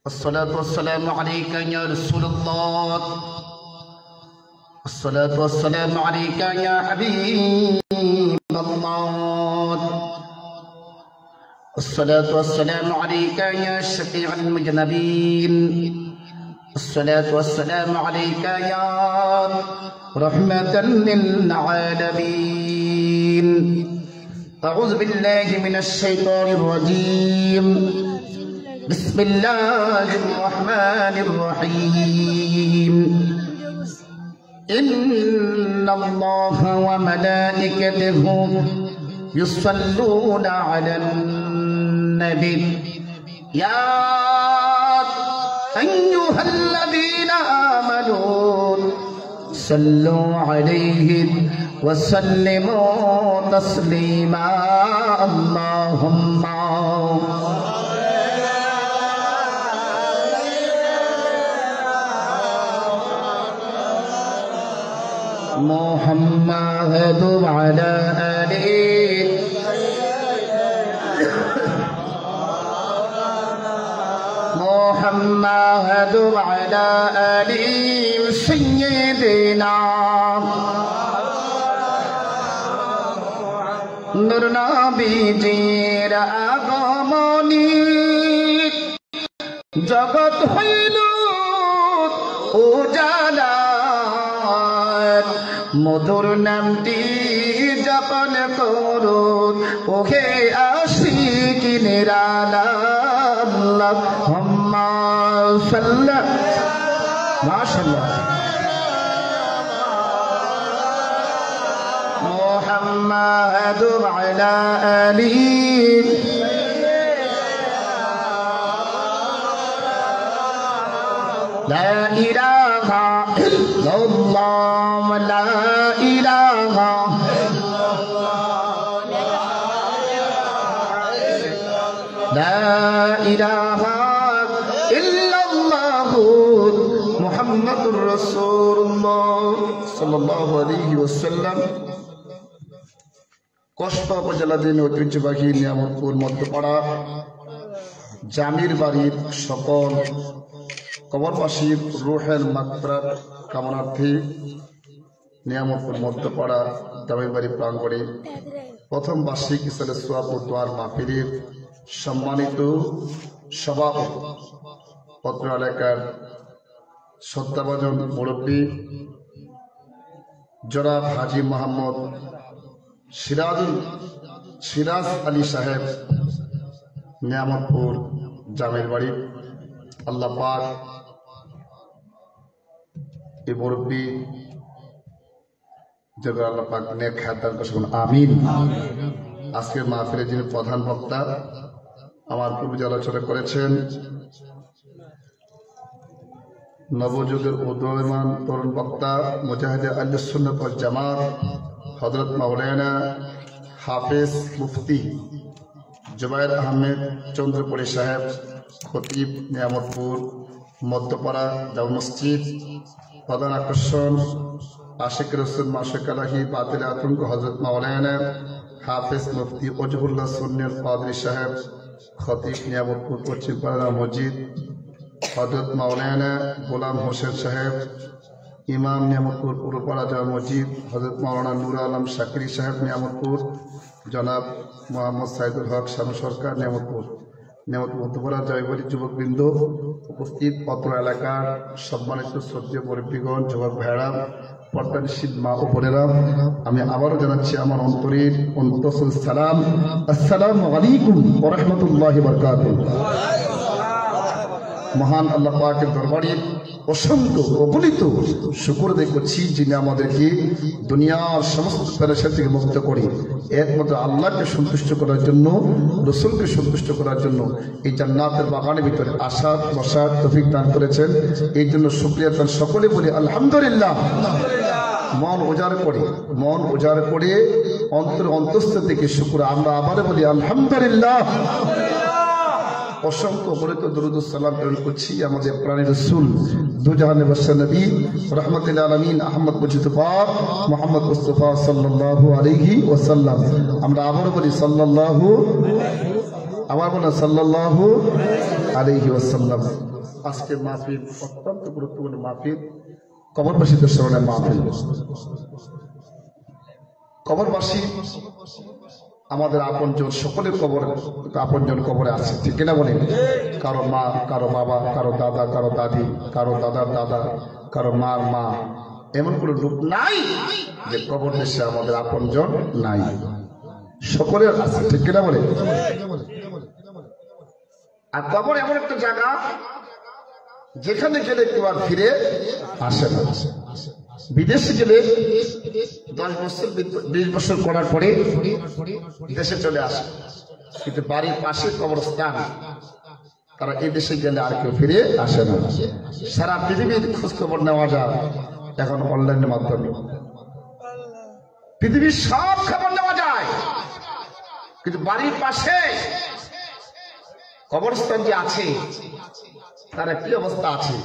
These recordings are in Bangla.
الصلاة والسلام عليك يا رسول الله. الصلاة والسلام عليك يا حبيب الله. الصلاة والسلام عليك يا شفيع المذنبين. الصلاة والسلام عليك يا رحمة للعالمين. أعوذ بالله من الشيطان الرجيم. بسم الله الرحمن الرحيم. إن الله وملائكته يصلون على النبي يا أيها الذين آمنوا صلوا عليه وسلموا تسليما. اللهم محمد وعلى آله محمد وعلى آله سيدنا নূর নবীজির আগমনী জগৎ হইল উজালা। মধুর নামটি জপন করুন ওহে আশিক নিরালা। আল্লাহুম্মা সাল্লি মাশাআল্লাহ محمد وعلى آله لا إله إلا الله لا إله لا إله إلا الله محمد رسول الله صلى الله عليه وسلم. কসবা উপজেলাধীন ঐতিহ্যবাহী নিয়ামতপুর মধ্যপাড়া জামির বাড়ির সকল কবরবাসীর রূহের মাগফিরাত কামনার্থে নিয়ামতপুর মধ্যপাড়া জামির বাড়ি প্রাঙ্গণে প্রথম বার্ষিক ইসলামের সোয়াব ও দোয়ার মাহফিলের সম্মানিত সভাপতি পত্র এলাকার শ্রদ্ধাভাজন মুরব্বী জনাব হাজী মোহাম্মদ সিরাজ আলী সাহেব নিয়ামতপুর জামের বাড়ি। আল্লাহ পাক এই মুরব্বী জগৎ আল্লাহ পাক নেক হায়াত দান করুন আমিন। আজকের মাহফিলের যিনি প্রধান বক্তা আমার পূর্বে আলোচনা করেছেন নবযুগের উদীয়মান তরুণ বক্তা মুজাহিদে আহলে সুন্নাত ওয়াল জামাত হযরত মাওলানা হাফেজ মুফতি জুবায়ের আহমেদ চন্দ্রপুরী সাহেব খতিব নিয়ামতপুর মধ্যপাড়া জামে মসজিদ। প্রধান আকর্ষণ আশিক রসুল মাশিক আলাহি বাতিল আতঙ্ক হযরত মাওলানা হাফেজ মুফতি ওজহুল্লাহ সুন্নির পাদরি সাহেব খতিব নিয়ামতপুর পশ্চিম পাড়া মসজিদ। হযরত মাওলানা গোলাম হোসেন সাহেব ইমাম নিয়ামতপুর পূর্বপাড়া জামে মসজিদ। হযরত মাওলানা নূর আলম শাকিরি সাহেব নিয়ামতপুর। জনাব মোহাম্মদ সাইদুল হক শানু সরকার নিয়ামতপুর মধ্যপাড়া জয়বাড়ি যুবকবৃন্দ উপস্থিত পত্র এলাকার সম্মানিত শ্রদ্ধেয় মুরব্বীগণ যুবক ভাইয়েরা পর্দানিশীল মা ও বোনেরা, আমি আবারও জানাচ্ছি আমার অন্তরের অন্তঃস্থল সালাম। আসসালামু আলাইকুম ওয়া রাহমাতুল্লাহি ওয়া বারাকাতুহু। মহান আল্লাহ পাকের দরবারে অসংখ্য অগণিত শুকর আদায় করছি যিনি আমাদেরকে দুনিয়ার সমস্ত পেরেশানি থেকে মুক্ত করে একমাত্র আল্লাহকে সন্তুষ্ট করার জন্য, রসুলকে সন্তুষ্ট করার জন্য এই জান্নাতের বাগানের ভিতরে আসার বসার তৌফিক দান করেছেন। এই জন্য শুকরিয়া তার সকলে বলি আলহামদুলিল্লাহ। মন উজাড় করে অন্তঃস্থ থেকে শুকর আমরা আবার বলি আলহামদুলিল্লাহ। অসংখ্য অগণিত দরুদ ও সালাম প্রেরণ করছি আমাদের প্রাণের রাসূল দুজাহানের বাদশা নবী রাহমাতুল আলামিন আহমদ মুজতবা মুহাম্মদ মুস্তাফা সাল্লাল্লাহু আলাইহি ওয়াসাল্লাম। আমরা আবারও বলি সাল্লাল্লাহু আমার বলা সাল্লাল্লাহু আলাইহি ওয়াসাল্লাম। আজকের মাহফিল অত্যন্ত গুরুত্বপূর্ণ মাহফিল, কবরবাসীদের স্মরণে মাহফিল। কবরবাসী আমাদের আপনজন, সকলের কবর আপনজন কবরে আছে, ঠিক কিনা বলেন? কারো মা, কারো বাবা, কারো দাদা, কারো দাদি, কারো দাদার দাদা, কারো মার মা, এমন কোনো লোক নাই যে কবর দেশে আমাদের আপনজন নাই, সকলের আছে, ঠিক কিনা বলেন? আর কবর এমন একটা জায়গা যেখানে গেলে কেউ আর ফিরে আসে না। বিদেশে গেলে 10 বছর 20 বছর করার পরে দেশে চলে আসে, কিন্তু বাড়ির পাশে কবরস্থান, তারা এই দেশে গেলে আর কেউ ফিরে আসে না। সারা পৃথিবীর খোঁজ খবর নেওয়া যায় এখন অনলাইনের মাধ্যমে, পৃথিবীর সব খবর নেওয়া যায়, কিন্তু বাড়ির পাশে কবরস্থান যে আছে তার কি অবস্থা আছে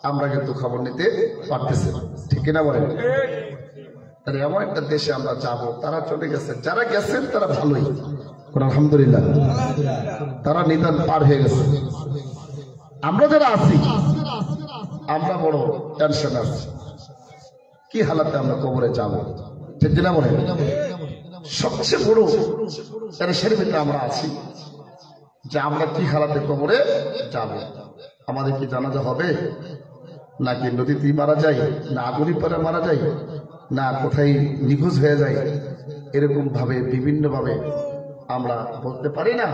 আমরা কিন্তু খবর নিতে পারতেছি, ঠিক কিনা বলেন? তাহলে এমন একটা দেশে আমরা যাব, তারা চলে গেছে, যারা গেছেন তারা ভালোই, আলহামদুলিল্লাহ, তারা নিদান পার হয়ে গেছে। আমরা যারা আছি আমরা বড় টেনশন আছি, কি হালাতে আমরা কবরে যাব, ঠিক কিনা বলেন? সবচেয়ে বড় টেনশনের ভিতরে আমরা আছি যে আমরা কি হালাতে কবরে যাব। আমাদের কি জানাজা হবে, নাকি নদীতে মারা যায়, না আগুনের পরে মারা যায়, না কোথায় নিখোঁজ হয়ে যায়, এরকম ভাবে বিভিন্ন ভাবে আমরা বলতে পারি না।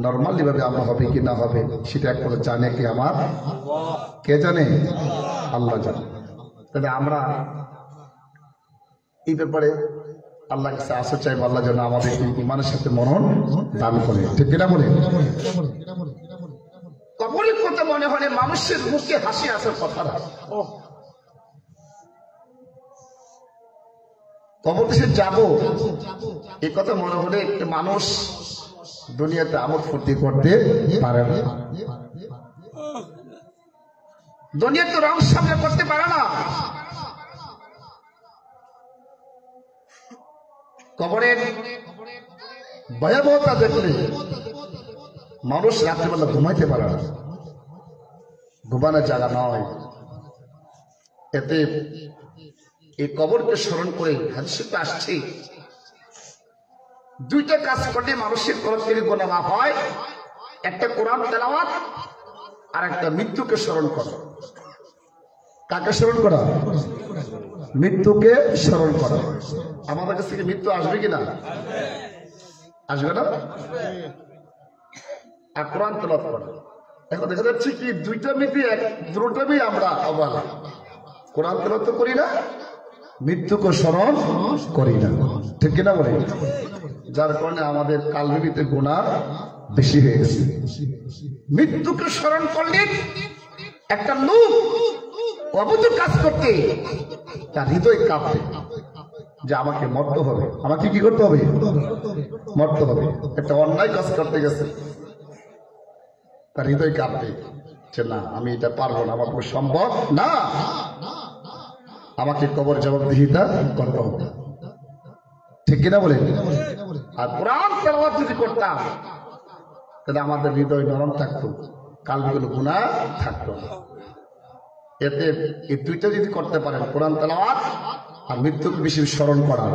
নর্মালি ভাবে আমরা হবে কি না হবে সেটা একবার জানে কি আমার, কে জানে? আল্লাহ জানে। তাহলে আমরা এই ব্যাপারে আল্লাহ কাছে আশা চাইব, আল্লাহ যেন আমাদের ইমানের সাথে মরণ দান করে, ঠিক কিনা বলে? কবরের কথা মনে হলে মানুষের মুখে হাসি আসার কথা না। কবর দেশে যাব এই কথা মনে হলে একটা মানুষ দুনিয়াতে আমোদ ফুর্তি করতে পারে না, দুনিয়াতে রং সামনে করতে পারে না। কবরের ভয়াবহতা দেখলে মানুষ রাত্রিবেলা ঘুমাইতে পারে না, ঘুমানোর জায়গা নয়। এতে এই কবরকে স্মরণ করে হাদিসে আসছে, দুইটা কাজ করলে মানুষের তরফ থেকে গোনা মাফ হয়, একটা কোরআন তেলাওয়াত আর একটা মৃত্যুকে স্মরণ করা। কাকে স্মরণ করা? মৃত্যুকে স্মরণ করা। আমাদের কাছ থেকে মৃত্যু আসবে কিনা? আসবে না? আর কোরআন তেলাওয়াত করা। এখন দেখা যাচ্ছে কি দুইটা মৃত্যু দুটোটাই আমরা অবহেলা, কোরআন তেলাওয়াত তো করি না, মৃত্যুকে স্মরণ করি না, ঠিক কিনা বলে? যার কারণে আমাদের কালবিতে গুনাহ বেশি হয়ে গেছে। মৃত্যুকে স্মরণ করলে একটা লোক অবৈধ কাজ করতে তার হৃদয় কাঁপবে যে আমাকে মরতে হবে, আমাকে কি করতে হবে? মরতে হবে। একটা অন্যায় কাজ করতে গেছে, তার হৃদয় কাঁপবে যে না আমি এটা পারবো না, আমার পক্ষে সম্ভব না, আমাকে কবর জবাবদিহিতা করতে হবে, ঠিক কিনা বলে? আর কোরআন তেলাওয়াত যদি করতাম তাহলে আমাদের হৃদয় নরম থাকতো, কালবিগুলো গুনাহ থাকতো। এতে এই দুইটা যদি করতে পারেন, কোরআন তেলাওয়াত আর মৃত্যুকে বেশি স্মরণ করা,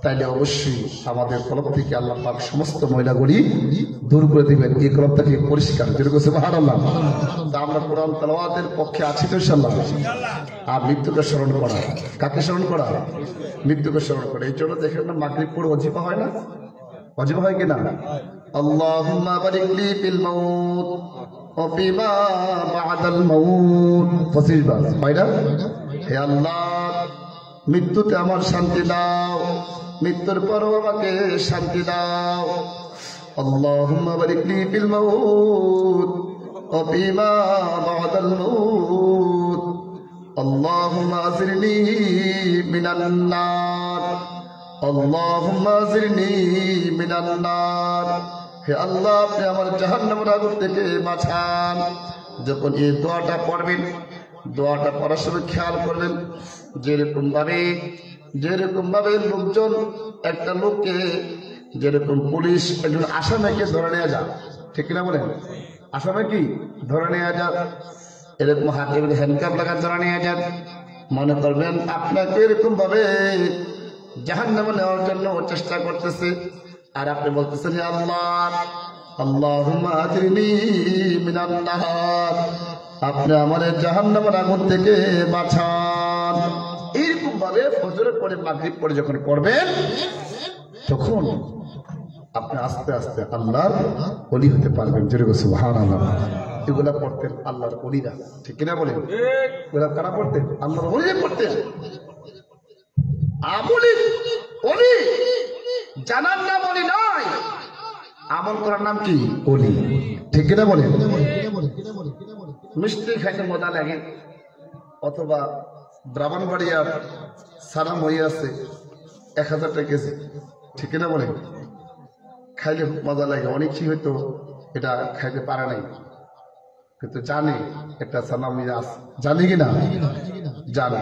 তাইলে অবশ্যই আমাদের কলব থেকে আল্লাহ পাক সমস্ত ময়লাগুলি দূর করে দিবেন, এই কলবটাকে পরিষ্কার। যেরকম সুবহানাল্লাহ। তা আমরা কোরআন তেলাওয়াতের পক্ষে আছি তো ইনশাআল্লাহ। আর মৃত্যুকে স্মরণ করা, কাকে স্মরণ করা? মৃত্যুকে স্মরণ করা। এই জন্য দেখেন না মাগরিব পড়ে ওয়াজিফা হয় না? ওয়াজিফা হয় কিনা? আল্লাহুম্মা বারিক লি ফিল মাউত ওয়া ফিমা বা'দাল মাউত। 25 বার হয় না? হে আল্লাহ মৃত্যুতে আমার শান্তি দাও, মৃত্যুর পরও আমাকে শান্তি দাও। আল্লাহুম্মা বারিক লি ফিল মাউত ওয়া ফিমা বা'দাল মাউত। আল্লাহুম্মা আযিরনি মিনান নার, আল্লাহুম্মা আযিরনি মিনান নার। হে আল্লাহ আপনি আমার জাহান্নামের আগুন থেকে বাঁচান। যখন এই দোয়াটা পড়বেন, দোয়াটা পড়ার সময় খেয়াল করবেন যেরকম ভাবে লোকজন একটা লোককে যেরকম পুলিশ একজন আসামিকে ধরে নেওয়া যায়, ঠিক কিনা বলেন? আসামি কি ধরে নেওয়া যায়, এরকম হাতে হ্যান্ডকাপ লাগা ধরে নেওয়া যায়। মনে করবেন আপনাকে এরকম ভাবে জাহান্নামে নেওয়ার জন্য চেষ্টা করতেছে, আর আপনি বলতেছেন হে আল্লাহ, আল্লাহুম্মা আজরিনি মিনান নার, আপনি আমাদের জাহান্নামের আগুন থেকে বাঁচান। এরকম ভাবে ফজরের পরে মাগরিব পরে যখন পড়বেন, তখন আপনি আস্তে আস্তে আল্লাহর ওলি হতে পারবেন। যেরকম সুবহানাল্লাহ, এগুলা পড়তেন আল্লাহর ওলিরা, ঠিক কিনা বলেন? এগুলা কারা পড়তেন? আল্লাহর ওলিরা পড়তেন। আমলি ওলি, জানার নাম ওলি নয়, আমল করার নাম কি? ওলি, ঠিক কিনা বলেন? মিষ্টি খাইতে মজা লাগে, অথবা ব্রাহ্মণবাড়িয়ার সারা মই আছে 1000 টাকা কেজি, ঠিক কিনা বলেন? খাইলে মজা লাগে। অনেকেই হয়তো এটা খাইতে পারে নাই, কিন্তু জানে একটা সানা মই আছে, জানি কিনা? জানে।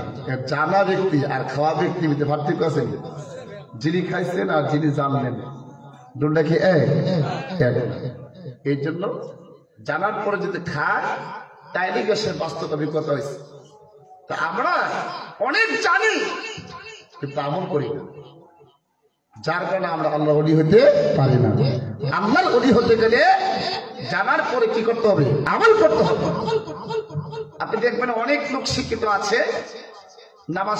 জানা ব্যক্তি আর খাওয়া ব্যক্তি পার্থক্য আছে। যিনি খাইছেন আর যিনি জানলেন, দুটা কি এক? এই জন্য জানার পরে যদি খায়, তাইলে সে বাস্তব অভিজ্ঞতা হয়েছে। তা আমরা অনেক জানি কিন্তু আমল করি না, যার কারণে আমরা আল্লাহ ওলি হতে পারি না। আল্লাহর ওলি হতে গেলে জানার পরে কি করতে হবে? আমল করতে হবে। আপনি দেখবেন অনেক লোক শিক্ষিত আছে, নামাজ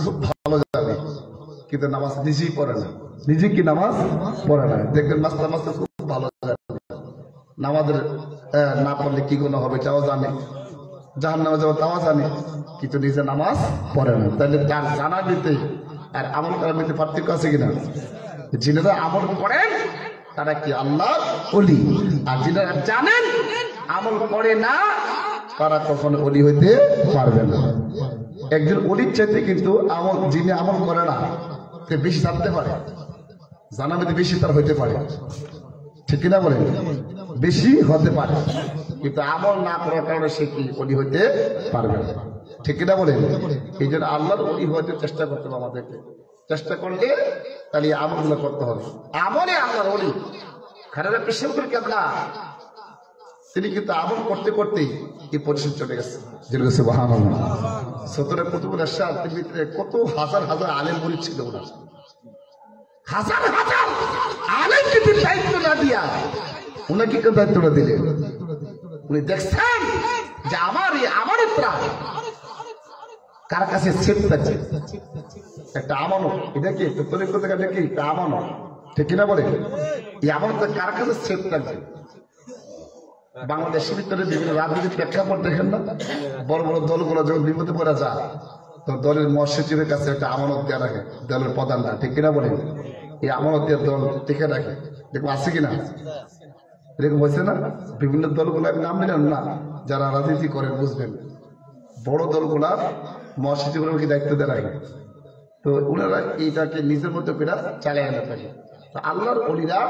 খুব ভালো যাবে, কিন্তু নামাজ নিজেই পড়ে না। নিজে কি নামাজ পড়ে না। দেখবেন মাস্টার মাস্টার খুব ভালো যাবে, নামাজের না পড়লে কি গুনাহ হবে তাও জানে, জাহান্নামে যাবে তাও জানে, কিন্তু নিজে নামাজ পড়ে না। তাহলে তার জানা দিতে আর আমল করার মধ্যে পার্থক্য আছে কিনা? যিনারা আমল করেন তারা কি আল্লাহ ওলি, আর যিনারা জানেন আমল করে না তারা কখনো ওলি হইতে পারবে না। একজন ওলির চাইতে কিন্তু আমল, যিনি আমল করে না সে বেশি জানতে পারে, জানা মধ্যে বেশি তার হইতে পারে, ঠিক কিনা বলেন? বেশি হতে পারে, কিন্তু আমল না করার কারণে সে কি ওলি হইতে পারবে না, ঠিক কিনা বলেন? এই জন্য আল্লাহর ওলি হইতে চেষ্টা করতে হবে আমাদেরকে। চেষ্টা করলে তাহলে আমলগুলো করতে হবে। আমলে আল্লাহর ওলি খারাপ পেশা করে কেমনা, তিনি কিন্তু আমল করতে করতেই এই পরিস্থিতি চলে গেছে। যেরকম সুবহানাল্লাহ, 17 কুতুবুল আশরাফের ভিতরে কত হাজার হাজার আলেম মুরিদ ছিল, ওনার হাজার হাজার আলেমকে তিনি দায়িত্ব না দিয়া উনাকে কেন দায়িত্বটা দিলেন? উনি দেখছেন যে আমার প্রাণ কার কাছে সেফ থাকছে, একটা আমানত। এটা কি তরিকত থেকে দেখি একটা আমানত, ঠিক কিনা বলে? এই আমানত কার কাছে সেফ থাকছে? বাংলাদেশের ভিতরে বিভিন্ন রাজনীতির প্রেক্ষাপট দেখেন না, বড় বড় দলগুলো যখন বিপদে পড়া যায়, তো দলের মহাসচিবের কাছে একটা আমানত দেওয়া রাখে দলের প্রধানরা, ঠিক কিনা বলে? এই আমানত দিয়ে দল টিকে রাখে। দেখবো আছে কিনা? এরকম হয়েছে না? বিভিন্ন দলগুলো আমি নাম নিলাম না, যারা রাজনীতি করেন বুঝবেন, বড় দলগুলার মহাসচিবকে দায়িত্ব দেওয়া রাখে, তো ওনারা এইটাকে নিজের মতো করে চালিয়ে আনা থাকে। আল্লাহর ওলিরা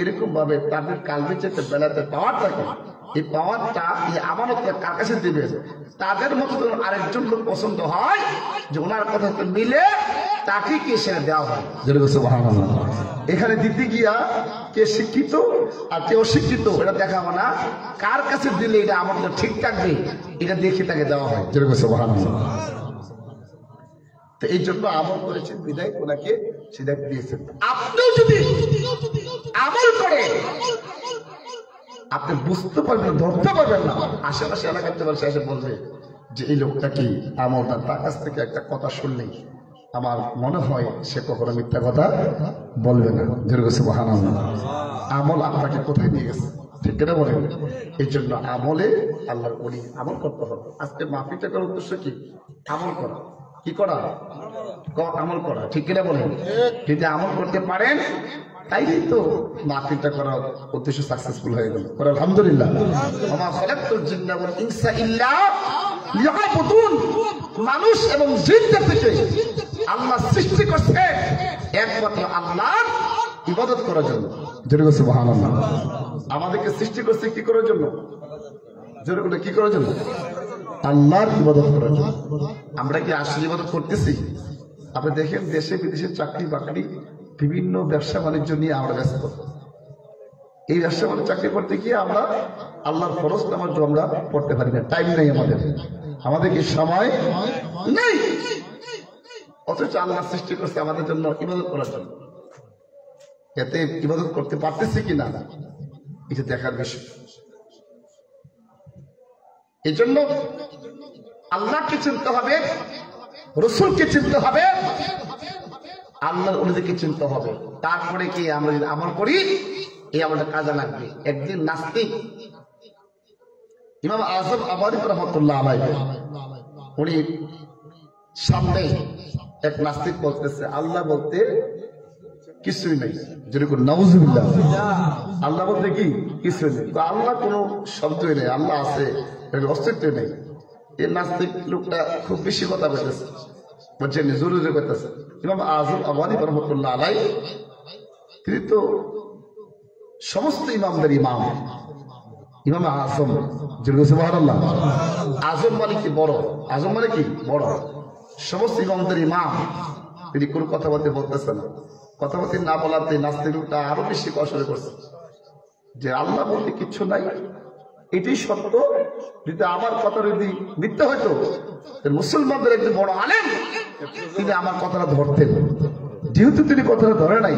এরকম ভাবে তাদের কালবে চেতে বেলাতে পাওয়ার থাকে, এই পাওয়ারটা এই আমানতটা কার কাছে দিবে? তাদের মতো আরেকজন লোক পছন্দ হয় যে ওনার কথা মিলে তাকে কি সেটা দেওয়া হয়। যেরকম সুবহানাল্লাহ, এখানে দিতে গিয়া কে শিক্ষিত আর কে অশিক্ষিত এটা দেখাবো না, কার কাছে দিলে এটা আমাদের ঠিক থাকবে এটা দেখে তাকে দেওয়া হয়। যেরকম সুবহানাল্লাহ, তো এই জন্য আমল করেছেন বিদায় ওনাকে সিদ্ধান্ত দিয়েছেন। আপনিও যদি আমল করে আপনি বুঝতে পারবেন, ধরতে পারবেন না, আশেপাশে এলাকাতে এসে বলবে যে এই লোকটা কি আমলটা, তার কাছ থেকে একটা কথা শুনলেই আমার মনে হয় সে কখনো মিথ্যা কথা বলবে না। যেরকম সুবহানাল্লাহ, আমল আপনাকে কোথায় নিয়ে গেছে, ঠিক কিনা বলেন? এই জন্য আমলে আল্লাহর ওলি আমল করতে হবে। আজকে মাহফিলটা করার উদ্দেশ্য কি? আমল করা। কি করা? আমল করা, ঠিক কিনা বলেন? যদি আমল করতে পারেন তাইলেই তো মাহফিলটা করার উদ্দেশ্য সাকসেসফুল হয়ে গেল। আলহামদুলিল্লাহ। ওমা খালাকতুল জিন্না ওয়াল ইনসা ইল্লা লিয়াবুদুন, মানুষ এবং জিন জাতিকে আল্লাহ সৃষ্টি করছে একমাত্র আল্লাহর ইবাদত করার জন্য। যেরকম সুবহানাল্লাহ, আমাদেরকে সৃষ্টি করছে কি করার জন্য? যেরকম কি করার জন্য? আল্লাহর ইবাদত করার জন্য। আমরা কি আসলে ইবাদত করতেছি? আপনি দেখেন দেশে বিদেশে চাকরি বাকরি বিভিন্ন ব্যবসা বাণিজ্য নিয়ে আমরা ব্যস্ত। এই ব্যবসা বাণিজ্য চাকরি করতে গিয়ে আমরা আল্লাহর ফরজ নামাজ আমরা পড়তে পারি না, টাইম নেই আমাদের কি সময় নেই। অথচ আল্লাহ সৃষ্টি করছে আমাদের জন্য ইবাদত করার জন্য, এতে ইবাদত করতে পারতেছি কিনা এটা দেখার বিষয়। এই জন্য আল্লাহকে চিনতে হবে, রসুলকে চিনতে হবে, আল্লাহর ওলিদেরকে চিনতে হবে। তারপরে কি আমরা যদি আমল করি এই আমাদের কাজে লাগবে। একদিন নাস্তিক ইমাম আযম আবাদি রহমাতুল্লাহ আলাইহি, উনি সামনে এক নাস্তিক বলতেছে আল্লাহ বলতে কিছুই নেই, যেরকম নাউজুবিল্লাহ, আল্লাহ বলতে কি কিছুই নেই, আল্লাহ কোনো শব্দই নেই, আল্লাহ আছে অস্তিত্ব নেই। এই নাস্তিক লোকটা খুব বেশি কথা বলতেছে, বলছেন জোরে জোরে করতেছে। ইমাম আযম আবাদি রহমাতুল্লাহ আলাইহি তিনি তো সমস্ত ইমামদের ইমাম, ইমাম আযম, সুবহানাল্লাহ। আযম মানে কি বড়, আযম মানে কি বড়, সমস্ত ইমামদের ইমাম। তিনি কোনো কথা বলতেছে না, কথা বলতে না বলাতে নাস্তিকটা আরো বেশি কষ্ট করছে যে আল্লাহ বলতে কিচ্ছু নাই, এটাই সত্য। যদি আমার কথা যদি মিথ্যা হইতো মুসলমানদের একজন বড় আলেম তিনি আমার কথাটা ধরতেন, যেহেতু তিনি কথাটা ধরে নাই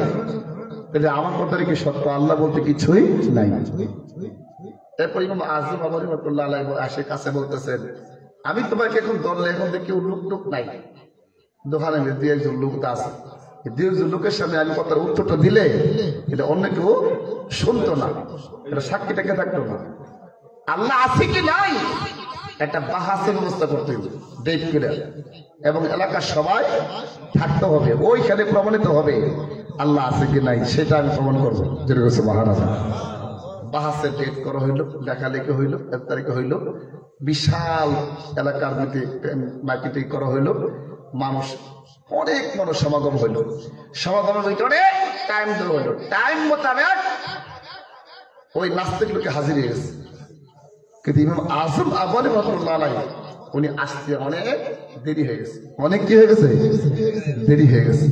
তাহলে আমার কথাটা কি সত্য, আল্লাহ বলতে কিছুই নাই। এরপর ইমাম আযম আবাদি রহমাতুল্লাহ আলাইহি আসে কাছে বলতেছেন আমি তোমাকে এখন ধরলে এখন কেউ লোক নাই, দোকানে দুই একজন লোক আছে, দুই একজন লোকের সামনে আমি কথার উত্তরটা দিলে এটা অন্য কেউ শুনতো না, এটা সাক্ষীটাকে থাকতো না। আল্লাহ আছে কি নাই একটা বাহাসের ব্যবস্থা করতে হবে ডেট করে, এবং এলাকার সবাই থাকতে হবে, ওইখানে প্রমাণিত হবে আল্লাহ আছে কি নাই সেটা আমি প্রমাণ করবো। যেরকম মহারাজা বাহাসের ডেট করা হইল, লেখালেখি হইল, 1 তারিখে হইল, বিশাল এলাকার মধ্যে মাইকিং করা হইল, অনেক মানুষ সমাগম হইল। সমাগমের ভিতরে টাইম দেওয়া হইল, টাইম মোতাবেক ওই নাস্তিক লোকে হাজির হয়ে গেছে। কিন্তু ইমাম আযম আবাদি রহমাতুল্লাহ আলাইহি উনি আসতে অনেক দেরি হয়ে গেছে। অনেক কি হয়ে গেছে? দেরি হয়ে গেছে।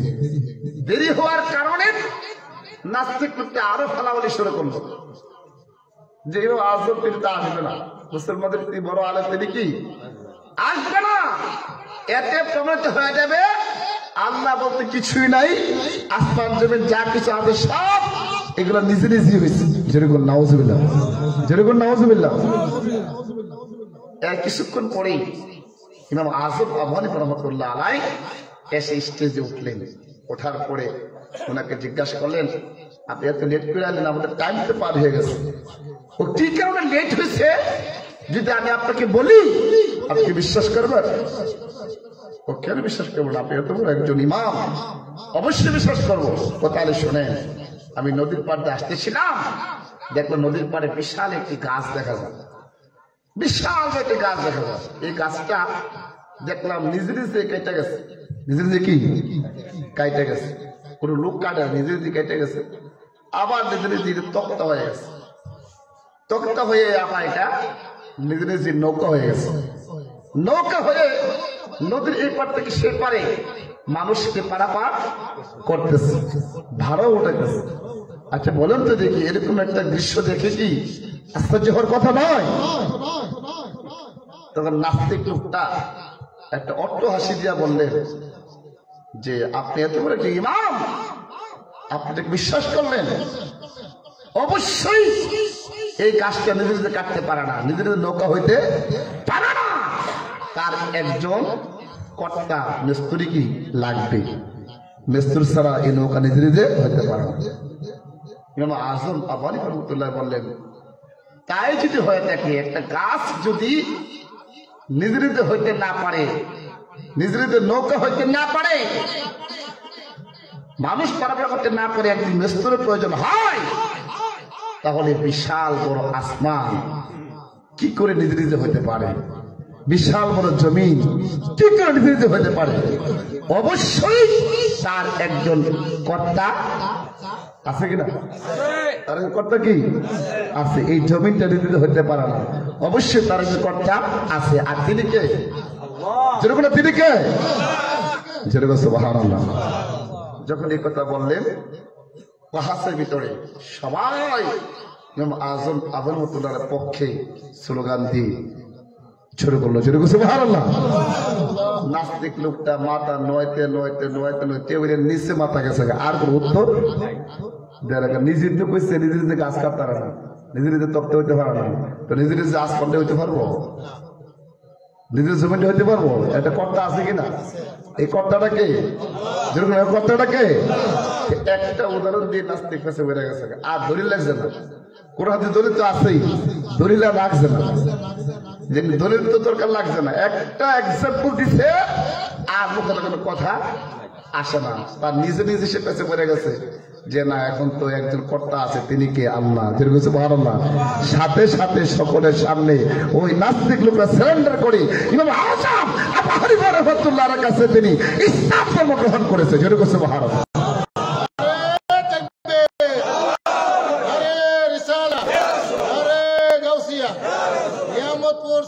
দেরি হওয়ার কারণে নাস্তিক লোকটা আরো ফালাফালি শুরু করলো যে ইমাম আযম তিনি তা আসবে না, মুসলমানদের তিনি বড় আলেম তিনি কি আসবে না। এতে প্রমাণিত হয়ে যাবে আল্লাহ বলতে কিছুই নাই, আসমান জমিন যা কিছু আছে সব এগুলো নিজে নিজেই হয়েছে। যেরকম নাউজুবিল্লাহ, যেরকম নাউজুবিল্লাহ। এর কিছুক্ষণ পরেই ইমাম আযম আবাদি রহমাতুল্লাহ আলাইহি এসে স্টেজে উঠলেন। ওঠার পরে ওনাকে জিজ্ঞাসা করলেন আপনি এত লেট করে আনলেন, আমাদের টাইম তো পার হয়ে গেছে। ও কি কারণে লেট হয়েছে যদি আমি আপনাকে বলি আপনি বিশ্বাস করবেন? ও কেন বিশ্বাস করবো না, আপনি এত বড় একজন ইমাম, অবশ্যই বিশ্বাস করবো। ও তাহলে শোনেন, আমি নদীর পাড় দিয়ে আসতেছিলাম, দেখলাম নদীর পাড়ে বিশাল একটি গাছ দেখা যায়, বিশাল একটি গাছ দেখা যায়। এই গাছটা দেখলাম নিজে নিজে কেটে গেছে, নিজে নিজে কি কাইটে গেছে, কোন লোক কাটে নিজে নিজে কেটে গেছে, আবার নিজে নিজে তক্তা হয়ে গেছে, তক্তা হয়ে আবার এটা নিজে নিজে নৌকা হয়ে গেছে। নৌকা হয়ে নদীর এই পার থেকে সে পারে মানুষকে পারাপার করতেছে, ভাড়াও উঠেছে। আচ্ছা বলেন তো দেখি, এরকম একটা দৃশ্য দেখে কি আশ্চর্য হওয়ার কথা নয়? তখন নাস্তিক লোকটা একটা অট্ট হাসি দিয়া বললেন যে আপনি এত বড় কি ইমাম, আপনি বিশ্বাস করলেন? অবশ্যই এই গাছটা নিজে নিজে কাটতে পারে না, নিজে নিজে নৌকা হইতে পারে না, তার একজন কর্তা মিস্ত্রি কি লাগবে, মিস্ত্রি ছাড়া এই নৌকা নিজে নিজে হইতে পারে না। ইমাম আযম আবাদি রহমাতুল্লাহ বললেন তাই যদি হয়ে থাকে, একটা গাছ যদি নিজে নিজে হইতে না পারে, নিজে নিজে নৌকা হইতে না পারে, মানুষ পারাপার করতে না পারে, একদিন মিস্ত্রির প্রয়োজন হয়, তাহলে বিশাল বড় আসমান কি করে নিজে নিজে হইতে পারে, বিশাল বড় জমিন কি করে নিজে নিজে হইতে পারে? অবশ্যই তার একজন কর্তা আছে কিনা, তার কর্তা কি আছে, এই জমিনটা নিজে নিজে হইতে পারে না, অবশ্যই তার একজন কর্তা আছে। আর তিনি কে? যেরকম তিনি কে? যেরকম সুবহানাল্লাহ। যখন এই কথা বললেন ক্লাসের ভিতরে সবাই ইমাম আজম আজমতুল্লাহর পক্ষে স্লোগান দিয়ে শুরু করলো। সুবহানাল্লাহ। নাস্তিক লোকটা মাথা নয়তে টেবিলের নিচে মাথা গেছে, আর কোন উত্তর নিজের তো কইছে, নিজের গাছ কাটতে পারে না, নিজের তপ্তে হইতে পারে না, তো নিজের যে আজ করতে হইতে পারবো, নিজের জমিনে হইতে পারবো? একটা কর্তা আছে কিনা? এই কর্তাটাকে কর্তাটাকে একটা উদাহরণ দিয়ে নাস্তিক কাছে বেড়ে গেছে, আর দলিল লাগছে না। কোন হাতে দলিল তো আছেই, দলিল আর লাগছে না, যে দলিল তো দরকার লাগছে না, একটা এক্সাম্পল দিছে আর মুখে কোনো কথা আসে না। তার নিজে নিজে সে কাছে বেড়ে গেছে যে না, এখন তো একজন কর্তা আছে, তিনি কে? আল্লাহ। সুবহানাল্লাহ। সাথে সাথে সকলের সামনে ওই নাস্তিক লোকরা সারেন্ডার করে ইমাম আজম আবু হানিফা রাহমাতুল্লাহর কাছে তিনি ইসলাম ধর্ম গ্রহণ করেছে। সুবহানাল্লাহ।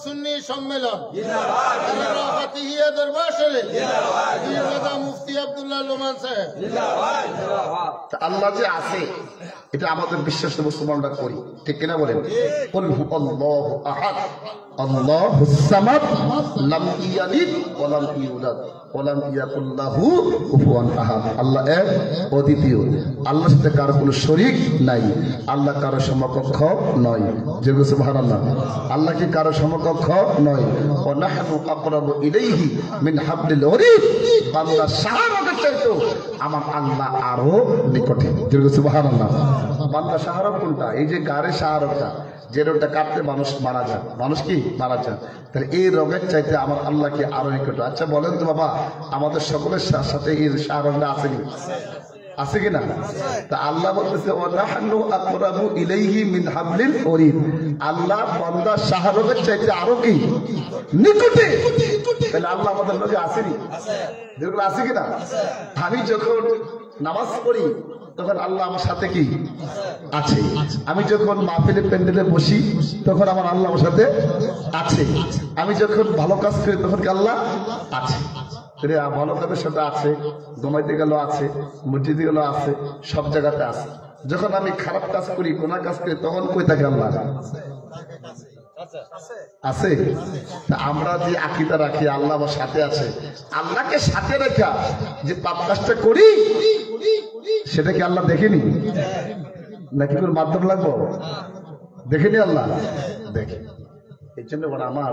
সুন্নি সম্মেলন মুফতি আব্দুল্লাহ লোমান সাহেব। আল্লাহ যে আছে এটা আমাদের বিশ্বাস মুসলমানরা করি, ঠিক কিনা বলেন? কুল হুয়াল্লাহু আহাদ আল্লাহুস সামাদ লাম ইয়ালিদ ওয়া লাম ইউলাদ ওয়া লাম ইয়াকুল লাহু কুফুয়ান আহাদ। আল্লাহ এক, অদ্বিতীয়, আল্লাহর সাথে কারো কোনো শরীক নাই, আল্লাহ কারো সমকক্ষ নয়। সুবহানাল্লাহ। আল্লাহ কি কারো সমকক্ষ নয়। ওয়া নাহনু আকরাবু ইলাইহি মিন হাবলিল ওয়ারিদ। বান্দা শাহরগের চাইতো আমার আল্লাহ আরো নিকটে। সুবহানাল্লাহ। বান্দা শাহরগ কোনটা? এই যে গাড়ে শাহরগটা, যে রোগটা কাটতে মানুষ মারা যায়, মানুষ কি মারা যায়, তাহলে এই রোগের চাইতে আমার আল্লাহকে আরো নিকট। আচ্ছা বলেন তো বাবা, আমাদের সকলের সাথে এই শাহরগটা আছে কি? আছে কিনা? তা আল্লাহ বলতেছে ওয়া নাহনু আকরাবু ইলাইহি মিন হাবলিল ওয়ারিদ। আল্লাহ বান্দা শাহরগের চাইতে আরো কি নিকটে। তাহলে আল্লাহ আমাদের লগে আসেনি? যেগুলো আছে কিনা? আমি যখন নামাজ পড়ি তখন আল্লাহ আমার সাথে কি আছে। আমি যখন মাহফিলে প্যান্ডেলে বসি তখন আমার আল্লাহ আমার সাথে আছে। আমি যখন ভালো কাজ করি তখন কি আল্লাহ আছে। ভালো কাজের সাথে আছে, ঘুমাইতে গেল আছে, মসজিদে গেল আছে, সব জায়গাতে আছে। যখন আমি খারাপ কাজ করি, গুনাহ কাজ করি, তখন কই থাকে আল্লাহ আছে। আমরা যে আকীদা রাখি আল্লাহ আমার সাথে আছে, আল্লাহকে সাথে রেখা যে পাপ কাজটা করি সেটা কি আল্লাহ দেখেনি? নাকি কোনো মাধ্যম লাগবো? দেখেনি আল্লাহ? দেখে। এই জন্য আমার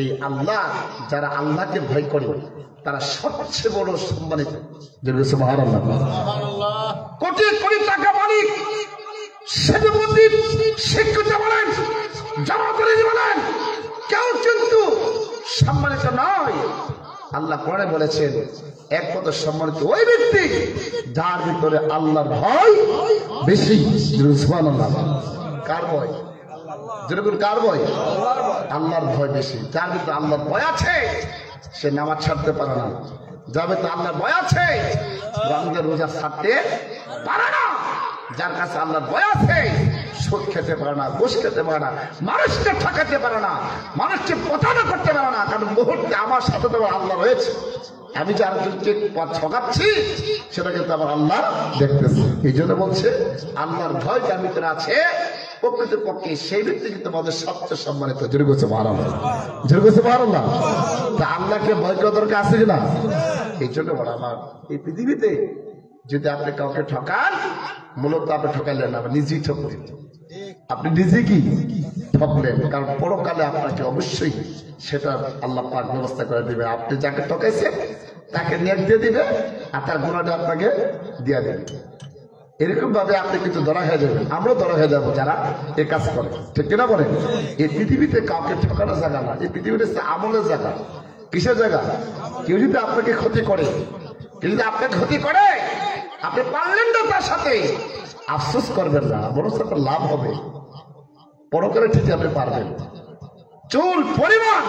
এই আল্লাহ, যারা আল্লাহকে ভয় করে তারা সবচেয়ে বড় সম্মানিত। সুবহানাল্লাহ। কোটি কোটি টাকা মালিক, সেজে পণ্ডিত, শিক্ষিত বলেন, জামাতুল বলেন, কেউ কিন্তু সম্মানিত নয়। আল্লাহ কোরআনে বলেছেন একমাত্র সম্মানিত ওই ব্যক্তি যার ভিতরে আল্লাহর ভয় বেশি। সুবহানাল্লাহ। কার ভয়? যেরকম কার ভয়? আল্লাহর ভয় বেশি। যার ভিতরে আল্লাহর ভয় আছে সে নামাজ ছাড়তে পারে না। যার ভিতরে আল্লাহর ভয় আছে রমজান রোজা ছাড়তে পারে না। যার কাছে আল্লাহর ভয় আছে সুদ খেতে পারে না, ঘুষ খেতে পারে না, মানুষকে ঠকাতে পারে না, মানুষকে প্রতারণা করতে পারে না। কারণ মুহূর্তে আমার সাথে তো আল্লাহ রয়েছে। আমি যে আরেকজনকে ঠকাচ্ছি সেটা কিন্তু আমার আল্লাহ দেখতেছে। এই জন্য বলছে আল্লাহর ভয় যার ভিতরে আছে প্রকৃতপক্ষে সেই ব্যক্তি কিন্তু আমাদের সবচেয়ে সম্মানিত। জোরে বলছে সুবহানাল্লাহ। জোরে বলছে সুবহানাল্লাহ। তা আল্লাহকে ভয় করার দরকার আছে কিনা? এই জন্য আমার এই পৃথিবীতে যদি আপনি কাউকে ঠকান, মূলত আপনি ঠকাইলেন না, নিজেই ঠকলেন। আপনি নিজে কি ঠকলেন, কারণ পরকালে আপনাকে অবশ্যই সেটা আল্লাহ পাক ব্যবস্থা করে দিবে। আপনি যাকে ঠকাইছেন তাকে নেট দিয়ে দিবে আর তার গুণাটা আপনাকে দিয়ে দেবে। এরকম ভাবে আপনি কিন্তু ধরা হয়ে যাবেন, আমরা ধরা হয়ে যাবো যারা এই কাজ করে। ঠিক কিনা বলেন? এই পৃথিবীতে কাউকে ঠকানোর জায়গা না, এই পৃথিবীতে আমলের জায়গা। কিসের জায়গা? কেউ যদি আপনাকে ক্ষতি করে, কেউ যদি আপনাকে ক্ষতি করে, আপনি পারলেন না তার সাথে, আফসোস করবেন না, বরং আপনার লাভ হবে। পরকালে ঠিক আপনি পারবেন। চুল পরিমাণ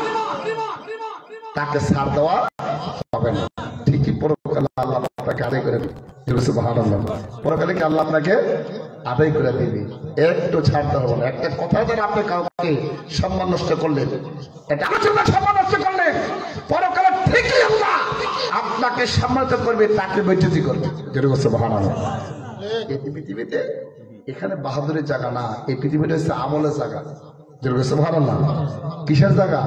তাকে ছাড় দেওয়া হবে না। ঠিকই পরকালে আল্লাহ আপনাকে আদায় করে দেবে। সুবহানাল্লাহ। পরকালে কি আল্লাহ আপনাকে আদায় করে দিবে, একটু ছাড় দেওয়া হবে না। একটা কথা দ্বারা আপনি কাউকে সম্মান নষ্ট করলেন, একটা আলোচনা সম্মান নষ্ট করলেন, পরকালে ঠিকই আল্লাহ আপনার আপনাকে সম্মানিত করবে, তাকে বেজ্জতি করবে। যেরকম সুবহানাল্লাহ। এই পৃথিবীতে এখানে বাহাদুরের জায়গা না, এই পৃথিবীটা হচ্ছে আমলের জায়গা। যেরকম সুবহানাল্লাহ। কিসের জায়গা?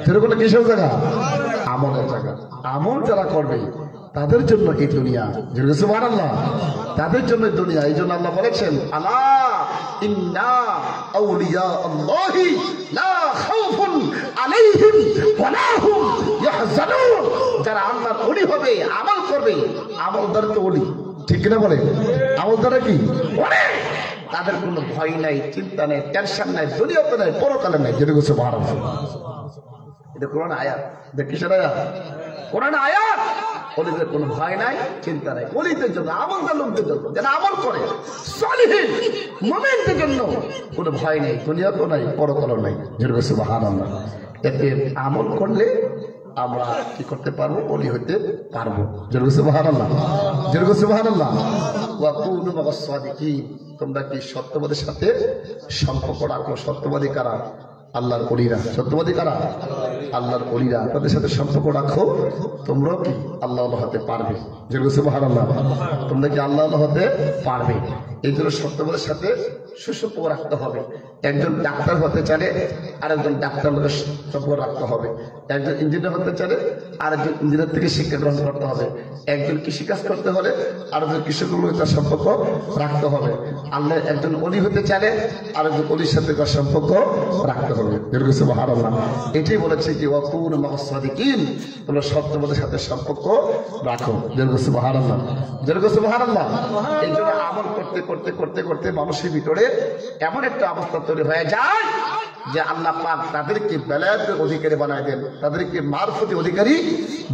যেরকম কিসের জায়গা? আমলের জায়গা। আমল যারা করবে তাদের জন্য এই দুনিয়া। যেরকম সুবহানাল্লাহ। তাদের জন্য দুনিয়া। এই জন্য আল্লাহ বলেছেন, আলা ইন্না আউলিয়া আল্লাহি লা খাউফুন আলাইহিম ওয়া লা হুম ইয়াহজানুন। যারা আল্লাহর ওলি হবে, আমল করবে, আমলদার তো ওলি, ঠিক কিনা বলে? আমলদারা কি ওলি? তাদের কোনো ভয় নাই, চিন্তা নাই, টেনশন নাই, দুনিয়াতে নাই, পরকালে নাই। যেটা হচ্ছে সুবহানাল্লাহ। এটা কোরআন আয়াত। দেখ কিসের আয়াত? কোরআন আয়াত। ওলিদের কোনো ভয় নাই, চিন্তা নাই। ওলিদের জন্য, আমলদার লোকদের জন্য, যারা আমল করে, সালিহিন মুমিনদের জন্য কোনো ভয় নেই, দুনিয়াতেও নাই, পরকালেও নাই। যেটা হচ্ছে সুবহানাল্লাহ। এতে আমল করলে আমরা কি করতে পারবো? ওলি হইতে পারবো। যেরকম সুবহানাল্লাহ। যেরকম সুবহানাল্লাহ। ওয়া কুনু মা'আস সাদিকিন। তোমরা কি সত্যবাদীর সাথে সম্পর্ক রাখো? সত্যবাদী কারা? আল্লাহর ওলিরা। সত্যবাদী কারা? আল্লাহর ওলিরা। তাদের সাথে সম্পর্ক রাখো, তোমরাও কি আল্লাহ হতে পারবে। যেরকম সুবহানাল্লাহ। তোমরা কি আল্লাহ হতে পারবে। এই জন্য সত্যবাদীর সাথে সুসম্পর্ক রাখতে হবে। একজন ডাক্তার হতে চাইলে আরেকজন ডাক্তার লোকের সম্পর্ক রাখতে হবে। একজন ইঞ্জিনিয়ার হতে চাইলে আরেকজন ইঞ্জিনিয়ার থেকে শিক্ষা গ্রহণ করতে হবে। একজন কৃষিকাজ করতে হলে আরেকজন কৃষকের লোকের তার সম্পর্ক রাখতে হবে। আল্লাহ একজন অলি হতে চাইলে আরেকজন অলির সাথে তার সম্পর্ক রাখতে হবে। যেরকম সুবহানাল্লাহ। এটাই বলেছে কি ওয়াকুনু মা'আস সাদিকিন। তোমরা সত্যবাদীর সাথে সম্পর্ক রাখো। যেরকম সুবহানাল্লাহ। যেরকম সুবহানাল্লাহ। এই জন্য আমল করতে করতে করতে করতে মানুষের ভিতরে এমন একটা অবস্থা তৈরি হয়ে যায় যে আল্লাহ পাক তাদেরকে বেলায়েতের অধিকারী বানায় দেন, তাদেরকে মারফতি অধিকারী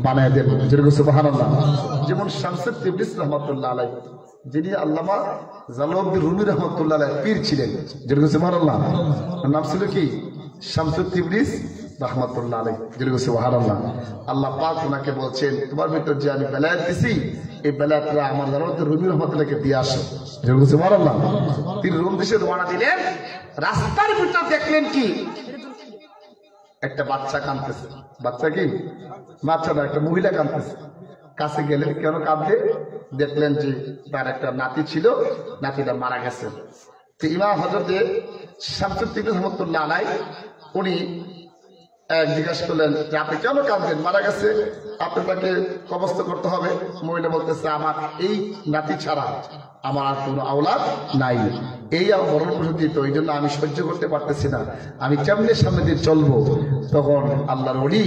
বানায় দেন। যেরকম সুবহানাল্লাহ। যেমন শামসুদ তিবরিজ রাহমাতুল্লাহ আলাইহি, যিনি আল্লামা জালালউদ্দিন রুমি রাহমাতুল্লাহ আলাইহি পীর ছিলেন। যেরকম সুবহানাল্লাহ। নাম ছিল কি? শামসুদ তিবরিজ রাহমাতুল্লাহ আলাইহি। যেরকম সুবহানাল্লাহ। আল্লাহ পাক ওনাকে বলছেন, তোমার ভিতর যে আমি বেলায়েত দিছি, এই বেলায়েতটা আমার জালালউদ্দিন রুমি রাহমাতুল্লাহকে দিয়ে আসো। যেরকম সুবহানাল্লাহ। তিনি রুম দেশে রওনা দিলেন। রাস্তার ভিতর দেখলেন কি একটা বাচ্চা কাঁদতেছে। বাচ্চা কি? বাচ্চা না, একটা মহিলা কাঁদতেছে। কাছে গেলেন, কেন কাঁদবে? দেখলেন যে তার একটা নাতি ছিল, নাতিটা মারা গেছে। তো ইমাম হযরতে শামসুদ তিবরিজ রাহমাতুল্লাহ আলাইহি উনি জিজ্ঞাসা করলেন যে আপনি কেন কাঁদবেন? মারা গেছে, আপনি তাকে কবস্থ করতে হবে। মহিলা বলতেছে, আমার এই নাতি ছাড়া আমার আর কোনো আওলাদ নাই, এই আমার মরণ পর্যন্ত, এই জন্য আমি সহ্য করতে পারতেছি না, আমি কেমনে সামনে দিয়ে চলবো। তখন আল্লাহর ওলি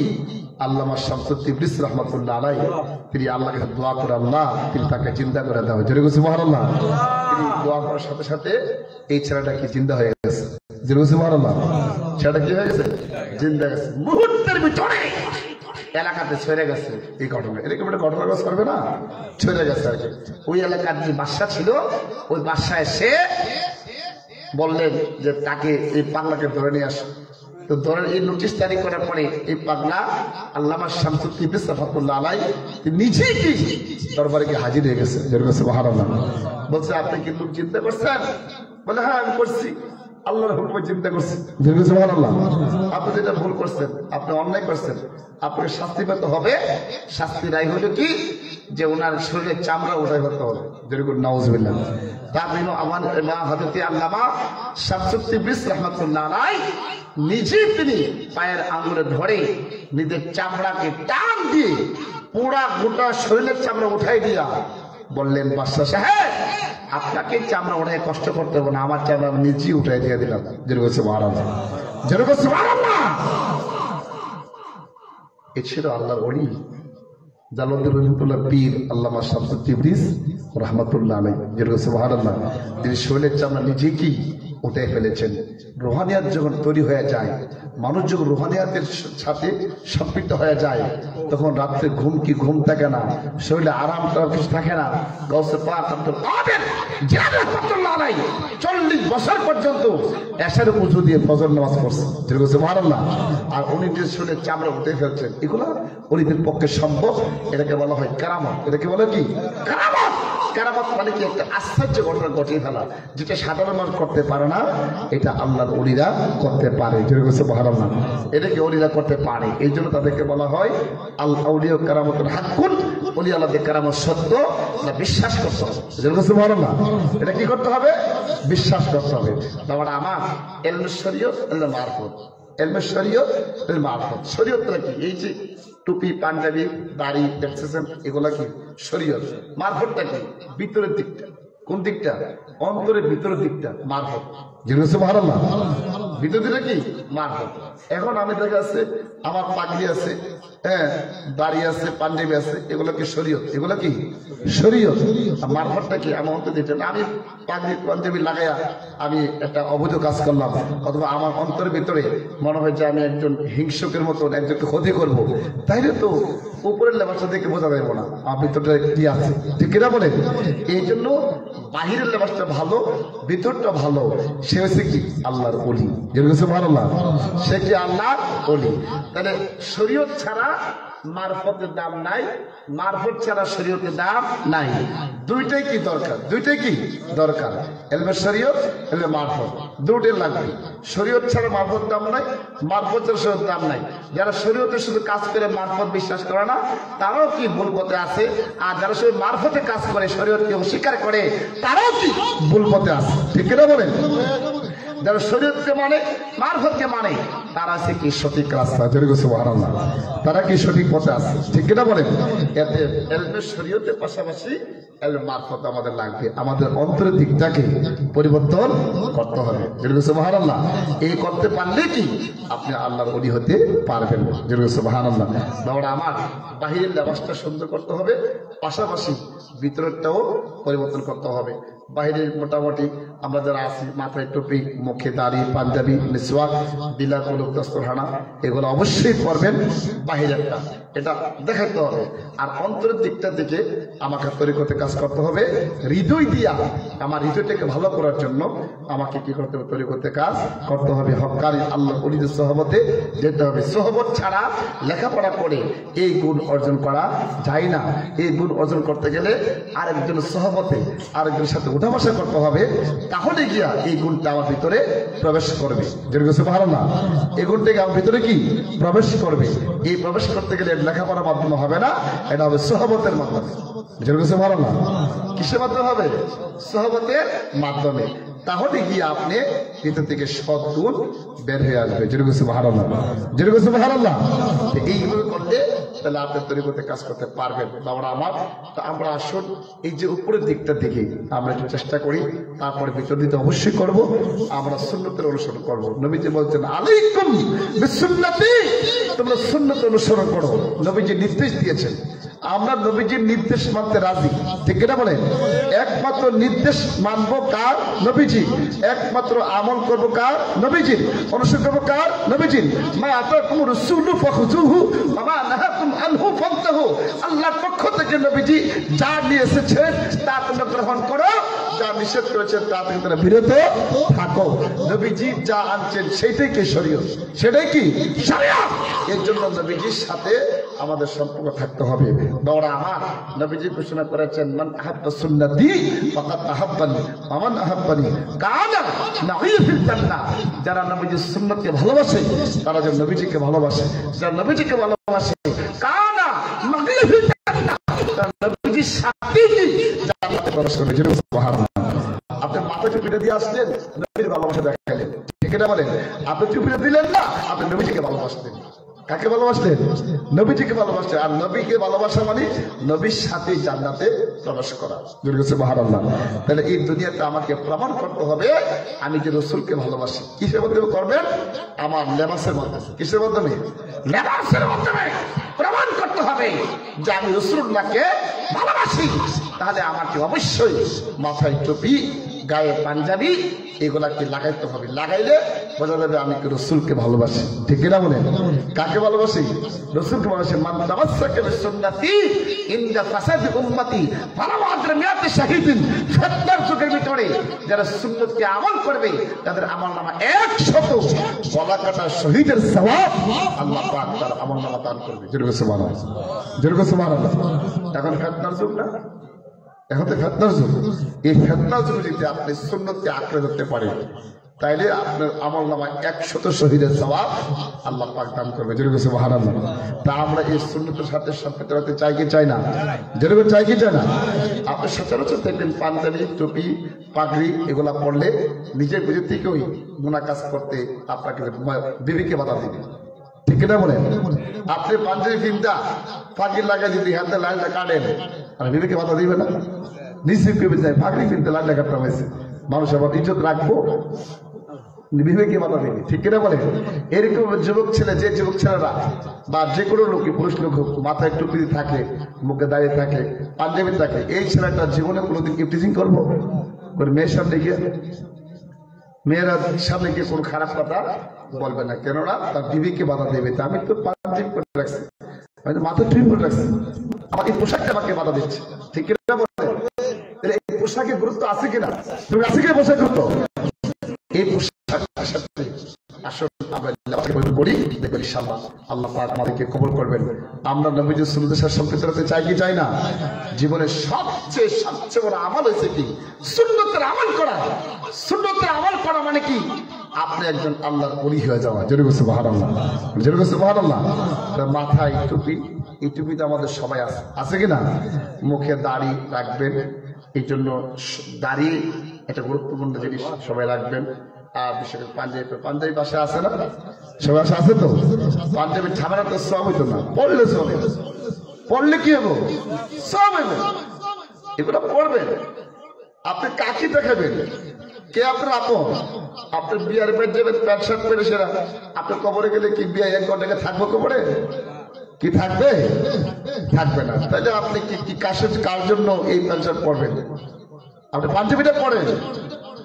আল্লামা শামসুদ তিবরিজ রাহমাতুল্লাহ আলাইহি তিনি আল্লাহকে দোয়া করে, আল্লাহ তিনি তাকে জিন্দা করে দাও। যেরকম সুবহানাল্লাহ। তিনি দোয়া করার সাথে সাথে এই ছেলেটা কি জিন্দা হয়ে গেছে। যেরকম সুবহানাল্লাহ। ছেলেটা কি হয়ে গেছে? জিন্দা গেছে। মুহূর্তের ভিতরে এলাকাতে ছড়ে গেছে এই ঘটনা। এরকম একটা ঘটনা করবে না, ছড়ে গেছে আর কি। ওই এলাকার যে বাদশা ছিল, ওই বাদশা এসে বললেন যে তাকে এই পাগলাকে ধরে নিয়ে আসো। তো ধরে এই নোটিশ জারি করার পরে এই পাগলা আল্লামা শামসুদ তিবরিজ রাহমাতুল্লাহ আলাইহি নিজেই কি দরবারে কি হাজির হয়ে গেছে। যেরকম সুবহানাল্লাহ। বলছে, আপনি কি লোক চিন্তা করছেন? বলে, হ্যাঁ আমি করছি, আল্লাহর হুকুমে চিন্তা করছি। যেরকম সুবহানাল্লাহ। আপনি যেটা ভুল করছেন, আপনি অন্যায় করছেন, আপনাকে শাস্তি পেতে হবে। শাস্তি রায় হলো কি যে ওনার শরীরের চামড়া উঠাই করতে হবে। যেরকম নাউজুবিল্লাহ। তারপরে আমার হযরতে আল্লামা শামসুদ তিবরিজ রাহমাতুল্লাহ আলাইহি নিজে তিনি পায়ের আঙ্গুলে ধরে নিজের চামড়াকে টান দিয়ে পুরা গোটা শরীরের চামড়া উঠাই দিয়া বললেন, বাদশা সাহেব আপনাকে চামড়া উঠাই কষ্ট করতে হবে না, আমার চামড়া নিজেই উঠাই দিয়ে দিলাম। যেরকম সুবহানাল্লাহ। যেরকম সুবহানাল্লাহ। এ ছিল আল্লাহর ওলি জালালউদ্দিন রহমাতুল্লাহ পীর আল্লামা শামসুদ তিবরিজ রাহমাতুল্লাহ আলাইহি। যেরকম সুবহানাল্লাহ। তিনি শরীরের চামড়া নিজে কি উঠে ফেলেছেন। রুহানিয়াত যখন তৈরি হয়ে যায়, মানুষ যখন রুহানিয়াতের সাথে সম্পৃক্ত হয়ে যায়, তখন রাত্রে ঘুম কি ঘুম থাকে না, শরীরে আরাম কিছু থাকে না। গাউসে পাক আব্দুল কাদের জিলানী রাহমাতুল্লাহ আলাইহি 40 বছর পর্যন্ত এশার ওযু দিয়ে ফজর নামাজ পড়ছেন। যেরকম সুবহানাল্লাহ। আর উনি যে শরীরের চামড়া উঠে ফেলছেন, এগুলো ওলিদের পক্ষে সম্ভব। এটাকে বলা হয় কারামত। এটাকে বলে কি? কারামত। কেরামত মানে কি একটা আশ্চর্য ঘটনা ঘটিয়ে ফেলা, যেটা সাধারণ মানুষ করতে পারে না, এটা আল্লাহর ওলিরা করতে পারে। সুবহানাল্লাহ, এটা কি ওলিরা করতে পারে, এই জন্য তাদেরকে বলা হয় আল আউলিয়া কেরামতুল হাক্কুন, ওলি আল্লাহদের কেরামত সত্য, না বিশ্বাস করতে হবে। সুবহানাল্লাহ, এটা কি করতে হবে? বিশ্বাস করতে হবে। বাবারা আমার, ইলমে শরীয়ত, ইলমে মারফত, ইলমে শরীয়ত, ইলমে মারফত। শরীয়তটা কি? এই যে টুপি, পাঞ্জাবি, দাড়ি দেখতেছেন, এগুলা কি শরীয়ত। মারফতটা কি? ভিতরের দিকটা। কোন দিকটা? অন্তরের ভিতরের দিকটা মারফত। সুবহানাল্লাহ, ভিতর দিকটা কি মারফত। এখন আমি দেখা যাচ্ছে আমার পাগড়ি আছে, হ্যাঁ, দাড়ি আছে, পাঞ্জাবি আছে, এগুলো কি শরীয়ত? এগুলো কি শরীয়ত। মারফতটা কি? আমার অন্তর দিকটা। আমি পাগড়ি পাঞ্জাবি লাগাইয়া আমি একটা অবৈধ কাজ করলাম, অথবা আমার অন্তরের ভিতরে মনে হয় যে আমি একজন হিংসকের মতন একজনকে ক্ষতি করবো, তাইলে তো উপরের লেবাসটা দেখে বোঝা যাবে না আমার ভিতরটা কি আছে, ঠিক কিনা বলে? এই জন্য বাহিরের লেবাসটা ভালো, ভিতরটা ভালো। সে হচ্ছে কি আল্লাহর ওলি। সুবহানাল্লাহ, সে কি আল্লাহর ওলি। তাহলে শরীয়ত ছাড়া মারফতের দাম নাই, মারফত ছাড়া শরীয়তের দাম নাই। দুইটাই কি দরকার? দুইটাই কি দরকার? ইলমে শরীয়ত, ইলমে মারফত, দুটোই লাগবে। শরীয়ত ছাড়া মারফত দাম নাই, মারফত ছাড়া শরীয়ত দাম নাই। যারা শরীয়তে শুধু কাজ করে মারফত বিশ্বাস করে না, তারাও কি ভুল পথে আছে। আর যারা শুধু মারফতে কাজ করে শরীয়তকে অস্বীকার করে, তারাও কি ভুল পথে আছে, ঠিক কিনা বলেন? যারা শরীয়তকে মানে, মারফতকে মানে, তারা আছে কি সঠিক রাস্তা। সুবহানাল্লাহ, তারা কি সঠিক পথে আছে, ঠিক কিনা বলেন? এতে ইলমে শরীয়তের পাশাপাশি ইলমে মারফত আমাদের লাগবে। আমাদের অন্তরের দিকটাকে পরিবর্তন করতে হবে। সুবহানাল্লাহ, এই করতে পারলে কি আপনি আল্লাহর ওলি হতে পারবেন। সুবহানাল্লাহ, বাবারা আমার, বাহিরের লেবাসটা সুন্দর করতে হবে, পাশাপাশি ভিতরেরটাও পরিবর্তন করতে হবে। বাহিরের মোটামুটি আমরা যারা আছি, মাথায় টুপি, মুখে দাড়ি, পাঞ্জাবি, মিসওয়াক, বিলাত, মুলুক, দস্তরখানা, এগুলো অবশ্যই পরবেন। বাহিরেরটা এটা দেখাতে হবে। আর অন্তরের দিকটা দিকে আমাকে তরিকতে কাজ করতে হবে। হৃদয় দিয়া আমার হৃদয়টাকে ভালো করার জন্য আমাকে কি করতে হবে? তরিকতে কাজ করতে হবে। হক্কানি আল্লাহ ওলিদের সোহবতে যেতে হবে। সোহবত ছাড়া লেখাপড়া করে এই গুণ অর্জন করা যায় না। এই গুণ অর্জন করতে গেলে আরেকজনের সোহবতে, আরেকজনের সাথে উঠা বসা করতে হবে, তাহলে গিয়া এই গুণটা আমার ভিতরে প্রবেশ করবে। সুবহানাল্লাহ, এই গুণটাকে আমার ভিতরে কি প্রবেশ করবে। এই প্রবেশ করতে গেলে লেখাপড়ার মাধ্যমে হবে না, এটা হবে সোহবতের মাধ্যমে। সুবহানাল্লাহ, কিসের মাধ্যমে হবে? সোহবতের মাধ্যমে। তাহলে গিয়ে আপনি ভিতর থেকে সদ্গুণ বের হয়ে আসবে। সুবহানাল্লাহ, সুবহানাল্লাহ। এইভাবে করলে তাহলে আপনি তরিকতে কাজ করতে পারবেন। বাবারা আমার, তো আমরা আসুন এই যে উপরের দিকটার দিকে আমরা একটু চেষ্টা করি, তারপরে ভিতর দিতে অবশ্যই করব। আমরা সুন্নতের অনুসরণ করব। নবীজি বলছেন আলাইকুম বিসুন্নতি, তোমরা সুন্নত অনুসরণ করো। নবীজি নির্দেশ দিয়েছেন, আমরা নবীজির নির্দেশ মানতে রাজি, ঠিক কিনা বলেন? একমাত্র নির্দেশ মানবো কার? নবীজি। একমাত্র আমল করবো কার? নবীজির। অনুসরণ করবো কার? নবীজির। মা আতাকুম রাসূলু ফাখুযুহু ওয়া মা নাহাকুম আনহু ফান্তাহু। আল্লাহর পক্ষ থেকে নবীজি যা নিয়ে এসেছেন তা তোমরা গ্রহণ করো, যা নিষেধ করেছেন তা থেকে তোমরা বিরত থাকো। নবীজি যা আনছেন সেটাই কি শরীয়ত, সেটাই কি শরীয়ত। এর জন্য নবীজির সাথে আমাদের সম্পর্ক থাকতে হবে। বাবারা আমার, নবীজি ঘোষণা করেছেন মান আহাব্বা সুন্নতি ফাকাদ আহাব্বানি ওয়া মান আহাব্বানি কানা নাঈয়া ফিল জান্নাহ। যারা নবীজির সুন্নতকে ভালোবাসে তারা যে নবীজিকে ভালোবাসে, যারা নবীজিকে ভালোবাসে কানা নাঈয়া ফিল জান্নাহ, তারা নবীজির সাথে জান্নাতে প্রবেশ করবে। সুবহানাল্লাহ, আপনি মাথা টুপিটা দিয়ে আসলেন, নবীর ভালোবাসা দেখালেন, ঠিক এটা বলেন? আপনি টুপিটা দিলেন না, আপনি নবীজিকে ভালোবাসলেন। কাকে ভালোবাসলেন? নবীজিকে ভালোবাসলেন। আর নবীকে ভালোবাসা মানে নবীর সাথে জান্নাতে প্রবেশ করা। সুবহানাল্লাহ। তাহলে এই দুনিয়াতে আমাকে প্রমাণ করতে হবে আমি যে রাসূলকে ভালোবাসি। কিসের মাধ্যমে করবেন? আমার লেবাসের মাধ্যমে। কিসের মাধ্যমে? লেবাসের মাধ্যমে প্রমাণ করতে হবে যে আমি রাসূলুল্লাহকে ভালোবাসি। তাহলে আমাকে অবশ্যই মাথায় টুপি, গায়ে পাঞ্জাবি, এগুলাকে লাগাইতে হবে। লাগাইলে বোঝা যাবে আমি কি রাসূলকে ভালোবাসি, ঠিক কিনা বলেন? কাকে ভালোবাসি? রাসূলকে ভালোবাসি। মান তামাসসাকা বিসুন্নতি ইনদা ফাসাদি উম্মতি ফালাউ আদরা মিয়াতি শাহীদিন। ফিতনার যুগের ভিতরে যারা সুন্নতকে আমল করবে তাদের আমলনামা 100 গলা কাটা শহীদের সওয়াব আল্লাহ পাক তার আমলনামা দান করবে। সুবহানাল্লাহ, সুবহানাল্লাহ। এখন ফিতনার যুগ না, এখন তো ফেতনার যুগ, এই ফেতনার যুগে যদি আপনি সুন্নতকে আঁকড়ে ধরতে পারেন তাইলে আপনার আমল নামায় 100 শহীদের সওয়াব আল্লাহ পাক দান করবে। যেরকম সুবহানাল্লাহ। তা আমরা এই সুন্নতের সাথে সম্পৃক্ত হতে চাই কি চাই না? যেরকম চাই কি চাই না? আপনি সচরাচর দেখবেন পাঞ্জাবি, টুপি, পাগড়ি এগুলা পড়লে নিজের বুঝে থেকেই গুনাহ কাজ করতে আপনাকে বিবেকে বাধা দিবে, ঠিক না বলেন? আপনি পাঞ্জাবি ফিন্দা পাগড়ি লাগাই যদি হাতে লাইনটা কাটেন আর বিবেকে বাধা দিবে না? নিশ্চিত করবে যায় পাগড়ি ফিনতে লাইনটা কাটতে হয়েছে, মানুষ আবার ইজ্জত রাখবো, বিবেকে বাধা দেবে, ঠিক কিনা বলে? এরকম যুবক ছেলে, যে যুবক ছেলেরা বা যে কোনো লোকই, পুরুষ লোক হোক, মাথায় টুপি থাকে, মুখে দাঁড়িয়ে থাকে, পাঞ্জাবি থাকে, এই ছেলেটা জীবনে কোনোদিন ইফটিজিং করবো করে মেয়ের সামনে গিয়ে, মেয়েরা সামনে গিয়ে কোনো খারাপ কথা বলবে না, কেননা তার বিবেকে বাধা দেবে। আমি তো পাঞ্জাবি করে রাখছি, আমি তো মাথায় টুপি করে রাখছি, আমার এই পোশাকটা আমাকে বাধা দিচ্ছে, ঠিক কিনা বলে? এই পোশাকে গুরুত্ব আছে কিনা? তুমি আছে কিনা পোশাক গুরুত্ব? এই পোশাকের সাথে আসলে আমরা করি, দেখবেন ইনশাআল্লাহ আল্লাহ পাক আমাদেরকে কবুল করবেন। আমরা নবীজির সুন্নতের সাথে সম্পৃক্ত হতে চাই কি চাই না? জীবনের সবচেয়ে বড় আমল হয়েছে কি? সুন্নতের আমল করা। সুন্নতের আমল করা মানে কি? আপনি একজন আল্লাহর ওলি হয়ে যাওয়া। যেরকম সুবহানাল্লাহ, যেরকম সুবহানাল্লাহ। মাথায় টুপি, এই টুপিতে আমাদের সবাই আছে, আছে কিনা? মুখে দাড়ি রাখবেন, এই জন্য দাড়ি একটা গুরুত্বপূর্ণ জিনিস, সবাই রাখবেন। আর বিশেষ করে পাঞ্জাবি পাশে আছে না? সবাই আছে তো? পাঞ্জাবি ঝামেলা তো সব হইতো না, পড়লে সব, পড়লে কি হবো? সব হইবে, এগুলো পড়বেন। আপনি কাকে দেখাবেন? কে আপনার আপন? আপনার বিয়ার পেট যাবেন, প্যান্ট শার্ট পরে, সেরা আপনার কবরে গেলে কি বিয়ে 1 ঘন্টা থাকবো কবরে? কি থাকবে? থাকবে না। তাহলে আপনি কি কার জন্য এই প্যান্ট শার্ট পরবেন? আপনি পাঞ্জাবিটা পরেন,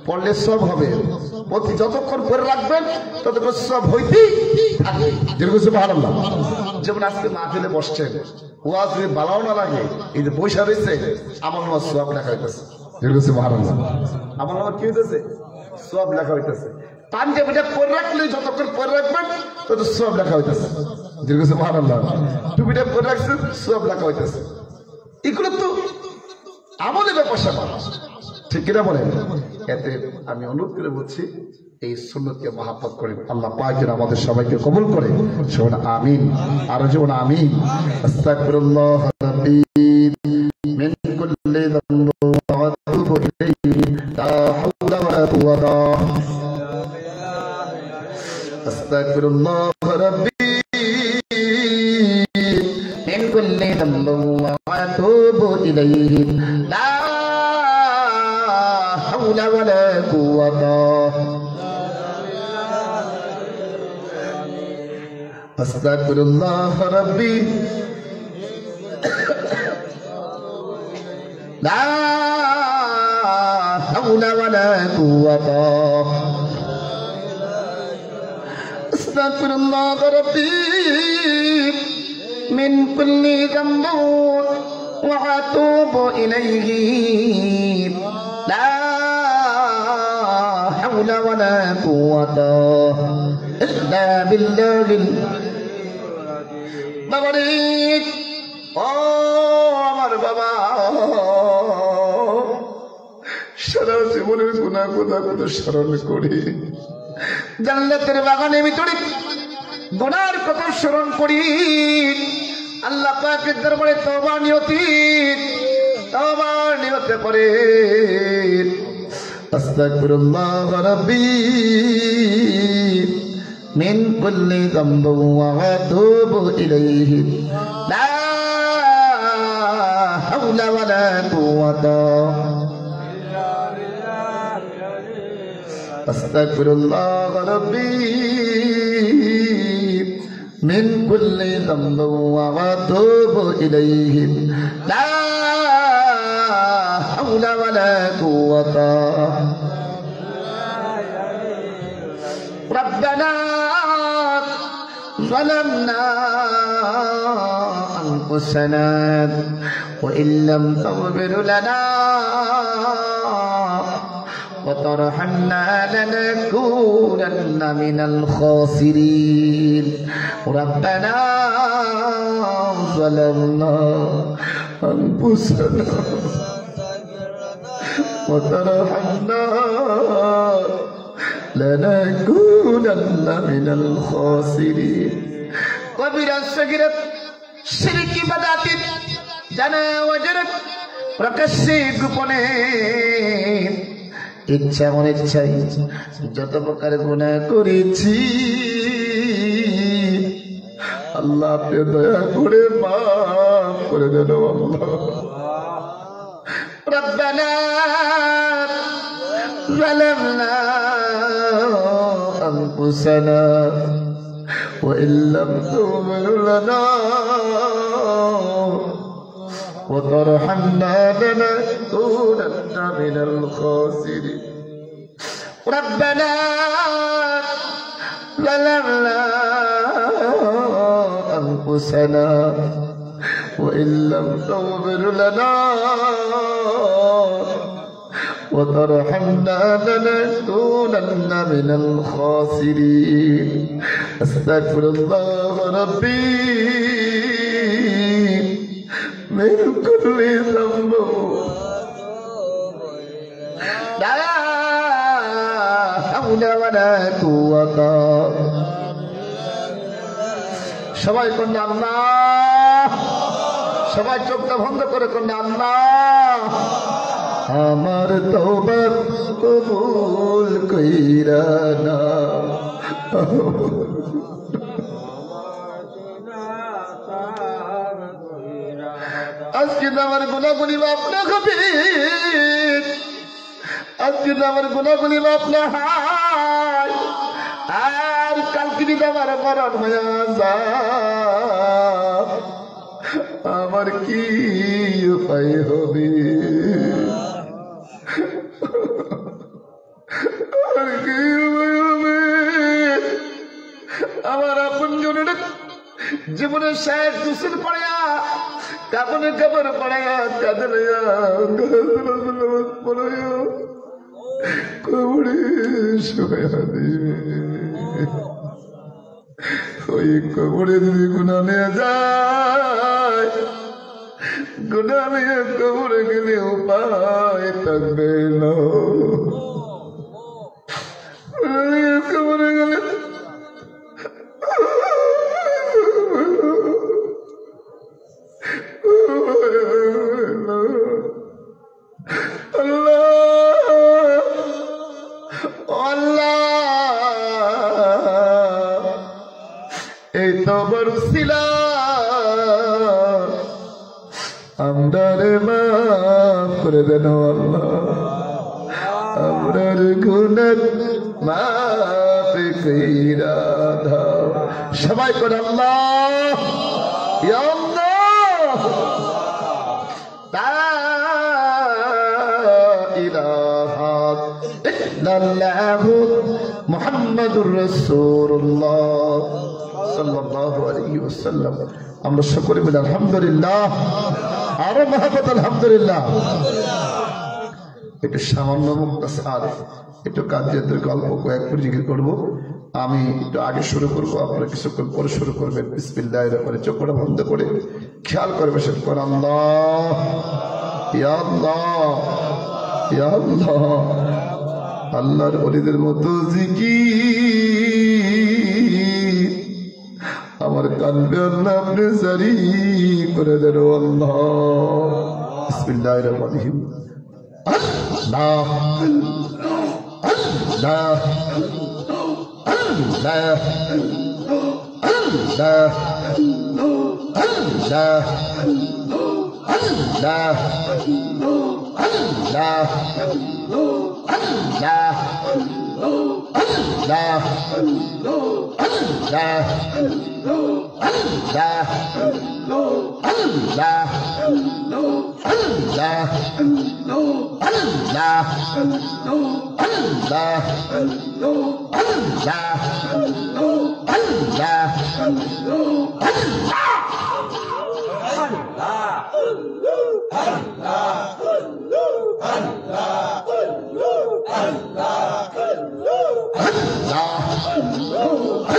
পড়লে সব হবে। প্রতি যতক্ষণ পরে রাখবেন ততক্ষণ সব হইতেই থাকবে। যেরকম সুবহানাল্লাহ। যেমন আজকে মাহফিলে বসছেন, ওয়াজ যদি ভালো না লাগে, এই যে বৈশা রয়েছে, আমার নামাজ সব লেখা হইতেছে। যেরকম সুবহানাল্লাহ। আমার নামাজ কি হইতেছে? সব লেখা হইতেছে। পাঞ্জাবিটা পরে রাখলে যতক্ষণ পরে রাখবেন তত সব লেখা হইতেছে। যেরকম সুবহানাল্লাহ। টুপিটা পরে রাখছেন, সব লেখা হইতেছে। এগুলো তো আমলের ব্যাপার স্যাপার, ঠিক কিনা বলেন? এতে আমি অনুরোধ করে বলছি, এই সুন্নতকে মহাব্বত করে আল্লাহ পাক যেন আমাদের সবাইকে কবুল করে। সবাই আমিন, আরো যেমন আমিন। আস্তাগফিরুল্লাহ রাব্বি মিন কুল্লি যামবি ওয়া আতুবু ইলাইহি, লা হাওলা ওয়ালা কুওয়াতা। আস্তাগফিরুল্লাহ রাব্বি মিন কুল্লি যামবি ওয়া আতুবু ইলাইহি, লা حول ولا قوة. أستغفر الله ربي لا حول ولا قوة. أستغفر الله ربي من كل ذنب وأتوب إليه لا حول ولا قوة إلا بالله. বাবারিক, ও আমার বাবা, সারা জীবনের গুনাহ কথা স্মরণ করি, জান্নাতের বাগানের ভিতরে গুনার কথা স্মরণ করি। আল্লাহ পাকের দরবারে তওবা নিয়তে করে আস্তাগফিরুল্লাহ রাব্বি মিন কুল্লি যামবি ওয়া আতুবু ইলাইহি, লা হাওলা ওয়ালা কুওয়াতা। আস্তাগফিরুল্লাহ রাব্বি মিন কুল্লি যামবি ওয়া আতুবু ইলাইহি, লা হাওলা ওয়ালা কুওয়াতা। ربنا ظلمنا أنفسنا وإن لم تغفر لنا وترحمنا لنكونن من الخاسرين. ربنا ظلمنا أنفسنا وترحمنا لنكونن من الخاسرين কবিরা সগীরত শিরকি বাদাতি জানা ওয়াজরত প্রকাশ্যে গোপনে ইচ্ছা অনিচ্ছায় যত প্রকার গুনাহ করেছি আল্লাহ আপনি দয়া করে মাফ করে দেন আল্লাহ ربنا ظلمنا أنفسنا وإن لم تغفر لنا وترحمنا لنكونن من الخاسرين ربنا ظلمنا أنفسنا وإن لم تغفر لنا وترحمنا لنكونن من الخاسرين أستغفر الله ربي من كل ذنب لا حول ولا قوة সবাই কোন আল্লাহ সবাই চোখটা বন্ধ করে কোন আল্লাহ আমার তওবা কবুল কইরা না আজকে আমার গুনাহগুলি মাফ না হবে আজকে আমার গুনাহগুলি মাফ না হয় আর কালকে যদি আমার মরণ হয়ে যায় আমার কি উপায় হবে আর কি উপায় হবে আমার আপন জনের জীবনের শেষ দুসিল পড়ায়া কাপড়ে কাপড় পড়ায়া কাঁদে লইয়া পড়ায়া কবরে শুকাইয়া দিবে ওই কবরে যদি গুনাহ নিয়ে যায় গুনাহ নিয়ে কবরে গেলে উপায় থাকবে না কবরে গেলে এই তো বড় শিলা আমরারে মাফ করে দেন আল্লাহ আমরার গুনাহ মাফ কইরা দাও সবাই করে আল্লাহ ইয়া আল্লাহ লা ইলাহা ইল্লাল্লাহু মুহাম্মাদুর রাসূলুল্লাহ সাল্লাল্লাহু আলাইহি ওয়াসাল্লাম আমরা সকলে মিলে আলহামদুলিল্লাহ আর মহব্বত আলহামদুলিল্লাহ একটু সামান্য মুক্তাসার একটু কাদিয়াতের গল্প কয়েকবার জিকির করব আমি একটু আগে শুরু করব আপনারা কিছুক্ষণ পরে শুরু করবেন বিসমিল্লাহির রহমানির রহিম চোখটা বন্ধ করে খেয়াল করে বসে কোন আল্লাহ ইয়া আল্লাহ ইয়া আল্লাহ আল্লাহর ওলিদের মতো জিকির আমার কালবে আল্লাহ আপনি জারি করে দেন আল্লাহ বিসমিল্লাহির রহমানির রহিম আল্লাহ আল্লাহ আল্লাহ আল্লাহ আল্লাহ আল্লাহ আল্লাহ আল্লাহ আল্লাহ আল্লাহ আল্লাহ আল্লাহ আল্লাহ আল্লাহ আল্লাহ আল্লাহ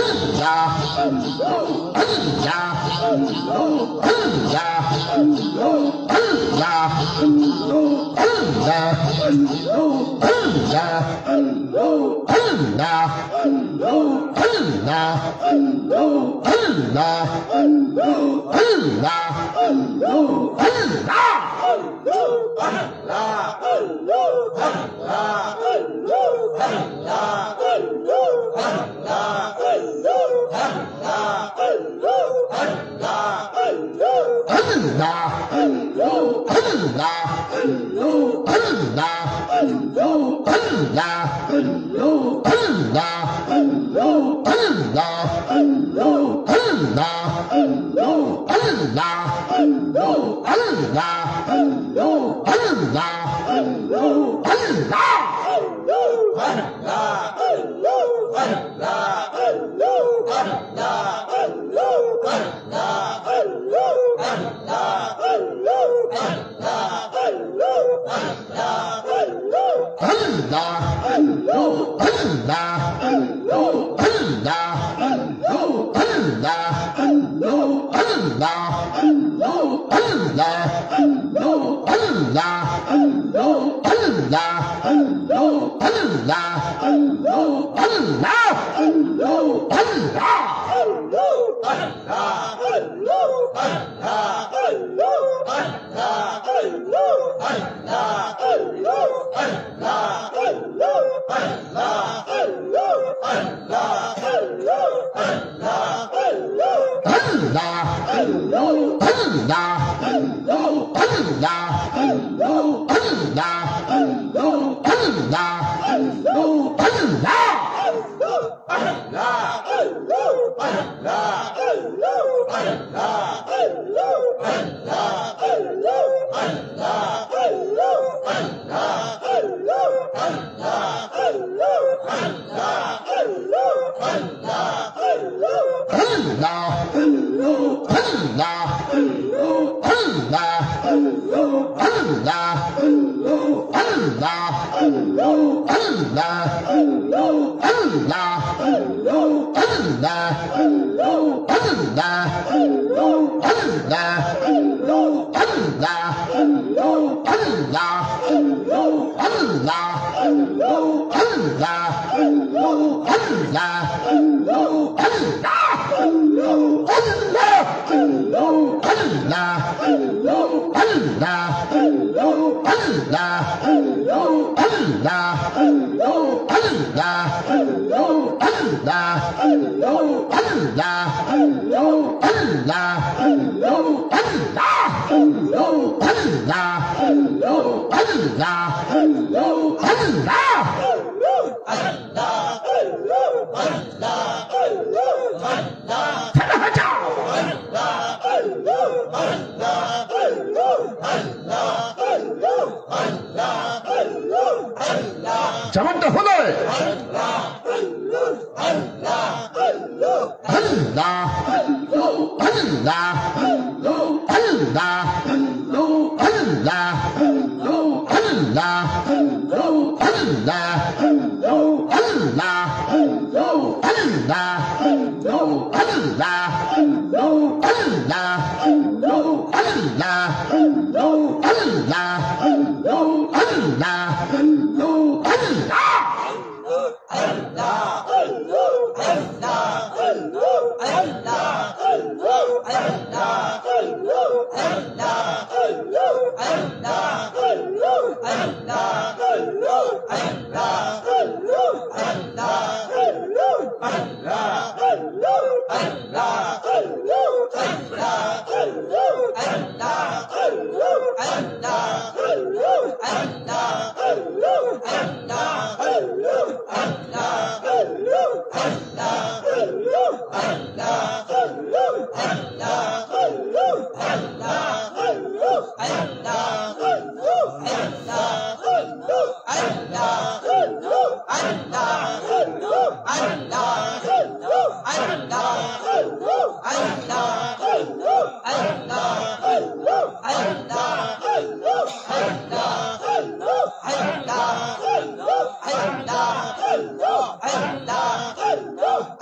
যেমনটা হলো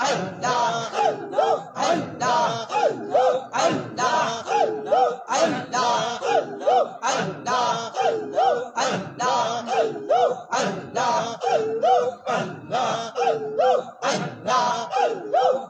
Allah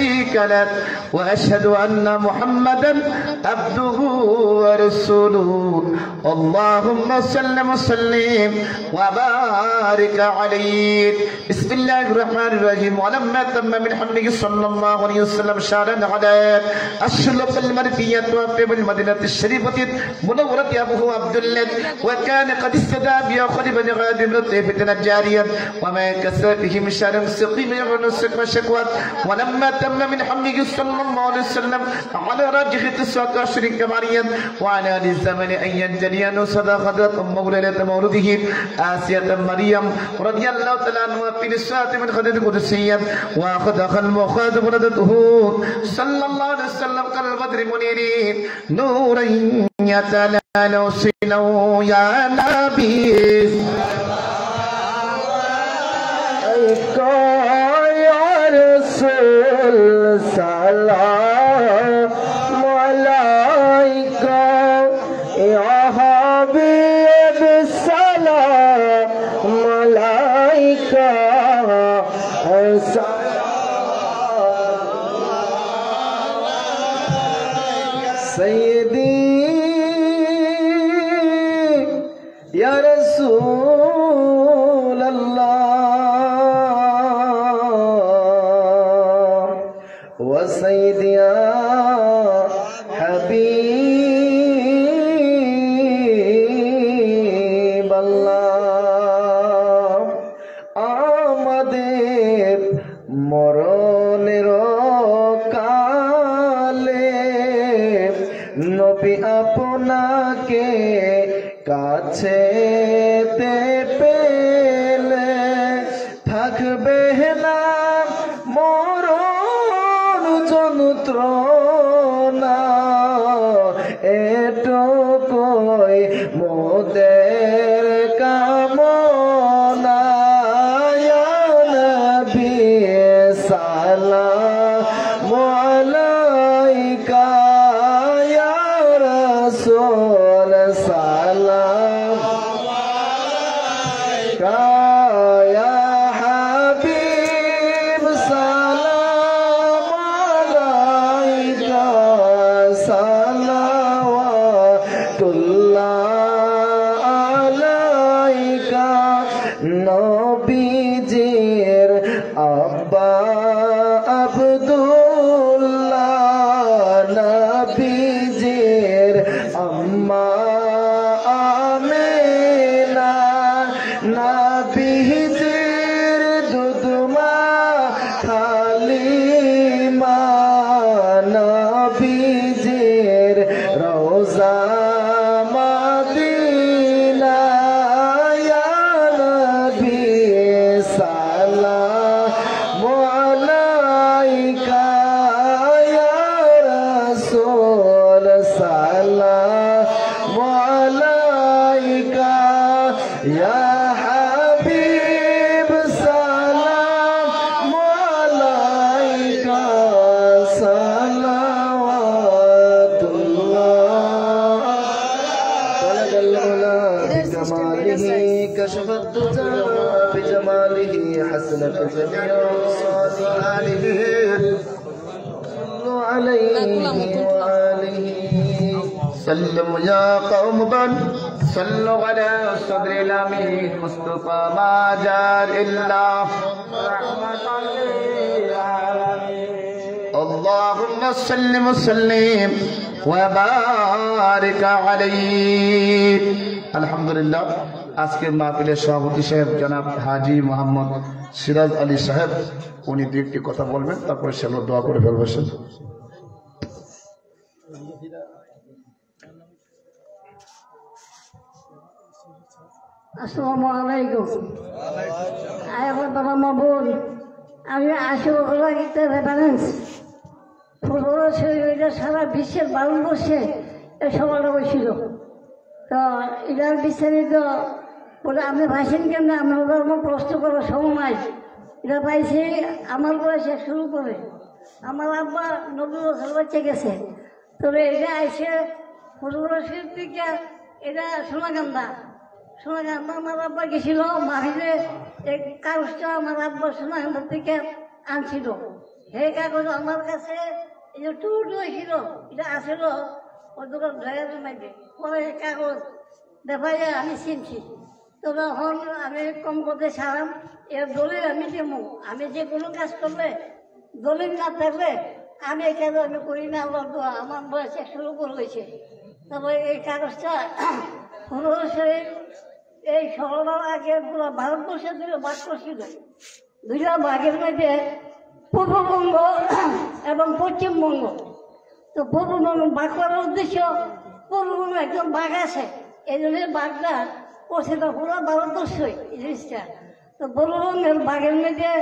شريك له وأشهد أن محمدا عبده ورسوله اللهم صل وسلم وبارك عليه بسم الله الرحمن الرحيم ولما تم من حمده صلى الله عليه وسلم شهرا على الشلف المرفية وفي المدينة الشريفة منورة أبوه عبد الله وكان قد استدعى بأخذ بن غادم لطيفة الجارية وما كسر به من شهر سقيم ونسك وشكوى ولما تم من حمده صلى الله عليه وسلم على راجح تسعة عشر كماريا وعلى الزمن أن ينجلي نصد خدرة مولدة مولده آسية مريم رضي الله تعالى عنها في نسوة من خدرة قدسية وأخذ المخاذ ولدته صلى الله عليه وسلم كالبدر منيرين نورا يتلالى سنو يا نبي يا رسول سلام عليك يا حبيب السلام عليك سيدي يا رسول الله وسيدي يا حبيب الله আমাদের মরণের কালে নবী আপনাকে কাছে পেলে থাকবে না মরণ যন্ত্রণা এটুকুই মোদের কামনা ইয়া নবী সালাম আলাইকা ইয়া রাসূল সালাম আলাইকা ইয়া হাবিব সালাম আলাইকা সালাওয়াতুল্লাহ আলাইকা নবীজির আব্বা আব্দুল্লাহ নবীজির আম্মা আমিনা নবীজির দুধমা হালিমা নবীজির রওজা মদিনা ইয়া নবী সালাম আলাইকা ইয়া রাসূল সালাম আলাইকা ইয়া হাবিব সালাম আলাইকা সালাওয়াতুল্লাহ بجماله كشف الدجى بجماله حسنت جميع صالحاته صلوا عليه وآله سلم يا قوم بل صلوا على صدر الأمين مصطفى ما جار إلا رحمة للعالمين اللهم صل وسلم وبارك عليه আলহামদুলিল্লাহ আজকের মাহফিলের সভাপতি সাহেব জনাব হাজী মোহাম্মদ সিরাজ আলী সাহেব উনি দু একটি কথা বলবেন তারপরে সে আমরা দোয়া করে ফেলবো আসসালামু আলাইকুম আয়াবার বাবা মাবুল আমি 80 বছর আগে রেফারেন্স ফুটবল শরীরটা সারা বিশ্বের ভারতবর্ষে এই সভাটা বসছিল তো এটার বিস্তারিত বলে আপনি ভাইছেন কেন আপনার ধর্ম প্রশ্ন করার সময় এটা পাইছি আমার বয়সে শুরু করে আমার আব্বা 90 বছর বাচ্চা গেছে তবে এটা আইসে ফুটবল শরীর থেকে এটা সোনাগান্দা আমার আব্বা গেছিল মাহিরে এই কাগজটা আমার আব্বা সোনাগান্ধার থেকে আনছিল সেই কাগজ আমার কাছে এই যে টুট হয়েছিল এটা আসিল ওই দোকান ড্রাইভারের মাঝে পরে এই কাগজ দেখাই আমি চিনছি। তবে এখন আমি কম করতে ছাড়াম এর দলিল আমি দেবো। আমি যে কোনো কাজ করলে দলিল না থাকলে আমি এই কাজ আমি করি না। আল্লাহ দোয়া আমার বয়স 100-এর উপর হয়েছে। তবে এই কাগজটা 1500 এই 16 আগে পুরো ভারতবর্ষের দুটো ভাগ করছিল। দুইটা ভাগের মধ্যে পূর্ববঙ্গ এবং পশ্চিমবঙ্গ। তো পূর্ববঙ্গ ভাগ করার উদ্দেশ্য পূর্ববঙ্গ একজন ভাগ আছে, এই জন্য ভাগটা করছিল পুরো ভারতবর্ষই এই জিনিসটা। তো পূর্ববঙ্গের ভাগের মধ্যে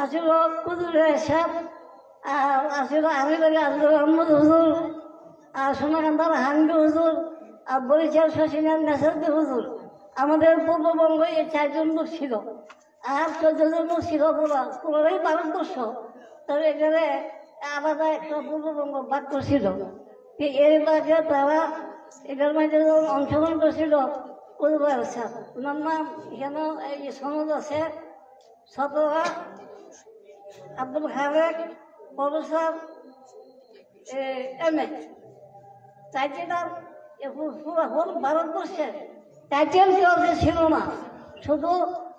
আসল কুদুরের সাপ, আর আসল আমিবাড়ি আব্দুল আহমদ হুজুর, আর সোনাকান্দার হান্ডু হুজুর, আর বরিশাল শশীনাথ নাসারদি হুজুর। আমাদের পূর্ববঙ্গ এই 4 জন লোক ছিল, আর 14 জন লোক ছিল পুরোটাই ভারতবর্ষ। তবে এখানে আলাদা একটা পূর্ববঙ্গ ভাগ করছিল। এর বাদে তারা এটার মধ্যে অংশগ্রহণ করছিল পরিবার স্যার, ওনার নাম এখানে এই সনদ আছে 17 Abdul Khalek professor MA। Title পুরো হোল ভারতবর্ষের টাইটেল কেউ ছিল না, শুধু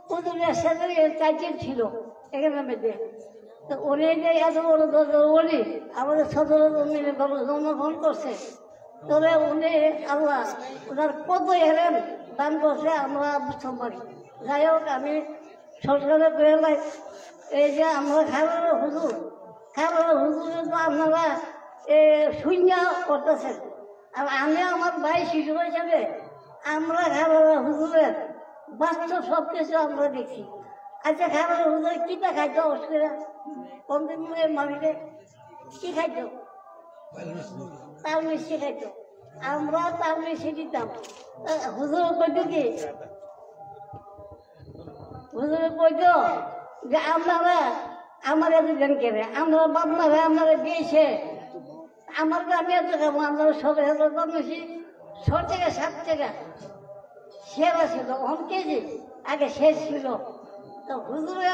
কুদুরের সাথে টাইটেল ছিল এখানের মধ্যে। তো উনি যে এত বড় উনি আমাদের 17 মিলে জন্মগ্রহণ করছে। তবে উনি আল্লাহ ওনার কত এলেন দান করছে আমরা বুঝতে পারি। যাই হোক আমি সরকারের বেলায় এই যে আমরা খাবার হুজুর তো আপনারা শূন্য করতেছেন। আর আমি আমার ভাই শিশু হিসাবে আমরা খাবার হুজুরের বাস্তব সব কিছু আমরা দেখি। আচ্ছা খাবার হুজুর কিটা খাইতো অসুবিধা কোন দিন মামিরে কি খাইতো? তাল মিষ্টি খাইতো। আমরা তাল মিষ্টি দিতাম। হুজুর কইতো কি, হুজুর কইতো যে আপনারা আমার এত জ্ঞান কেনে, আমরা বাপমারা আপনারা দিয়েছে আমার গ্রামে এত খাবো। আমরা 17,000 দাম বেশি 6 টাকা 7 টাকা সেরা ছিল, অন কেজি আগে শেষ ছিল। তো হুজুরে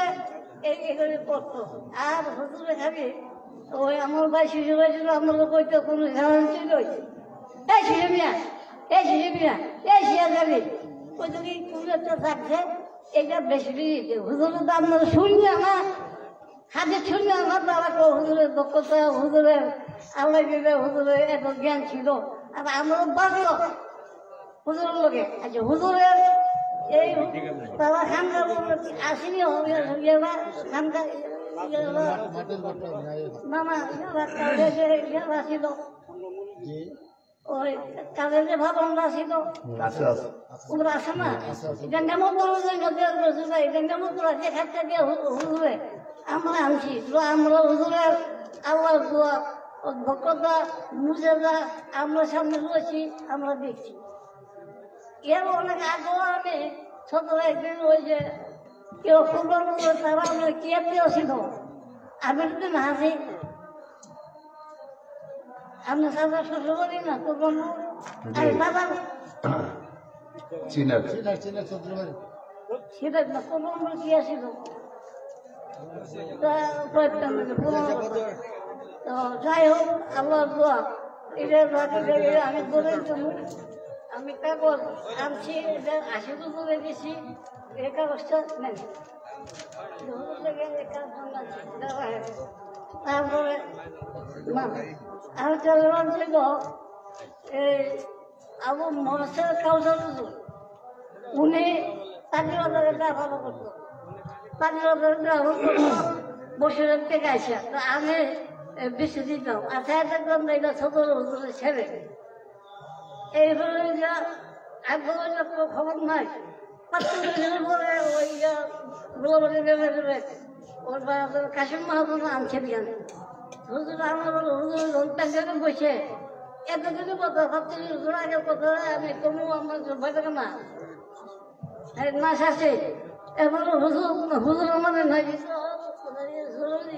এগুলি করতো। আর হুজুরে খাবি ওই আমার ভাই শিশু হয়েছিল, আমরা কইতো কোনো ঝামেলা ছিল এই শিশু মিয়া এই শিয়া যাবি ওই তুমি কোনো একটা থাকছে এইটা বেশি দিতে হুজুরের দাম শূন্য না, হাতে শূন্য না। তারা হুজুরের দক্ষতা, হুজুরের আল্লাহ হুজুরের এত জ্ঞান ছিল। আর আমরা বাঁচল হুজুরের লোকে। আচ্ছা হুজুরের এই তারা খানকার আসেনি খানকার না না ছিল ওই কাজের যে ভাবনা ছিল ওগুলো আসে না। এটা নেমন এটা নেমন যে খাচ্ছে দিয়ে হুজুরে আমরা আনছি। আমরা হুজুরের আল্লাহ দোয়া দক্ষতা মুজেজা আমরা সামনে রয়েছি, আমরা দেখছি। এর অনেক আগেও আমি ছোট একদিন ওই যে কেউ ফুটবল তারা আমরা কেউ ছিল আমি যদি না হাসি আমরা সাদা শ্বশুর করি না ফুটবল আর দাদা সেটা না ফুটবল কি আসিল তো যাই হোক আল্লাহ দোয়া এটা আমি বলে আমি কাগজ আনছি, 80 করে দিছি। এই কাগজটা নেই তারপরে আমি চলমান ছিল এই আবু মহাসের কাউসার হুজুর, উনি তালিবাজারের ভালো করতো, তালিবাজারের বছরের থেকে আসে। তো আমি বেশি দিতাম। আচ্ছা দেখলাম এটা ছোট হুজুরের ছেলে এইভাবে খবর নাই। 5 দিনের পরে ওই গোলাবাড়ি ওর কাশিম মাহাজন আনছে বিয়ানে হুজুর আমার হুজুর বসে এতদিনের কথা ভাবছি হুজুর আগের কথা আমি কোনো আমার ভয় থাকে না মাস আছে। এবার হুজুর আমাদের নাই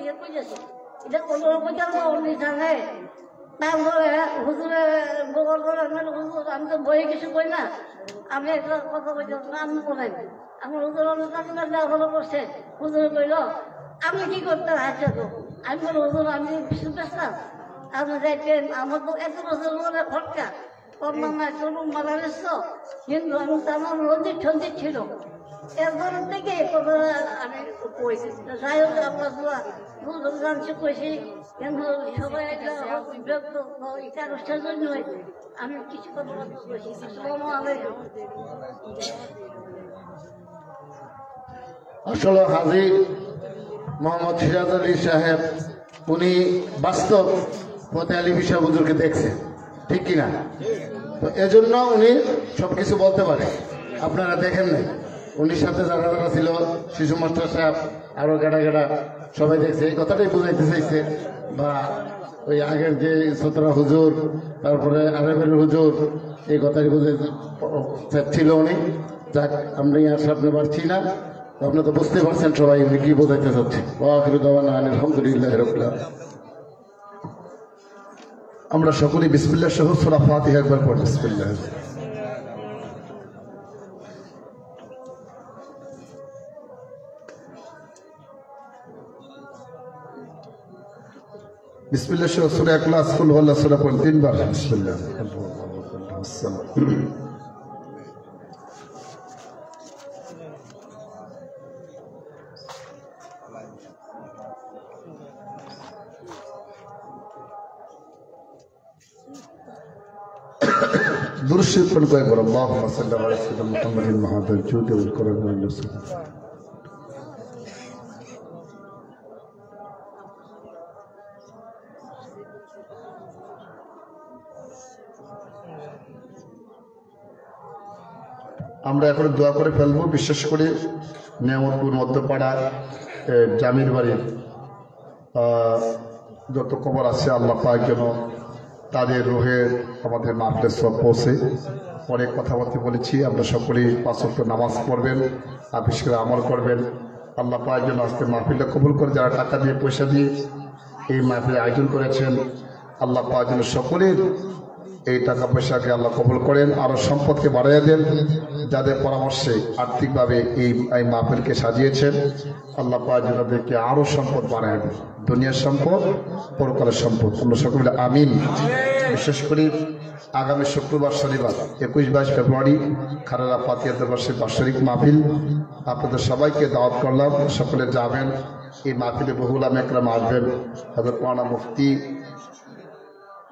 ইয়ে করেছে এটা কোনো রকম জানে। তারপরে হুজুরে গোবর করে হুজুর আমি তো বই কিছু কই না, আমি একটা কথা বলছি আমি বলেন আমার হুজুর ভালো করছে। হুজুর কইল আমি কি করতে হাসছে তো আমি বলি হুজুর আমি সুপারস্টার আপনি যাইতেন আমার তো এত বছর মনে ফটকা ওর মামা চলুন মারা গেছ কিন্তু আমি তো আমার রঞ্জিত সঞ্জিত ছিল এরপর থেকে আমি কইছি যাই হোক আপনার বুঝলাম জানছি কইছি কিন্তু সবাই একটা বিভক্ত এটা অনুষ্ঠান জন্য আমি কিছু কথা বলছি আসসালামু আলাইকুম। আসলে হাজী মোহাম্মদ সিরাজ আলী সাহেব উনি বাস্তব ফতে আলী বিষয় হুজুরকে দেখছেন, ঠিক কিনা? তো এজন্য উনি সবকিছু বলতে পারে, আপনারা দেখেন নাই। উনির সাথে যারা যারা ছিল, শিশু মাস্টার সাহেব আরো গেড়া গেড়া সবাই দেখছে, এই কথাটাই বুঝাইতে চাইছে। বা ওই আগের যে সতরা হুজুর, তারপরে আরেফের হুজুর, এই কথাই বুঝাইতে ছিল উনি। যাক, আমরা আর সামনে পারছি না, আপনি তো বুঝতে পারছেন সবাই উনি কি বোঝাইতে চাচ্ছে। আলহামদুলিল্লাহ রাব্বিল আলামিন। আমরা সকলেই বিসমিল্লাহ সহ সূরা ফাতিহা একবার পড়ি। বিসমিল্লাহ। বিসমিল্লাহ সহ সূরা ইখলাস, কুল হুয়াল্লাহু সূরা পড়ুন 3 বার। বিসমিল্লাহ। দুরূদ পড়ুন কয়েকবার। আল্লাহুম্মা সাল্লি আলা সাইয়্যিদিনা মুহাম্মাদিন মাহাদাল জুদি ওয়াল কারামি ওয়াল ইহসান। আমরা এখন দোয়া করে ফেলবো। বিশেষ করে নিয়ামতপুর মধ্যপাড়া জামির বাড়ির যত কবর আছে, আল্লাহ পাক যেন তাদের রুহে আমাদের মাহফিলের সব পৌঁছে। অনেক কথাবার্তা বলেছি, আমরা সকলেই 5 ওয়াক্ত নামাজ পড়বেন আর বিশেষ করে আমল করবেন। আল্লাহ পাক যেন আজকে মাহফিলটা কবুল করে। যারা টাকা দিয়ে পয়সা দিয়ে এই মাহফিলের আয়োজন করেছেন, আল্লাহ পাক যেন সকলের এই টাকা পয়সাকে আল্লাহ কবুল করেন, আরো সম্পদকে বাড়াইয়া দেন। যাদের পরামর্শে আর্থিকভাবে এই মাহফিলকে সাজিয়েছেন, আল্লাহ পাক যেন তাদেরকে আরো সম্পদ বাড়ায় দেন, দুনিয়ার সম্পদ, পরকালের সম্পদ। আমরা সকলে আমিন। বিশেষ করে আগামী শুক্রবার শনিবার 21-22 ফেব্রুয়ারি খারারা ফাতিহা দরবারের বাৎসরিক মাহফিল, আপনাদের সবাইকে দাওয়াত করলাম, সকলে যাবেন। এই মাহফিলে বহু উলামা একরাম আসবেন। হযরত মাওলানা মুফতি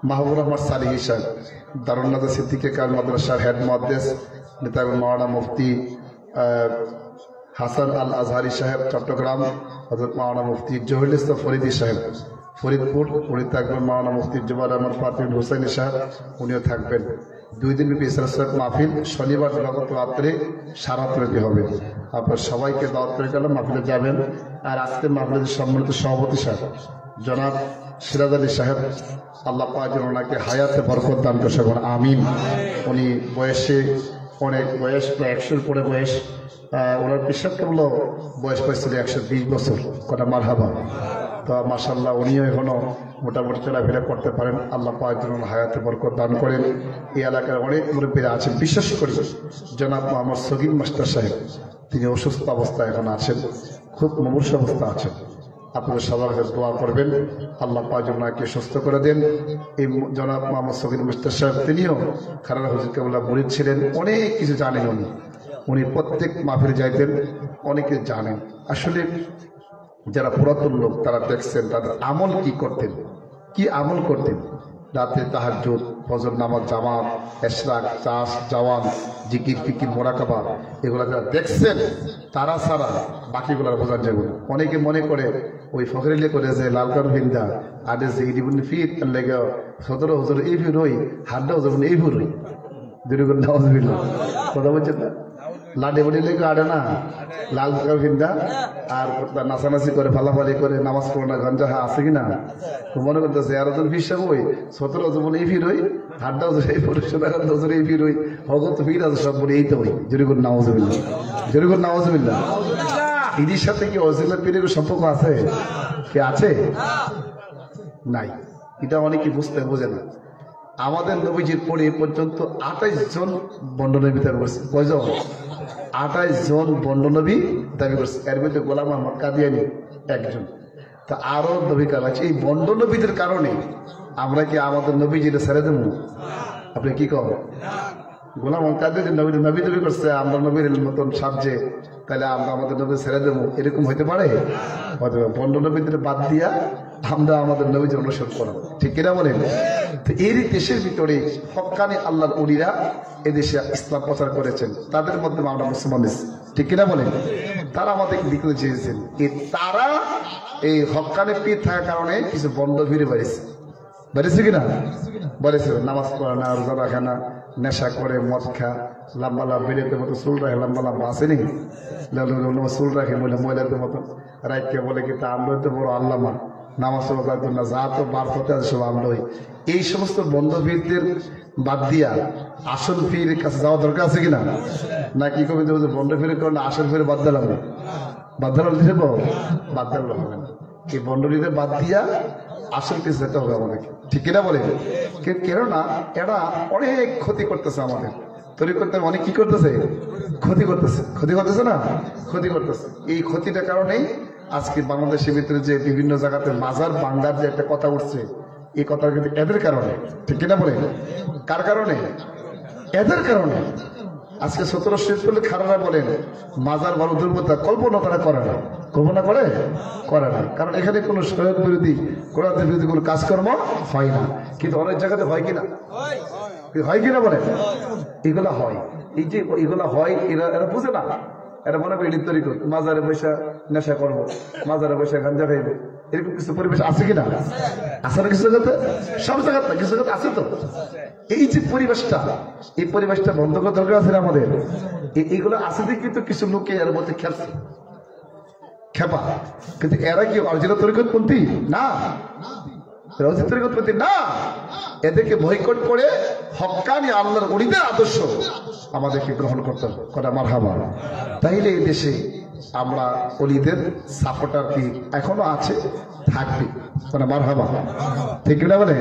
মাহবুবুর রহমান সালিহি সাহেব, দারুন নাজাহ সিদ্দিকী কামিল মাদ্রাসার হেড মুহাদ্দিস, নেতা মাওলানা মুফতি হাসান আল আজহারি সাহেব চট্টগ্রাম, হযরত মাওলানা মুফতি জহিরুল ইসলাম ফরিদি সাহেব ফরিদপুর, উনি থাকবেন। মাওলানা মুফতি জুবাইর আহমদ ফাতিহুল হুসাইনি সাহেব, উনিও থাকবেন। 2 দিন ব্যাপী ইসরাত মাহফিল, শনিবার দিবাগত রাত্রে সারাত্রটি হবে। আপনার সবাইকে দাওয়াত করে গেলাম, মাহফিলে যাবেন। আর আজকে মাহফিলের সম্মানিত সভাপতি সাহেব জনাব সিরাজ আলী সাহেব, আল্লাহ পাক যেন ওনাকে হায়াতে বরকত দান করে, আমিন। উনি বয়সে অনেক বয়স, প্রায় 100-এর উপরে বয়স। ওনার বিশ্বাস কেবল বয়স পাইছিল 120 বছর, কটা মারহাবা। তো মাশাআল্লাহ উনিও এখনো মোটামুটি চলাফেরা করতে পারেন। আল্লাহ পাক যেন হায়াতে বরকত দান করেন। এই এলাকার অনেক মুরব্বীরা আছেন, বিশেষ করে জনাব মোহাম্মদ সগীর মাস্টার সাহেব, তিনি অসুস্থ অবস্থায় এখন আছেন, খুব মুমূর্ষু অবস্থা আছেন। আপনাদের সবার কাছে দোয়া করবেন, আল্লাহ পাক যেন ওনাকে সুস্থ করে দেন। এই জনাব মোহাম্মদ সগীর মাস্টার সাহেব, তিনিও খারারা হুজুর কেবলা মুরিদ ছিলেন, অনেক কিছু জানেন উনি প্রত্যেক মাহফিলে যাইতেন, অনেকে জানেন। আসলে যারা পুরাতন লোক তারা দেখছেন তাদের আমল কি করতেন, কি আমল করতেন। রাতে তাহাজ্জুদ, ফজর নামাজ, জামাত, ইশরাক, চাষ, জওয়ান, জিকির, ফিকির, মোরাকাবা, এগুলো যারা দেখছেন তারা ছাড়া বাকিগুলার বোঝার যাবে না। অনেকে মনে করে ওই ফখরিলে করে যে লালকার ভিন্দা আদে যে ইডিবুল ফির লেগে 17 হুজুর এই ভিড় হই, হাড্ডা হুজুর এই ভিড় হই, দুর্গুণ নাউজুবিল্লাহ। কথা বলছেন না, লাডে বডি লেগে আড়ে না, লাল ভিন্দা আর নাচানাচি করে ফালাফালি করে নামাজ পড়ে না, গঞ্জা আছে কিনা মনে করতেছে। আর ওজন ফির সাহেব ওই 17 হুজুর এই ভিড় হই, হাড্ডা হুজুর এই হুজুর এই ভিড় হই, ভগত ভিড় আছে সব বলে এই তো হই। জরিগুন নাউজুবিল্লাহ, জরিগুন নাউজুবিল্লাহ। ঈদের সাথে কি অরিজিনাল পীরের সম্পর্ক আছে? কি আছে? নাই। এটা অনেকে বোঝে না। আমাদের নবীজির পরে পর্যন্ত 28 জন বন্ডনবী দাবি করছে। কয়জন? 28 জন বন্ডনবী দাবি করছে। এর মধ্যে গোলাম আহমদ কাদিয়ানী একজন। তা আরো নবী কালাম আছে। এই বন্ড নবীদের কারণে আমরা কি আমাদের নবীজিটা ছেড়ে দেবো? আপনি কি করেন? গোলাম কাদের নবী নবী নবী করছে, আমরা নবীর মতন সাজছে, তাহলে আমরা আমাদের নবী ছেড়ে দেবো, এরকম হইতে পারে? বন্ড নবীদের বাদ দিয়া আমরা আমাদের নবীকে অনুসরণ করবো, ঠিক কিনা বলেন? তো এরই দেশের ভিতরে হক্কানি আল্লাহর উলিরা এদেশে ইসলাম প্রচার করেছেন, তাদের মধ্যে আমরা মুসলমান, ঠিক কিনা বলেন? তারা আমাদেরকে দিকে চেয়েছেন, তারা এই হক্কানি পীর থাকার কারণে কিছু বন্ড ভিড়ে বেড়েছে কিনা? বেড়েছে। নামাজ পড়ে না, রোজা রাখে না, নেশা করে, মদ খা, লম্বা লাভ বেড়েতে মতো চুল রাখে, লম্বা লম্বা আসেনি চুল রাখে মহিলাদের মতো রাইকে বলে কি তা আমরা তো বড় আল্লামা, নামাজ পড়ার না, যা তো বার হতে আছে সব আমরাই। এই সমস্ত বন্ধ পীরদের বাদ দিয়া আসল পীরের কাছে যাওয়া দরকার আছে কিনা? না কি কবি বন্ধ পীরের কারণে আসল পীর বাদ দিলাম, বাদ দিলাম বাদ দিলাম হবে না। এই বন্ডলীদের বাদ দিয়া আসল কিছু যেতে হবে আমাদেরকে, ঠিক কিনা বলে? কেননা এরা অনেক ক্ষতি করতেছে আমাদের তৈরি করতে, অনেক কি করতেছে? ক্ষতি করতেছে না, ক্ষতি করতেছে। এই ক্ষতিটার কারণেই আজকে বাংলাদেশের ভিতরে যে বিভিন্ন জায়গাতে মাজার বাঙ্গার যে একটা কথা উঠছে, এই কথা কিন্তু এদের কারণে, ঠিক কিনা বলে? কার কারণে? এদের কারণে। আজকে 17 শরীফুল খারারা বলেন মাজার বড় দুর্বলতা, কল্পনা তারা করে না, কল্পনা করে না, কারণ এখানে কোনো শরীয়ত বিরোধী, কোরআনের বিরোধী কোনো কাজকর্ম হয় না। কিন্তু অনেক জায়গাতে হয় কিনা? হয় কিনা বলেন? এগুলা হয়, এই যে এগুলা হয়, এরা বুঝে না, এরা মনে করি তৈরি কর মাজারে পয়সা নেশা করবো, মাজারে পয়সা গাঞ্জা খাইবো, এরকম কিছু পরিবেশ আছে কিনা? আছে না কিছু জায়গাতে? সব জায়গাতে না, কিছু জায়গাতে আছে তো। এই যে পরিবেশটা, এই পরিবেশটা বন্ধ করার দরকার আছে না আমাদের। এইগুলো আছে দেখি তো কিছু লোকে এর মধ্যে খেলছে, খেপা। কিন্তু এরা কি অরিজিনাল তরিকতপন্থী? না, তরিকতপন্থী না। এদেরকে বয়কট করে হক্কানি আল্লাহর ওলিদের আদর্শ আমাদেরকে গ্রহণ করতে হবে, কটা মারহাবা। তাইলে এই দেশে আমরা ওলিদের সাপোর্টার কি এখনো আছে, থাকবে, মানে মারহাবা, ঠিক না বলে?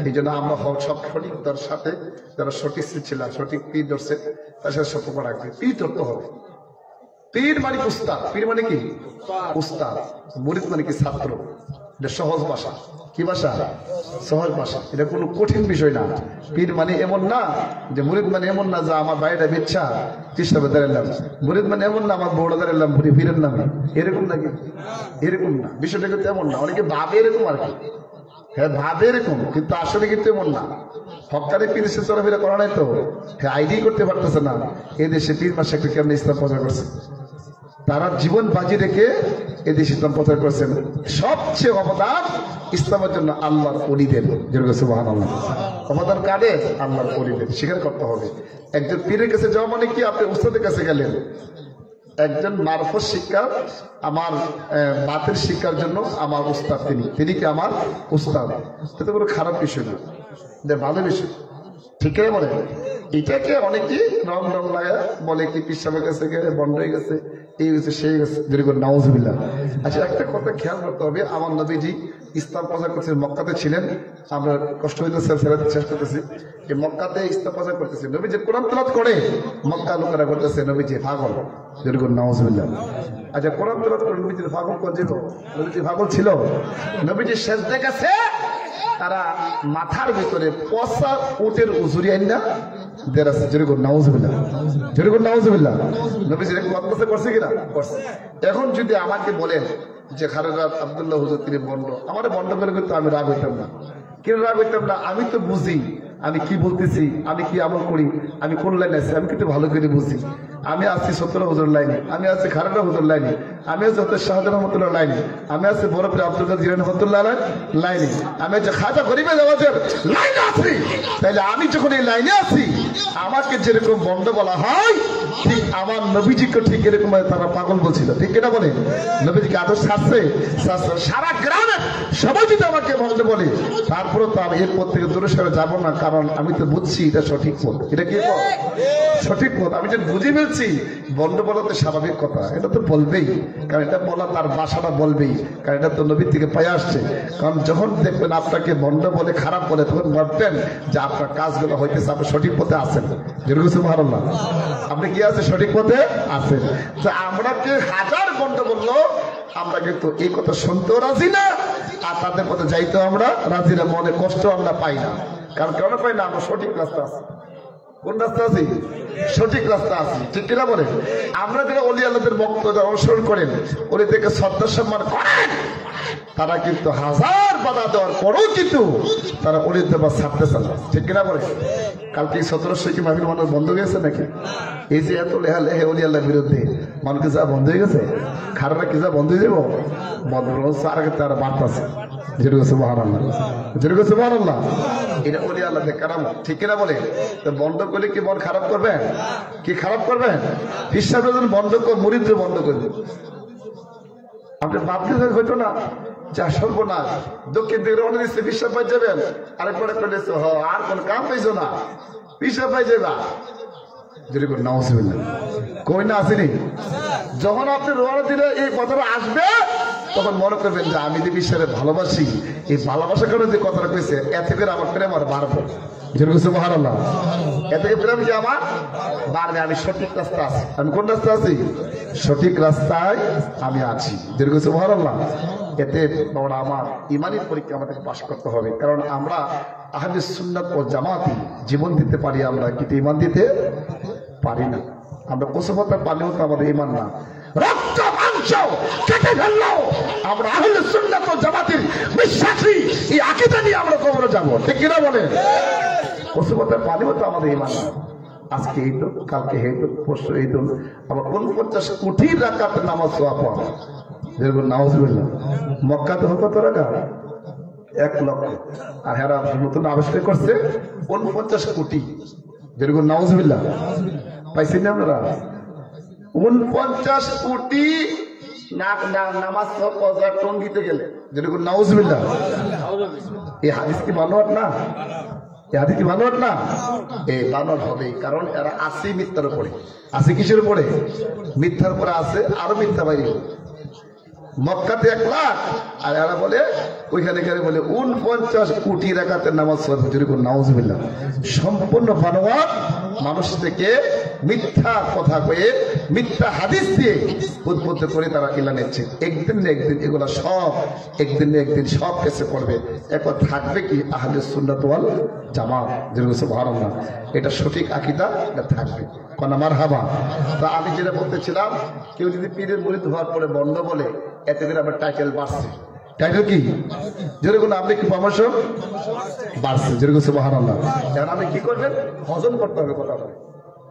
এই জন্য আমরা সব সঠিকতার সাথে যারা সঠিক ছিল, সঠিক পীর ধরছে তার সাথে সম্পর্ক রাখবে। পীর ধরতে হবে। পীর মানে উস্তাদ, পীর মানে কি? উস্তাদ। মুরিদ মানে কি? ছাত্র। এটা সহজ ভাষা। কি ভাষা? সহজ ভাষা। এটা কোনো কঠিন বিষয় না। পীর মানে এমন না যে, মুরিদ মানে এমন না যে আমার বাড়িটা বেচ্ছা কৃষ্ণবে দাঁড়ালাম, মুরিদ মানে এমন না আমার বউটা দাঁড়ালাম পীরের নামে, এরকম নাকি? এরকম না, বিষয়টা কিন্তু এমন না। অনেকে ভাবে এরকম আর কি, হ্যাঁ ভাবে এরকম, কিন্তু আসলে কিন্তু এমন না। হকারে পীর সে চলাফেরা করা নাই তো, হ্যাঁ আইডি করতে পারতেছে না এই দেশে পীর মাসে একটা কেমন ইসলাম প্রচার করছে। তারা জীবন বাজি রেখে এদেশ ইসলাম প্রচার করেছেন। সবচেয়ে অবদান ইসলামের জন্য আল্লাহর ওলিদের, যেরকম সুবহানাল্লাহ, অবদান কাদের? আল্লাহর ওলিদের। স্বীকার করতে হবে। একজন পীরের কাছে যাওয়া মানে কি? আপনি উস্তাদের কাছে গেলেন, একজন মারফত শিক্ষা, আমার বাতের শিক্ষার জন্য আমার উস্তাদ, তিনি কি আমার উস্তাদ। এটা কোনো খারাপ বিষয় না, ভালো বিষয়, ঠিক আছে বলে। এটাকে অনেকে রং লাগা বলে কি পিসাবের কাছে গেলে বন্ধ হয়ে গেছে, এই গেছে সেই গেছে, যেরকম নাউজুবিল্লাহ। আচ্ছা, একটা কথা খেয়াল করতে হবে, আমার নবীজি ইসলাম প্রচার করছেন, মক্কাতে ছিলেন। আমরা কষ্ট হইতেছে ফেরাতে চেষ্টা করতেছি, এই মক্কাতে ইসলাম প্রচার করতেছে। নবীজি কোরআন তেলাওয়াত করে, মক্কা লোকেরা করতেছে নবীজি পাগল, যেরকম নাউজুবিল্লাহ। আচ্ছা, কোরআন তেলাওয়াত করে নবীজি পাগল করছিল? নবীজি পাগল ছিল? নবীজি সেজদা গেছে, তারা মাথার ভিতরে পচা উটের উজুরি আইন না দেরাছে, যেরকম নাউজুবিল্লাহ, যেরকম নাউজুবিল্লাহ। নবীজি এরকম অত্যাচার করছে কিনা? করছে। এখন যদি আমাকে বলেন যে খালেদা আব্দুল্লাহ হুজুর তিনি বন্ড, আমার বন্ড করে কিন্তু আমি রাগ হইতাম না। কেন রাগ হইতাম না? আমি তো বুঝি আমি কি বলতেছি, আমি কি আমল করি, আমি কোন লাইনে আছি, আমি কিন্তু ভালো করে বুঝি। আমি আছি 17 হুজুর লাইনে, আমি আছি খালেদা হুজুর লাইনে, আমি আছি শাহজাহান রহমতুল্লাহ লাইনে, আমি আছি বরফের আব্দুল কাদের জিলানী রহমতুল্লাহ লাইনে, আমি আছি খাজা গরিবে জাওয়াতের লাইনে আছি। তাইলে আমি যখন এই লাইনে আছি, আমাকে যেরকম বন্ড বলা হয়, ঠিক আমার নবীজিকে ঠিক এরকম তারা পাগল বলছিল, ঠিক কিনা বলে? নবীজিকে আদর্শ ছাড়ছে, সারা গ্রামে সবাই যদি আমাকে বন্ড বলে, তারপরে তো আমি এর পর থেকে দূরে সরে যাবো না, কারণ আমি তো বুঝছি এটা সঠিক পথ। এটা কি পথ? সঠিক পথ। আমি যে বুঝে ফেলছি বন্ড বলা তো স্বাভাবিক কথা, এটা তো বলবেই, কারণ এটা বলা তার ভাষাটা বলবেই, কারণ এটা তো নবীর থেকে পায়ে আসছে। কারণ যখন দেখবেন আপনাকে বন্ড বলে, খারাপ বলে, তখন ভাববেন যে আপনার কাজগুলো হইতেছে, আপনি সঠিক পথে আছেন। যেরকম সুবহানাল্লাহ, আপনি কি আছে সঠিক পথে আছেন। আমরা কি হাজার ঘন্টা বললো আমরা কিন্তু এই কথা শুনতেও রাজি না, আর তাদের পথে যাইতেও আমরা রাজি না, মনে কষ্ট আমরা পাই না। কারণ কেন পাই না? আমরা সঠিক রাস্তা আছি। কোন রাস্তা আছি? সঠিক রাস্তা আছি, ঠিক কিনা বলে? আমরা যারা অলি আল্লাহদের বক্তব্য অনুসরণ করেন, ওদেরকে শ্রদ্ধা সম্মান করেন, তারা কিন্তু হাজার বাধা দেওয়ার পরেও কিন্তু তারা অলির দেবা ছাড়তেছে না, ঠিক কিনা বলে? কালকে 1700 কি মাহফিল মানুষ বন্ধ হয়ে গেছে নাকি? এই যে এত লেহা লেহে অলি আল্লাহর বিরুদ্ধে মানুষকে যা বন্ধ হয়ে গেছে, খারাপরা কি যা বন্ধ হয়ে যাবো? বন্ধ আর তারা বাড়তেছে। যেরকম সুবহানাল্লাহ, যেরকম সুবহানাল্লাহ, এটা অলি আল্লাহদের কারাম, ঠিক কিনা বলে? তো বন্ধ করলে কি মন খারাপ করবেন? কি খারাপ করবেন? হিসাবে বন্ধ করে মুরিদদের বন্ধ করবে। আপনি ভাবতে হইতো না যা সর্বনাশ, দক্ষিণ দিকে রওনা দিচ্ছে, বিশ্বাস পাই যাবেন, আরেকবার দিচ্ছে আর কোন কাম পাইছো না, বিশ্বাস পাই যাবা। যেরকম নাউজুবিল্লাহ কই না আসেনি? যখন আপনি রওনা দিলে এই কথাটা আসবে, তখন মনে করবেন যে আমি যে বিশ্বাসে ভালোবাসি, এই ভালোবাসার কারণে যে কথাটা কইছে, এতে করে আমার প্রেম আর বাড়বো। যেরকম সুবহানাল্লাহ, এতে প্রেম কি আমার বাড়বে। আমি সঠিক রাস্তা আছি। আমি কোন রাস্তা আছি? সঠিক রাস্তায় আমি আছি। যেরকম সুবহানাল্লাহ, এতে বাবা আমার ইমানের পরীক্ষা আমাদেরকে পাশ করতে হবে। কারণ আমরা আহলে সুন্নাত ও জামাতি জীবন দিতে পারি, আমরা কিন্তু ইমান দিতে পারি না। আমরা কসমতা পালিও তো আমাদের ইমান না, রক্ত মাংস কেটে ফেললো আমরা আহলে সুন্নাত ও জামাতের বিশ্বাসী, এই আকীদা নিয়ে আমরা কবরে যাবো, ঠিক কিনা বলেন? কসমতা পালিও তো আমাদের ইমান না। আজকে এই তো, কালকে এই তো, পরশু এই তো, আবার 49 কোটি রাকাতের নামাজ সওয়াব পাবো। যেরকম নাউজুবিল্লাহ, মক্কাতে কত রাকাত? 1 লক্ষ। আর হেরা নতুন আবিষ্কার করছে 49 কোটি। যেরকম নাউজুবিল্লাহ, পাইছেন না আপনারা? 49 কোটি নামাজ টঙ্গিতে গেলে। যেরকম নাউজুবিল্লাহ, এই হাদিস কি বানোয়াট না? এই হাদিস কি বানোয়াট না? এই বানোয়াট হবে, কারণ এরা আছে মিথ্যার উপরে। আছে কিসের উপরে? মিথ্যার উপরে আছে, আরো মিথ্যা বাইরে। মক্কাতে 1 লাখ, আর এরা বলে ওইখানে বলে 49 কোটি রাকাতের নামাজ পড়বে। যেরকম নাউজুবিল্লাহ, সম্পূর্ণ বানোয়াট মানুষ থেকে মিথ্যা কথা কয়ে, মিথ্যা হাদিস দিয়ে উদ্বুদ্ধ করে তারা ইলা নিচ্ছে। একদিন না একদিন এগুলা সব, একদিন না একদিন সব কেসে পড়বে। এখন থাকবে কি আহলে সুন্নাত ওয়াল জামাত। যেরকম সুবহানাল্লাহ, এটা সঠিক আকীদা, এটা থাকবে। কোন মারহাবা। তা আমি যেটা বলতেছিলাম, কেউ যদি পীরের মুরিদ হওয়ার পরে বন্ধ বলে, এতে করে আমার টাইটেল বাড়ছে। টাইটেল কি? যেরকম আপনি কি পরামর্শ বাড়ছে। যেরকম সুবহানাল্লাহ, এখন আপনি কি করবেন? হজম করতে হবে কথাটা।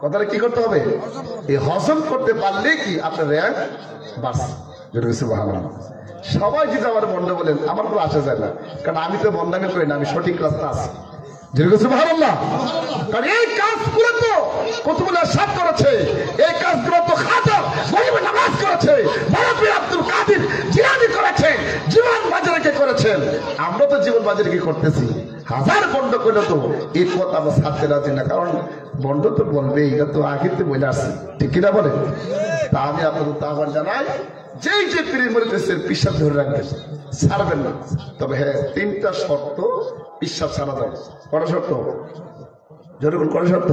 কথাটা কি করতে হবে? এই হজম করতে পারলে কি আপনার র্যাঙ্ক বাড়ছে। যেরকম সুবহানাল্লাহ, সবাই যদি আমার বন্ধ বলেন, আমার কোনো আসা যায় না, কারণ আমি তো বন্ধামি করি না, আমি সঠিক রাস্তা আছি। যেরকম সুবহানাল্লাহ, কারণ এই কাজগুলো তো কতগুলো সাত করেছে, এই কাজগুলো তো খাজা গরিবের নামাজ করেছে, বড় পীর আব্দুল কাদের জিলানী করেছে, জীবন বাজি রেখে করেছেন। আমরা তো জীবন বাজি রেখে করতেছি। হাজার বন্ধ করলে তো এই কথা আমরা ছাড়তে রাজি না, কারণ বন্ধ তো বলবে, এটা তো আগেতে বলে আসছে, ঠিক কিনা বলে? তা আমি আপনাদের তো আহ্বান জানাই, যেই যে পীরের মুরিদের পিসাব ধরে রাখবেন, ছাড়বেন না। তবে হ্যাঁ, 3টা শর্ত পিসাব ছাড়া যায়। কটা শর্ত? যেরকম কটা শর্ত?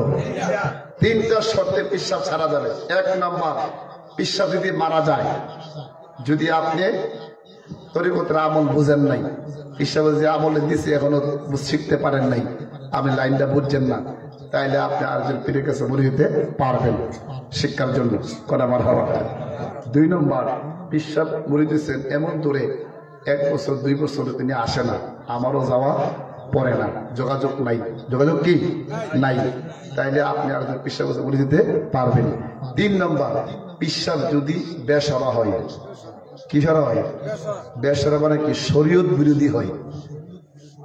3টা শর্তে পিসাব ছাড়া যাবে। 1 নম্বর, পিসাব যদি মারা যায়, যদি আপনি তরিকতের আমল বুঝেন নাই, পিসাব যে আমলে দিছে এখনো শিখতে পারেন নাই, আপনি লাইনটা বুঝছেন না, তাইলে আপনি আরেকজন পীরের কাছে মুরিদ হতে পারবেন শিক্ষার জন্য। কটা মারহাবা। 2 নম্বর, পিসাব মুরিদ দিচ্ছেন এমন দূরে 1 বছর 2 বছর তিনি আসে না, আমারও যাওয়া পড়ে না, যোগাযোগ নাই। যোগাযোগ কি নাই, তাইলে আপনি আরেকজন পিসাব মুরিদ দিতে পারবেন। 3 নম্বর, পিসাব যদি বেসরা হয়। কি সারা হয়? বেসরা মানে কি? শরীয়ত বিরোধী হয়।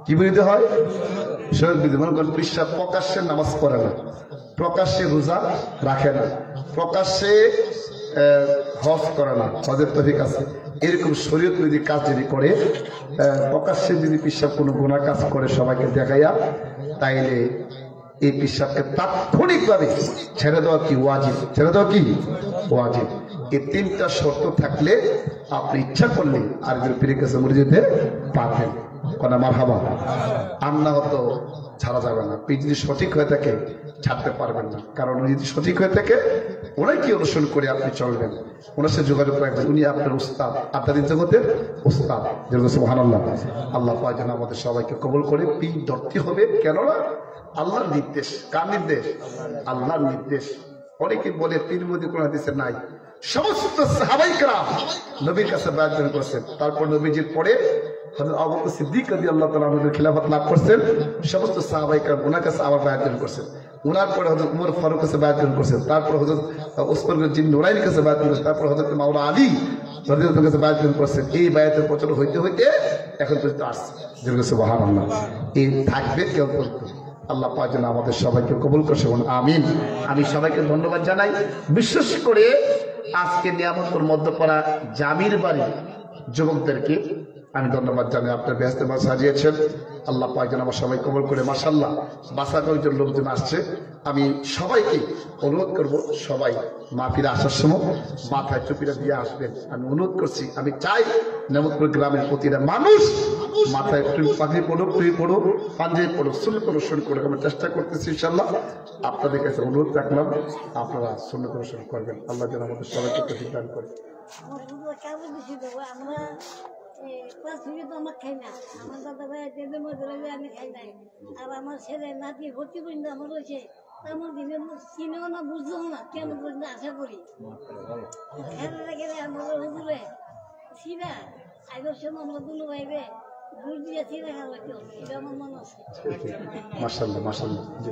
কি বিরোধী হয়? শরীয়ত বিরোধী। মনে করেন পিসাব প্রকাশ্যে নামাজ পড়ে না, প্রকাশ্যে রোজা রাখে না, প্রকাশ্যে হজ করে না, হজের তৌফিক আছে, এরকম শরীয়ত বিরোধী কাজ যদি করে, প্রকাশ্যে যদি পিসাব কোনো গুনাহ কাজ করে সবাইকে দেখাইয়া, তাইলে এই পিসাবকে তাৎক্ষণিকভাবে ছেড়ে দেওয়া কি ওয়াজিব। ছেড়ে দেওয়া কি ওয়াজিব। এই 3টা শর্ত থাকলে আপনি ইচ্ছা করলে আরেকজন পীরের কাছে মুরিদ যেতে পারবেন। কোন মারহাবা। আর না হতো ছাড়া যাবে না। পীর যদি সঠিক হয়ে থাকে ছাড়তে পারবেন না, কারণ উনি যদি সঠিক হয়ে থাকে ওনাই কি অনুসরণ করে আপনি চলবেন, ওনার সাথে যোগাযোগ রাখবেন। উনি আপনার উস্তাদ, আধ্যাত্মিক জগতের উস্তাদ। সুবহানাল্লাহ। আল্লাহ পাক যেন আমাদের সবাইকে কবুল করে। পীর ধরতে হবে, কেননা আল্লাহর নির্দেশ। কার নির্দেশ? আল্লাহর নির্দেশ। অনেকে বলে পীর মধ্যে কোন হাদিসে নাই। সমস্ত সাহাবায়ে কেরাম নবীর কাছে বায়াত গ্রহণ করেছেন, তারপর নবীজির পরে হযরত আবু বকর সিদ্দিক রাদিয়াল্লাহু তাআলা আনহুর খিলাফত লাভ করছেন। সমস্ত সাহাবায়ে কেরাম ওনার কাছে আবার বায়াত গ্রহণ করছেন। ওনার পরে হযরত উমর ফারুক কাছে বায়াত গ্রহণ করছেন, তারপর হযরত উসমান বিন নুরাইনের কাছে বায়াত গ্রহণ করছেন, তারপর হযরত মাওলা আলী রাদিয়াল্লাহু তাআলা কাছে বায়াত গ্রহণ করছেন। এই বায়াতের প্রচলন হইতে হইতে এখন পর্যন্ত আসছে। সুবহানাল্লাহ। এই থাকবে কেউ করতে। আল্লাহ পাক যেন আমাদের সবাইকে কবুল করে। আমিন। আমি সবাইকে ধন্যবাদ জানাই, বিশেষ করে আজকে নিয়ামতপুর মধ্যপাড়া জামির বাড়ি যুবকদেরকে আমি ধন্যবাদ জানাই। আপনার ব্যস্ত সাজিয়েছেন, আল্লাহ পাক যেন আমার সবাই কবুল করে। মাশাআল্লাহ, বাসা কয়েকজন লোকজন আসছে। আমি সবাইকে অনুরোধ করব, সবাই মাহফিলে আসার সময় মাথায় টুপিটা দিয়ে আসবেন। আমি অনুরোধ করছি, আমি চাই নিয়ামতপুর গ্রামের প্রতিটা মানুষ মাথায় পাগড়ি পড়ুক, টুপি পড়ুক, পাঞ্জাবি পড়ুক, সুন্নাত অনুসরণ করুক। আমরা চেষ্টা করতেছি ইনশাআল্লাহ। আপনাদের কাছে অনুরোধ রাখলাম, আপনারা সুন্নাত অনুসরণ করবেন। আল্লাহ যেন আমাদের সবাইকে তৌফিক দান করে। আমরা খাই না, আমার দাদা ভাই আমি খাই নাই, আর আমার ছেলে নাতি ভর্তি পর্যন্ত আমার রয়েছে। আমার দিনে চিনেও না, বুঝতেও না, কেন পর্যন্ত আশা করি খেলা গেলে আমার হুজুরে চিনা আগের সময় আমরা দুলো ভাইবে ঘুর দিয়ে চিনে খাওয়া হইতো, এটা আমার মনে আছে। মাশাআল্লাহ, মাশাআল্লাহ। জি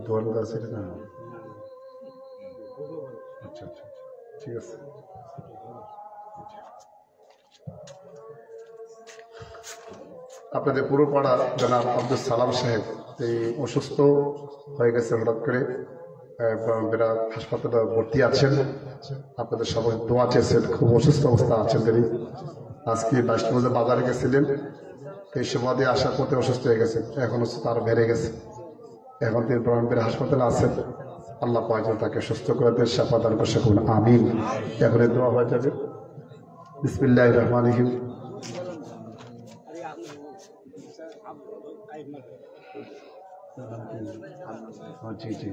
দোয়ার আছে না? আচ্ছা আচ্ছা, ঠিক আছে। আপনাদের পুরো পাড়া জনাব আব্দুল সালাম সাহেব এই অসুস্থ হয়ে গেছে হঠাৎ করে, হাসপাতালে ভর্তি আছেন। আপনাদের সবাই দোয়া চেয়েছেন, খুব অসুস্থ অবস্থা আছেন তিনি। আজকে বাইশে বাজারে গেছিলেন, এই সময় আসার পথে অসুস্থ হয়ে গেছেন, এখন অসুস্থ আরো বেড়ে গেছে। এখন তিনি ব্রাহ্মণবাড়িয়া হাসপাতালে আছেন। আল্লাহ পাক যেন তাকে সুস্থ করে দেন, শাফা দান করে সকল আমিন। এখন দোয়া হয়ে যাবে। বিসমিল্লাহির রহমানির রহিম। জি জি,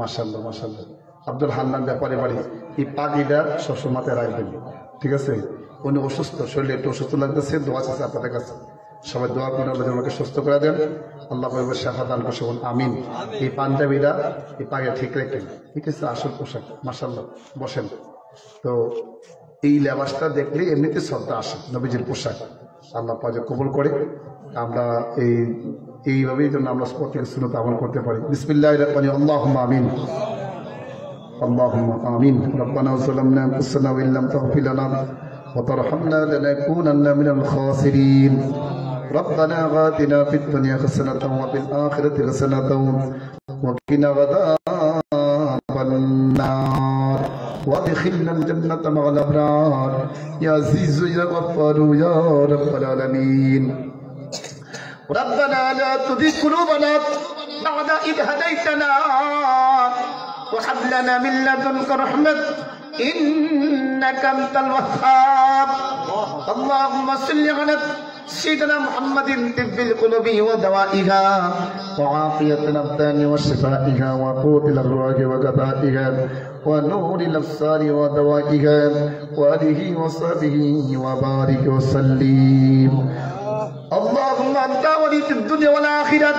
মাশাআল্লাহ মাশাআল্লাহ। আব্দুল হান্নান ব্যাপারে বাড়ি। এই পাগড়িটা সবসময় মাথায় রাখবেন, ঠিক আছে? উনি অসুস্থ, শরীরে একটু অসুস্থ লাগতেছে, দোয়া চাচ্ছে আপনাদের কাছে। সবাই দোয়া করে আল্লাহ আমাকে সুস্থ করে দেন, আল্লাহ শাফা দান করে সকল আমিন। এই পাঞ্জাবিটা, এই পাগড়ি ঠিক রাখেন, ঠিক আছে? আসল পোশাক, মাশাআল্লাহ। বসেন। তো এই লেবাসটা দেখলে এমনিতে শ্রদ্ধা আসে, নবীজির পোশাক। আল্লাহ পাক কবুল করে আমরা এইভাবেই যেন আমরা প্রত্যেক সুন্নাত আমল করতে পারি। বিসমিল্লাহির রহমানির রহিম। আল্লাহুম্মা আমিন, আল্লাহুম্মা আমিন। রব্বানা যালামনা আনফুসানা ওয়া ইল্লাম তাগফির লানা ওয়া তারহামনা লানাকুনান্না মিনাল খাসিরিন। ربنا آتنا في الدنيا حسنة وفي الآخرة حسنة وقنا عذاب النار وادخلنا الجنة مع الأبرار يا عزيز يا غفار يا رب العالمين. ربنا لا تزغ قلوبنا بعد إذ هديتنا وهب لنا من لدنك رحمة إنك أنت الوهاب. اللهم صل على سيدنا محمد طب القلوب ودوائها وعافية الأبدان وشفائها وقوت الأرواح وغذائها ونور الأبصار ودوائها وآله وصحبه وبارك وسلم. اللهم أنت ولي الدنيا والآخرة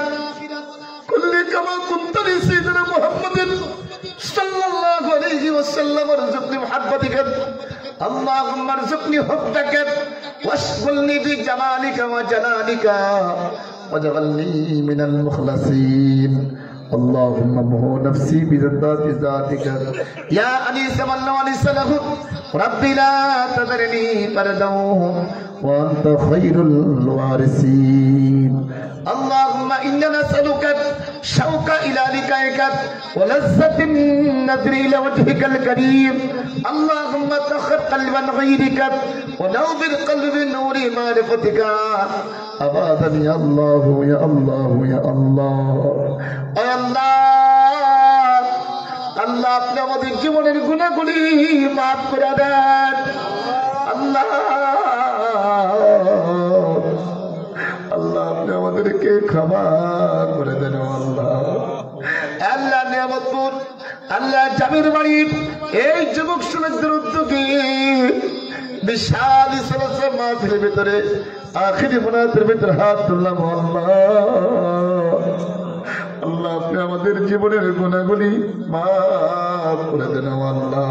كل كما كنت لسيدنا محمد صلى الله عليه وسلم وارزقني محبتك. اللهم ارزقني حبك واشغلني بجمالك وجلالك واجعلني من المخلصين اللهم مهو نفسي بذات ذاتك يا أنيس من لا أنيس له ربي لا تذرني فردا وأنت خير الوارثين اللهم إنا نسألك شوق إلى لقائك ولذة النظر إلى وجهك الكريم اللهم طهر قلبا غيرك ونور قلب نور معرفتك أبدا يا الله يا الله يا الله يا الله আল্লাহ আপনি আমাদের জীবনের গুনাহগুলি মাফ করে দেন আল্লাহ আল্লাহ আপনি আমাদেরকে ক্ষমা করে দেন আল্লাহ আল্লাহ নিয়ামতপুর আল্লাহ জামির বাড়ির এই যুবক সমাজের উদ্যোগে বিশাল সলসে মাহফিলের ভিতরে আখিরি মুনাজাতের ভিতরে হাত তুললাম আল্লাহ আল্লাহ আপনি আমাদের জীবনের গুনাহগুলি মাফ করে দেন আল্লাহ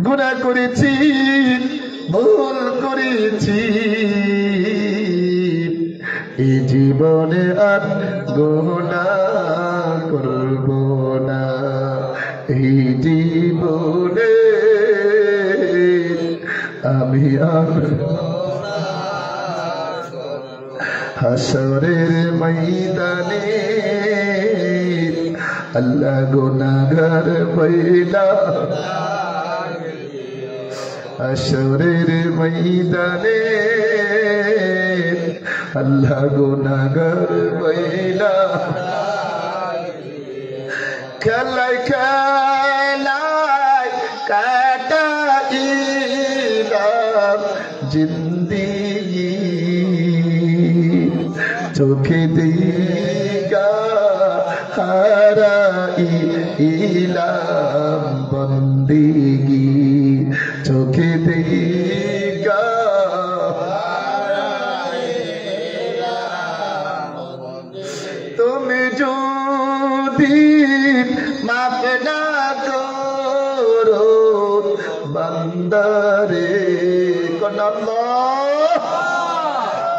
গুনাহ করেছি ভুল করেছি এই জীবনে আর গুনাহ করব না এই জীবনে আমি আর হাসরের ময়দানে আল্লাহ গুনাহগার পয়দা হাসরের ময়দানে আল্লাহ গুনাহগার পয়দা খেলায় খেলায় কাটাইলাম জিন্দেগি চোখে দিগা হারাইলাম বন্দেগি চোখে দিগা তুমি যদি মাফ না করো বান্দারে কোন আল্লাহ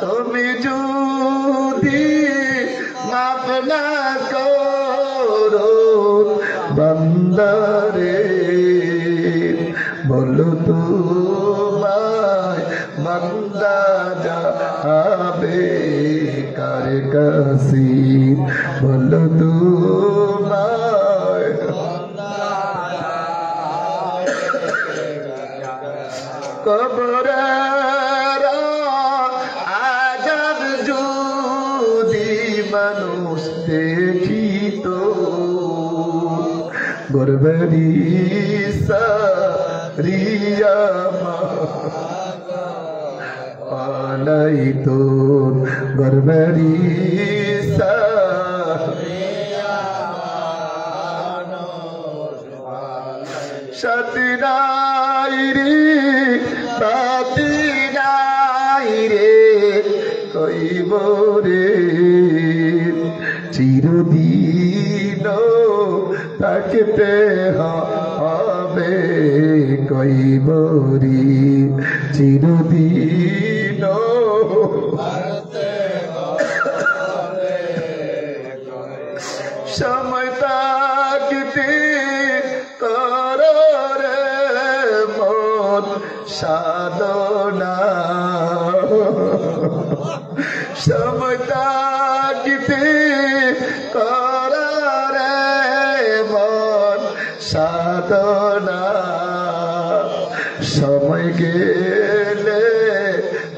তুমি যদি মাফ না করো বান্দারে বলো তোমায় বান্দা যাবে কার কাছে বলো তোমায় কবরের আযাব যদি মানুষ দেখিত গর্বেরি সারিয়া পালাই তো গর্বেরি সাথী নাই রে সাথী নাই রে কইব রে চিরদিন তাকতে হবে কইব রে চিরদিন সময় তাকতে করো রে মন সাধনা সময় তাকতে করো রে মন সাধনা সময় গেলে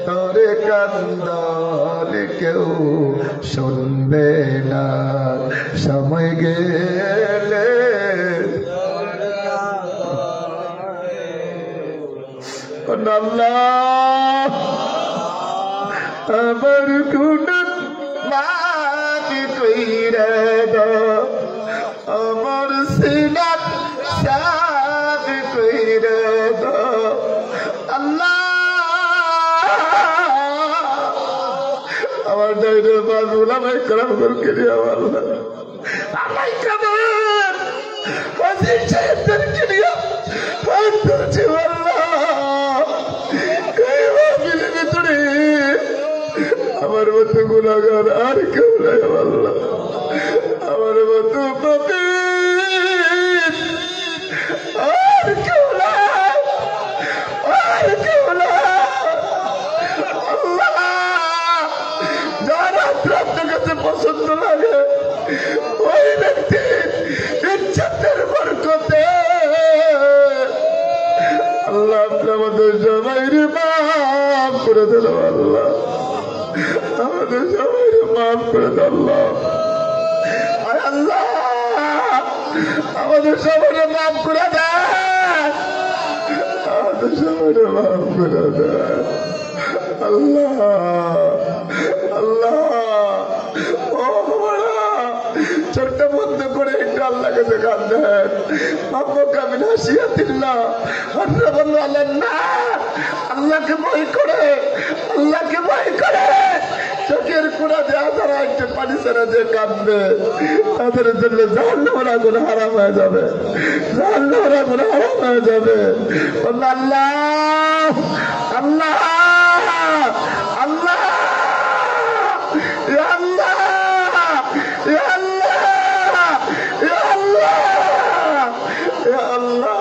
তোরে কান্দন কেউ শুনবে না সময় গেলে আল্লাহ আমার গুনাহ মাফ কইরা দাও আমার সিনা সাফ কইরা দাও আল্লাহ আমার ডাইরে বাজুলা ভাই করম করে আল্লাহ আল্লাহ কবর ওয়াজির সাহেবদের কে নিয়ে আল্লাহ কইবা বিলে গুনাহগার আর কেউ নাই আল্লাহ আমার মতো পাপী আর কেউ নাই আর কেউ নাই আল্লাহ যার আপনার কাছে পছন্দ লাগে ওই ব্যক্তির ইজ্জতের বরকতে আল্লাহ আপনি আমাদের সবাইর মাফ করে দিল আল্লাহ আমাদের সবাইর মাফ করে দিল আল্লাহ আল্লাহ আমাদের সবাইর মাফ করে দেন আমাদের সবাইর মাফ করে দেন আল্লাহ আল্লাহ ও চোখটা বন্ধ করে একটু আল্লাহ কাছে কাঁদেন আব্বুকে আমি হাসিয়াতিল্লাহ আল্লাহ বন্ধু আল্লাহ না আল্লাহকে ভয় করে আল্লাহকে ভয় করে চোখের কুড়া দেওয়া তারা একটু পানি ছাড়া যে কাঁদবে তাদের জন্য জাহান্নামের আগুন হারাম হয়ে যাবে জাহান্নামের আগুন হারাম হয়ে যাবে আল্লাহ আল্লাহ আল্লাহ ইয়া আল্লাহ ইয়া আল্লাহ ইয়া আল্লাহ ইয়া আল্লাহ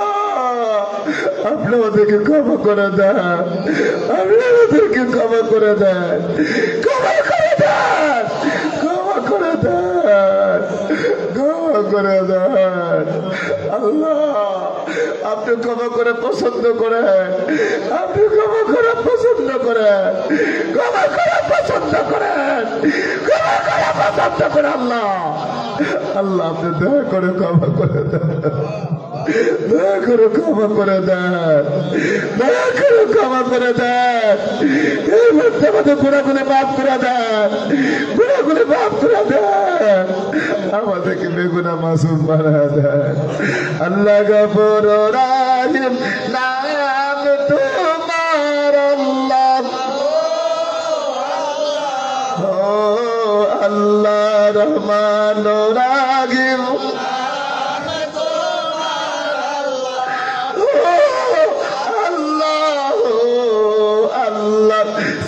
আপনি ওদেরকে ক্ষমা করে দেন আপনি ওদেরকে ক্ষমা করে দেন ক্ষমা করে দেন ক্ষমা করে দেন ক্ষমা করে দেন আল্লাহ আপনি ক্ষমা করে পছন্দ করেন আপনি ক্ষমা করে পছন্দ করেন ক্ষমা করে পছন্দ করেন ক্ষমা করে পছন্দ করেন আল্লাহ আল্লাহ আপনি দয়া করে ক্ষমা করে দেন দয়া করে ক্ষমা করে দেন দয়া করে ক্ষমা করে দেন এই মুহূর্তে আমাদের গুণাগুলি মাফ করে দেন গুণাগুলি মাফ করে দেন আমাদেরকে বেগুনা মাসুম বানা দেন আল্লাহ গফুর রাহিম নাম তোমার আল্লাহ ও আল্লাহ রহমান রাহিম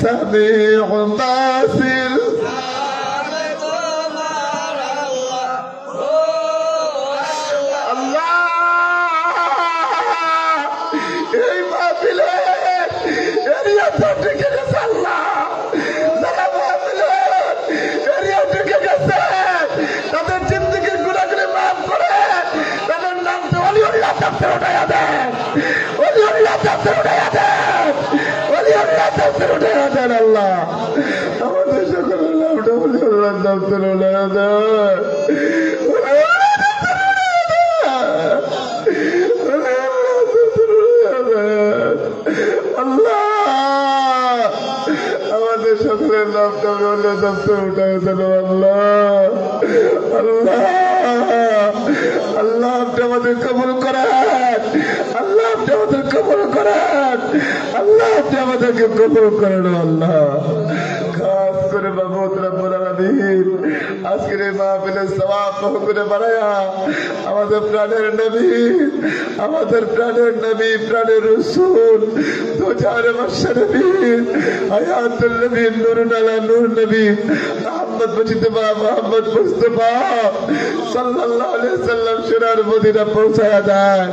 سميع بصير الله এই মাহফিলে এরিয়া থেকে গেছে আল্লাহ যারা মাহফিলে এরিয়া থেকে গেছে তাদের জিন্দেগির গুনাহগুলি মাফ করে তাদের নামটা ওলিউল্লাহ তাফসীর উঠাইয়া দেন ওলিউল্লাহ তাফসীর উঠাইয়া দেন ওলিউল্লাহ তাফসীর উঠাইয়া দেন আল্লাহ আমাদের সকলের নামটা ওলিউল্লাহ তাফসীর উঠাইয়া দেন আল্লাহ আমাদের সকলের নামটা ওলিউল্লাহ তাফসীর উঠাইয়া দেন আল্লাহ আল্লাহ আল্লাহ আপনি আমাদের কবুল করেন আল্লাহ আপনি আমাদের কবুল করেন আল্লাহ আপনি আমাদেরকে কবুল করেন আল্লাহ খাস করে মাহমুদ রব্বুল আলামিন আজকের এই মাহফিলের সওয়াব বহু করে বাড়ায়া আমাদের প্রাণের নবী প্রাণের রাসূল দুজার বর্ষের নবী হায়াতুল নবী নূরুন আলা নূর নবী মুহাম্মদ মুজতবা মুহাম্মদ মুস্তাফা সাল্লাল্লাহু আলাইহি ওয়াসাল্লাম শিরার মদিনা পৌঁছায়া দেন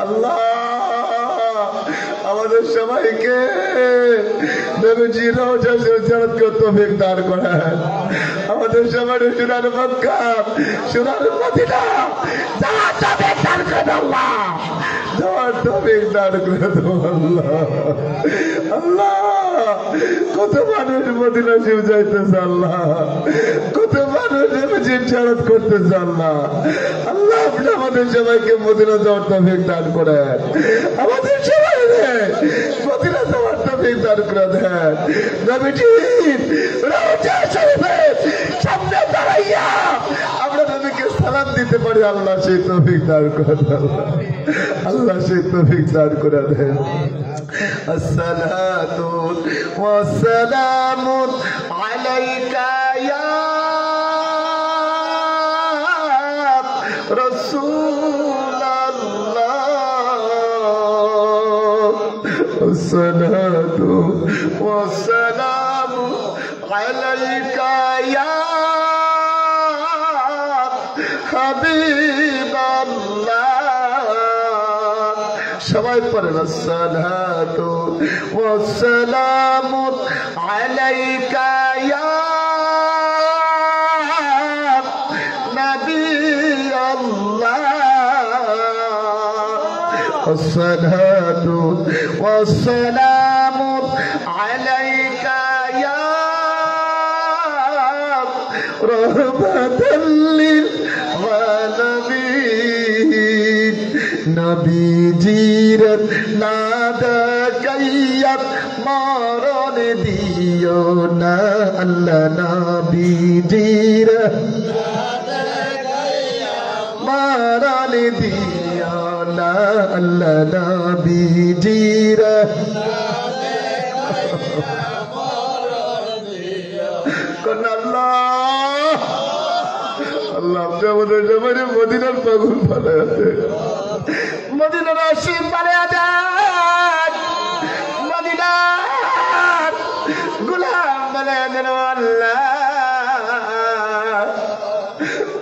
আল্লাহ আমাদের সবাইকে নবীজি রওজা জিয়ারত করতে তৌফিক দান করেন আমাদের সবার সোনার মক্কা সোনার মদিনা যাওয়ার তৌফিক দান করেন আল্লাহ যাওয়ার তৌফিক দান করেন আল্লাহ আল্লাহ কত মানুষ মদিনা শিব যাইতেছে আল্লাহ কত মানুষ নবীজি জিয়ারত করতেছে আল্লাহ আল্লাহ আপনি আমাদের সবাইকে মদিনা যাওয়ার তৌফিক দান করেন আমাদের সবাইকে মদিনা যাওয়ার তৌফিক দান করে দেন নবীজি রওজা শরীফের সামনে দাঁড়াইয়া আমরা নবীকে সালাম দিতে পারি আল্লাহ সেই তৌফিক দান করে দেন আল্লাহ সেই তৌফিক দান করে দেন আসসালাতু ওয়াসসালামু আলাইকা ইয়া রাসূলুল্লাহ الصلاة والسلام আলাইকা ইয়া হাবিবাল্লাহ। সবাই পড়েন আসসালাতু ওয়াসসালামু আলাইকা ইয়া নাবিয়াল্লাহ। আসসালাতু ওয়াসসালামু আলাইকা ইয়া রাহমাতাল লিল আলামিন। নবীজির নাদা কাইয়াত মরণ দিও না আল্লাহ। নবীজির মরণ দিও না আল্লাহ। নবীজির কোন আল্লাহ আল্লাহ আপনি আমাদের জমানে মদিনার পাগল বানায় দেন, মদিনার আশিক বানায় দেন, মদিনার গোলাম বানায় দেন আল্লাহ,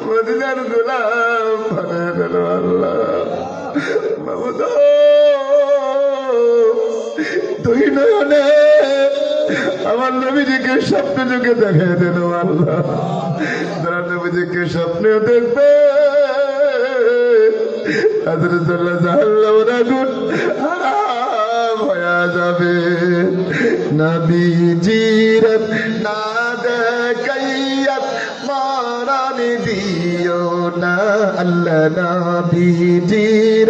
মদিনার গোলাম বানায় দেন আল্লাহ। মাবুদ তুই নয়নে আমার নবীজিকে স্বপ্ন যুগে দেখাই দেন আল্লাহ। যারা নবীজিকে স্বপ্নে দেখবে তাদের জন্য জাহান্নামের আগুন হারাম হয়ে যাবে। নবীজির না দেখাইয়া মরণ দিও না আল্লাহ। নবীজির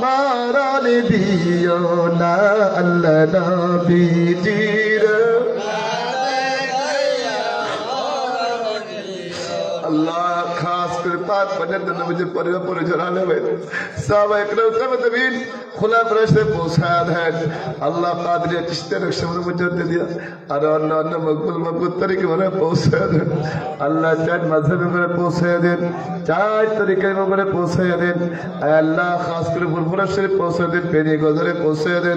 মরণ দিও না আল্লাহ। নবীজির আল্লাহ খাস করে পাক পর্যন্ত নবীজির পরিবার পরে জড়ানে হবে সাহাবা একরাম তাবেঈন खुला प्रश्न पहुंचाया है। अल्लाह कादरी चिश्ती नक्शबंद मुजद्दिद दिया और अन्य मकबूल तरीके में पहुंचाया दे। अल्लाह चार मजहब में पहुंचाया दे, चार तरीके में पहुंचाया दे। अल्लाह खास कर बुलबुला शरीफ पहुंचा दे, पेनी गोदरे पहुंचाया दे।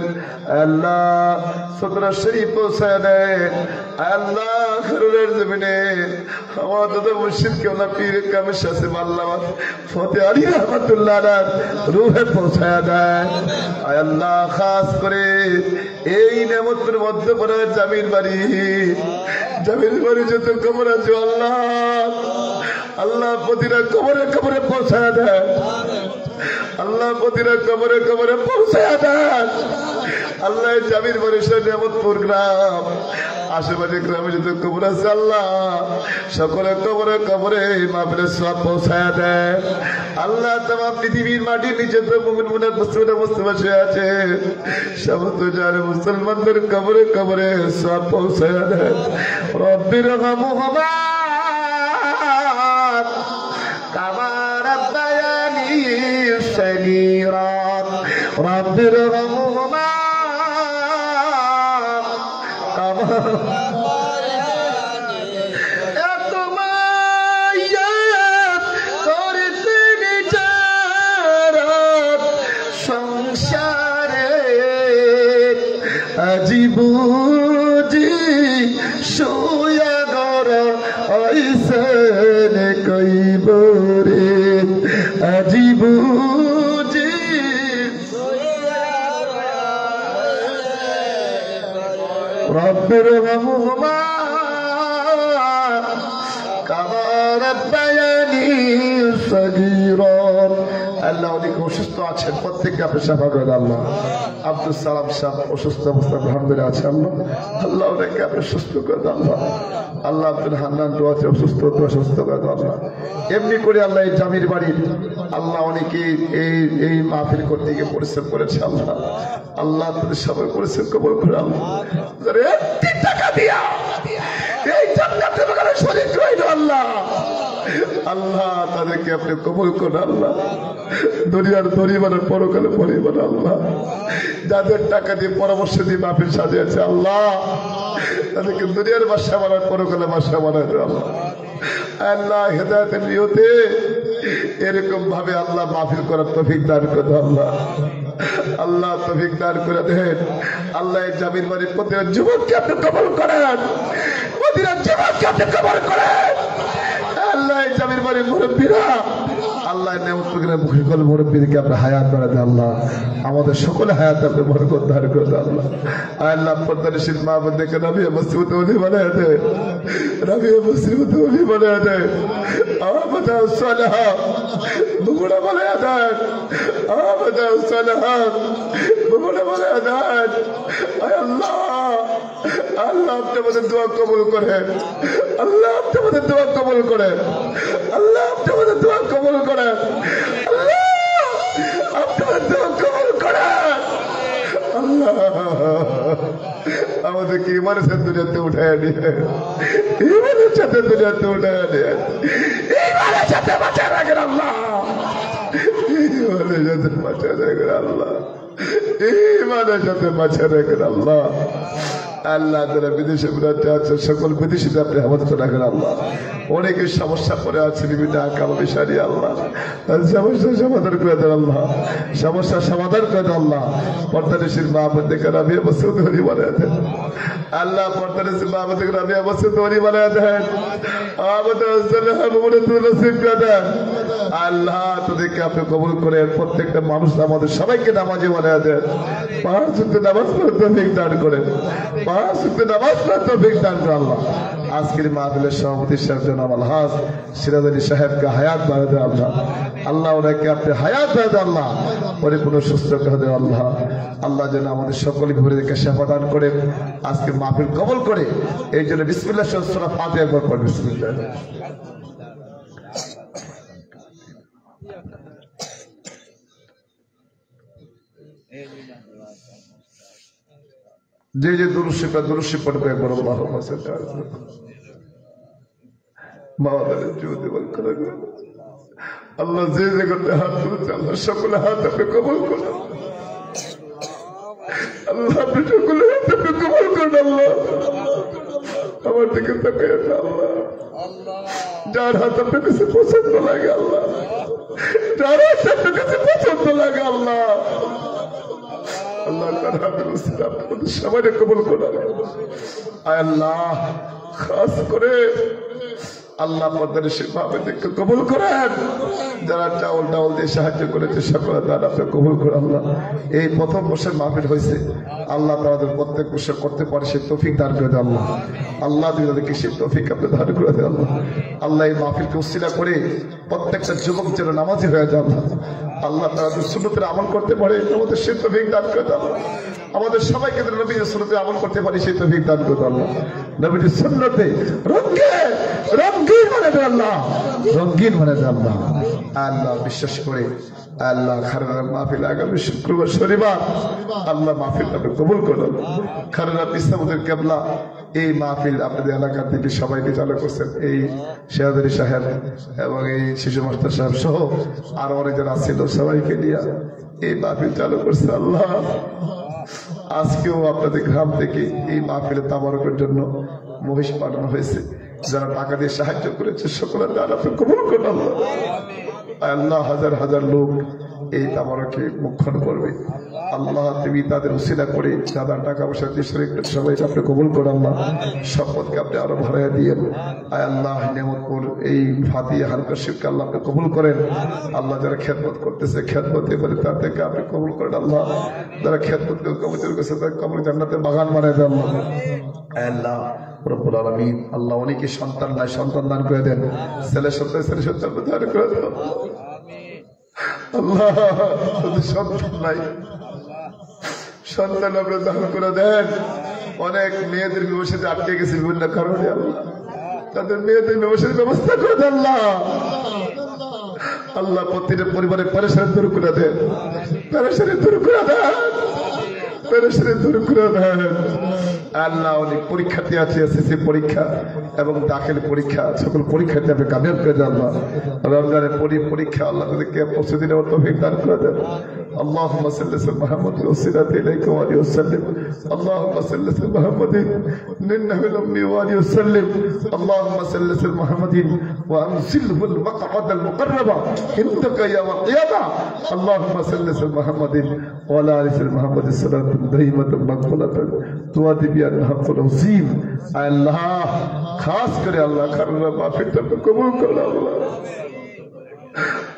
अल्लाह सदरा शरीफ पहुंचाया दे। अल्लाह खरुलर जमीने हमारे तो मुर्शिद के वाला पीर का मिशा से अल्लाह फतेह अली रहमतुल्लाह अलैह रूह पहुंचाया दे। আল্লাহ খাস করে এই নেমতের মধ্যে পড়ে জামির বাড়ি যত কবর আছে আল্লাহ আল্লাহ প্রতিটা কবরে কবরে পৌঁছায় দেয়। আল্লাহ প্রতিটা কবরে কবরে পৌঁছায় দেয়। আল্লাহ জামির বাড়ি নেমতপুর গ্রাম আশেপাশে গ্রামে যত কবর আছে আল্লাহ সকলে কবরে কবরে মাহফিলের সওয়াব পৌঁছায় দেয়। আল্লাহ তামাম পৃথিবীর মাটির নিচে তো মুমিন মুসলমান বসে আছে, সমস্ত যারা মুসলমানদের কবরে কবরে সওয়াব পৌঁছায় দেয়। রব্বির রহমহুমা কামা রাব্বায়ানি সগীরা। রব্বির রহমহুমা কামা বুঝি সোয়া গর ঐসন কইব রে। আজি বুঝি রব্বির রহমহুমা কামা রাব্বায়ানি সগীরা। আল্লাহ অনেক অসুস্থ আছেন, প্রত্যেককে আপনি সেবা করেন আল্লাহ। আব্দুল সালাম সাহেব অসুস্থ অবস্থা আলহামদুলিল্লাহ আছে আল্লাহ, আল্লাহ ওনাকে আপনি সুস্থ করে দেন আল্লাহ। আল্লাহ আব্দুল হান্নান দোয়াতে অসুস্থ সুস্থ করে দেন আল্লাহ। এমনি করে আল্লাহ এই জামির বাড়ির আল্লাহ অনেকে এই মাহফিল করতে গিয়ে পরিশ্রম করেছে আল্লাহ। আল্লাহ তাদের সবাই পরিশ্রম কবুল করে আল্লাহ। একটি টাকা দিয়া এই জান্নাতে বাগানে শরীক হইল আল্লাহ। আল্লাহ তাদেরকে আপনি কবুল করেন আল্লাহ। দুনিয়ার পরিবারের পরকালে পরিবার আল্লাহ যাদের টাকা দিয়ে পরামর্শ দিয়ে মাহফিল সাজিয়েছে আল্লাহ তাদেরকে দুনিয়ার বাসা বানার পরকালে বাসা বানায় আল্লাহ। আল্লাহ হেদায়েতের নিয়তে এরকম ভাবে আল্লাহ মাহফিল করার তৌফিক দান করে আল্লাহ। আল্লাহ তৌফিক দান করে দেন। আল্লাহ জামির বাড়ির প্রতিটা যুবককে আপনি কবুল করেন, প্রতিটা যুবককে আপনি কবুল করেন। আল্লাহ জামির বাড়ির মুরব্বীরা আল্লাহ নেমত করে মুখে কল মুরব্বীদেরকে আপনি হায়াত করে দেন। আল্লাহ আমাদের সকলে হায়াত আপনি বরকত দান করে দেন। আল্লাহ আল্লাহ পর্দানিশীল মা বোনদেরকে রাবিয়া মুসলিমত ওলি বানায় দেন, রাবিয়া মুসলিমত ওলি বানায় দেন। আবাদা সালাহা বুগুড়া বানায় দেন, আবাদা সালাহা বুগুড়া বানায় দেন। আল্লাহ আল্লাহ আপনি আমাদের দোয়া কবুল করেন, আল্লাহ আপনি আমাদের দোয়া কবুল করেন, আল্লাহ আপনি আমাদের দোয়া কবুল করেন, আল্লাহ আপনি আমাদের দোয়া কবুল করেন। আল্লাহ আমাদেরকে ইমানের সাথে দুনিয়াতে উঠায় নিয়ে, ইমানের সাথে দুনিয়াতে উঠায় নিয়ে, ইমানের সাথে বাঁচায় রাখেন আল্লাহ, ইমানের সাথে বাঁচায় রাখেন আল্লাহ, ইমানের সাথে বাঁচায় রাখেন আল্লাহ। আল্লাহ যারা বিদেশে বেড়াতে আছে সকল বিদেশিতে আপনি হেফাজত রাখেন আল্লাহ। অনেকের সমস্যা পড়ে আছে বিভিন্ন আকাল বিষয় আল্লাহ, সমস্যার সমাধান করে দেন আল্লাহ, সমস্যার সমাধান করে দেন আল্লাহ। পর্দানিশীল মা বোনদেরকে রাবিয়া মুসলিমত ওলি বানায় দেন আল্লাহ, পর্দানিশীল মা বোনদেরকে রাবিয়া মুসলিমত ওলি বানায় দেন। আল্লাহ তোদেরকে আপনি কবুল করেন, প্রত্যেকটা মানুষ আমাদের সবাইকে নামাজি বানায় দেন, পাঁচ ওয়াক্ত নামাজ পড়তে তৌফিক দান করেন, পাঁচ ওয়াক্ত নামাজ পড়তে তৌফিক দান করেন আল্লাহ। আজকের মাহফিলের সভাপতি সাহেব জনাব আলহাজ সিরাজ আলী সাহেবকে হায়াত বাড়ায় দেন আল্লাহ, আল্লাহ ওনাকে আপনি হায়াত বাড়ায় দেন আল্লাহ, পরিপূর্ণ সুস্থ করে দেন আল্লাহ। আল্লাহ যেন আমাদের সকলে ঘুরে দেখে সেবা দান করেন, আজকে মাহফিল কবুল করে। এই জন্য বিসমিল্লাহ সূরা ফাতিহা একবার পড়বেন। বিসমিল্লাহ। যে যে দুরুশি পড়বে একবার আল্লাহুম্মা সাল্লি আলা মাওলানা জুদি ওয়াল কারাম। আল্লাহ যে যে করতে হাত তুলছে আল্লাহ সকলে হাত আপনি কবুল করুন আল্লাহ, আপনি সকলে হাত আপনি কবুল করুন আল্লাহ। আমার দিকে তাকায় না আল্লাহ, যার হাত আপনার কাছে পছন্দ লাগে আল্লাহ, যার হাত আপনার কাছে পছন্দ লাগে আল্লাহ, আল্লাহ তার হাতের উসিলা আপনাদের সবাইকে কবুল করুন আল্লাহ। খাস করে আল্লাহ পর্দানিশীল মা বোনদেরকে কবুল করেন, যারা চাউল ডাউল দিয়ে সাহায্য করেছে সকলে তার আপনি কবুল করেন আল্লাহ। এই প্রথম বছর মাহফিল হয়েছে আল্লাহ তাদের প্রত্যেক বছর করতে পারে সেই তৌফিক দান করে দেন আল্লাহ, আল্লাহ তাদেরকে সেই তৌফিক আপনি দান করে দেন আল্লাহ। আল্লাহ এই মাহফিলকে উসিলা করে প্রত্যেকটা যুবক যেন নামাজি হয়ে যায় আল্লাহ, আল্লাহ তাদের সুন্নতের আমল করতে পারে আমাদের সেই তৌফিক দান করে দেন আল্লাহ। আমাদের সবাইকে নবীর সুন্নতে আমল করতে পারি সেই তৌফিক দান করে দেন আল্লাহ। নবীর সুন্নতে রঙিন মানে দেন আল্লাহ, রঙিন মানে দেন আল্লাহ। আল্লাহ বিশ্বাস করে আল্লাহ খারাপ মাহফিল আগামী শুক্রবার শনিবার আল্লাহ মাহফিল আপনি কবুল করুন। খারাপ ইসলামদের কেবলা এই মাহফিল আপনাদের এলাকার থেকে সবাইকে চালু করছেন, এই শেহাদারি সাহেব এবং এই শিশু মাস্টার সাহেব সহ আরো অনেক যারা ছিল সবাইকে নিয়ে এই মাহফিল চালু করছে আল্লাহ। আজকেও আপনাদের গ্রাম থেকে এই মাহফিলে তাবারকের জন্য মহিষ পাঠানো হয়েছে, যারা টাকা দিয়ে সাহায্য করেছে সকলের দ্বারা আপনি কবুল করুন আল্লাহ। আল্লাহ হাজার হাজার লোক এই তাবারকে মুখখন করবে আল্লাহ, তুমি তাদের উসিলা করে যারা টাকা পয়সা দিয়ে সবাই আপনি কবুল করুন আল্লাহ। সম্পদকে আপনি আরো বাড়াইয়া দিয়েন আল্লাহ। নেমতপুর এই ফাতিহা হালকা শিবকে আল্লাহ আপনি কবুল করেন আল্লাহ। যারা খেদমত করতেছে খেদমত বলে তার থেকে আপনি কবুল করেন আল্লাহ। যারা খেদমত কবুল করছে তার কবর জান্নাতের বাগান বানায় দেন আল্লাহ রব্বুল আলামিন। আল্লাহ অনেকে সন্তান নাই, সন্তান দান করে দেন, ছেলে সন্তান ছেলে সন্তান দান করে দেন আল্লাহ। সন্তান নাই, সন্তান আপনি দান করে দেন। অনেক মেয়েদের বিবাহে আটকে গেছে বিভিন্ন কারণে আল্লাহ, তাদের মেয়েদের বিবাহের ব্যবস্থা করে দেন আল্লাহ। আল্লাহ প্রতিটা পরিবারের পেরেশানি দূর করে দেন, পেরেশানি দূর করে দেন, পেরেশানি দূর করে দেন আল্লাহ। অনেক পরীক্ষার্থী আছে, এসএসসি পরীক্ষা এবং দাখিল পরীক্ষা, সকল পরীক্ষার্থী আপনি কামিয়াব করে দেন আল্লাহ। রমজানের পরীক্ষা আল্লাহ তাদেরকে প্রস্তুতি নেওয়ার তৌফিক দান করে দেন اللهم صل على محمد وصلت إليك وآله وسلم اللهم صل على محمد ننه الأمي وآله وسلم اللهم صل على محمد وأنزله المقعد المقرب عندك يوم القيامة اللهم صل على محمد وعلى آل محمد صلاة دائمة مقبولة توادي بها الحق العظيم الله خاص করে আল্লাহ কারণে মাফিটা কবুল করুন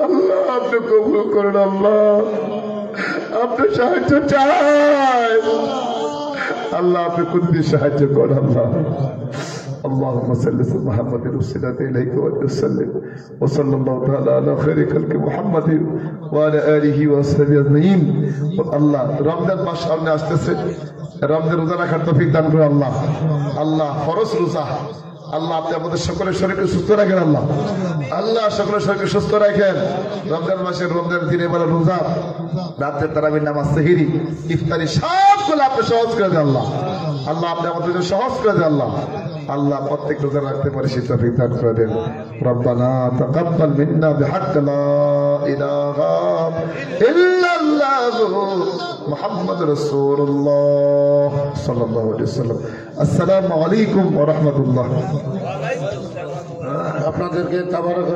আল্লাহ আপনি কবুল করুন আল্লাহ আপনি সাহায্য চাই আল্লাহ আপনি কুদরতি সাহায্য করুন আল্লাহ اللهم صل على محمد وصلت إليك وسلم وصلى الله تعالى على خير خلق محمد وعلى آله وصحبه أجمعين الله রমজান মাস সামনে আসতেছে রমজান রোজা রাখার তৌফিক দান করুন আল্লাহ আল্লাহ ফরজ রোজা আল্লাহ আপনি আমাদের সকলের শরীরকে সুস্থ রাখেন আল্লাহ আল্লাহ সকলের শরীরকে সুস্থ রাখেন রমজান মাসের রমজান দিনের বেলা রোজা রাতের তারাবির নামাজ সেহরি ইফতারি সবগুলো আপনি সহজ করে দেন আল্লাহ আল্লাহ আপনি আমাদের জন্য সহজ করে দেন আল্লাহ আল্লাহ প্রত্যেক রোজা রাখতে পারে সেই তৌফিক দান করে দেন রব্বানা তাকাব্বাল মিন্না বিহাক্ক লা ইলাহা ইল্লাল্লাহু মুহাম্মাদুর রাসূলুল্লাহ সাল্লাল্লাহু আলাইহি ওয়াসাল্লাম আসসালামু আলাইকুম ওয়া রাহমাতুল্লাহ আপনাদেরকে তাবারক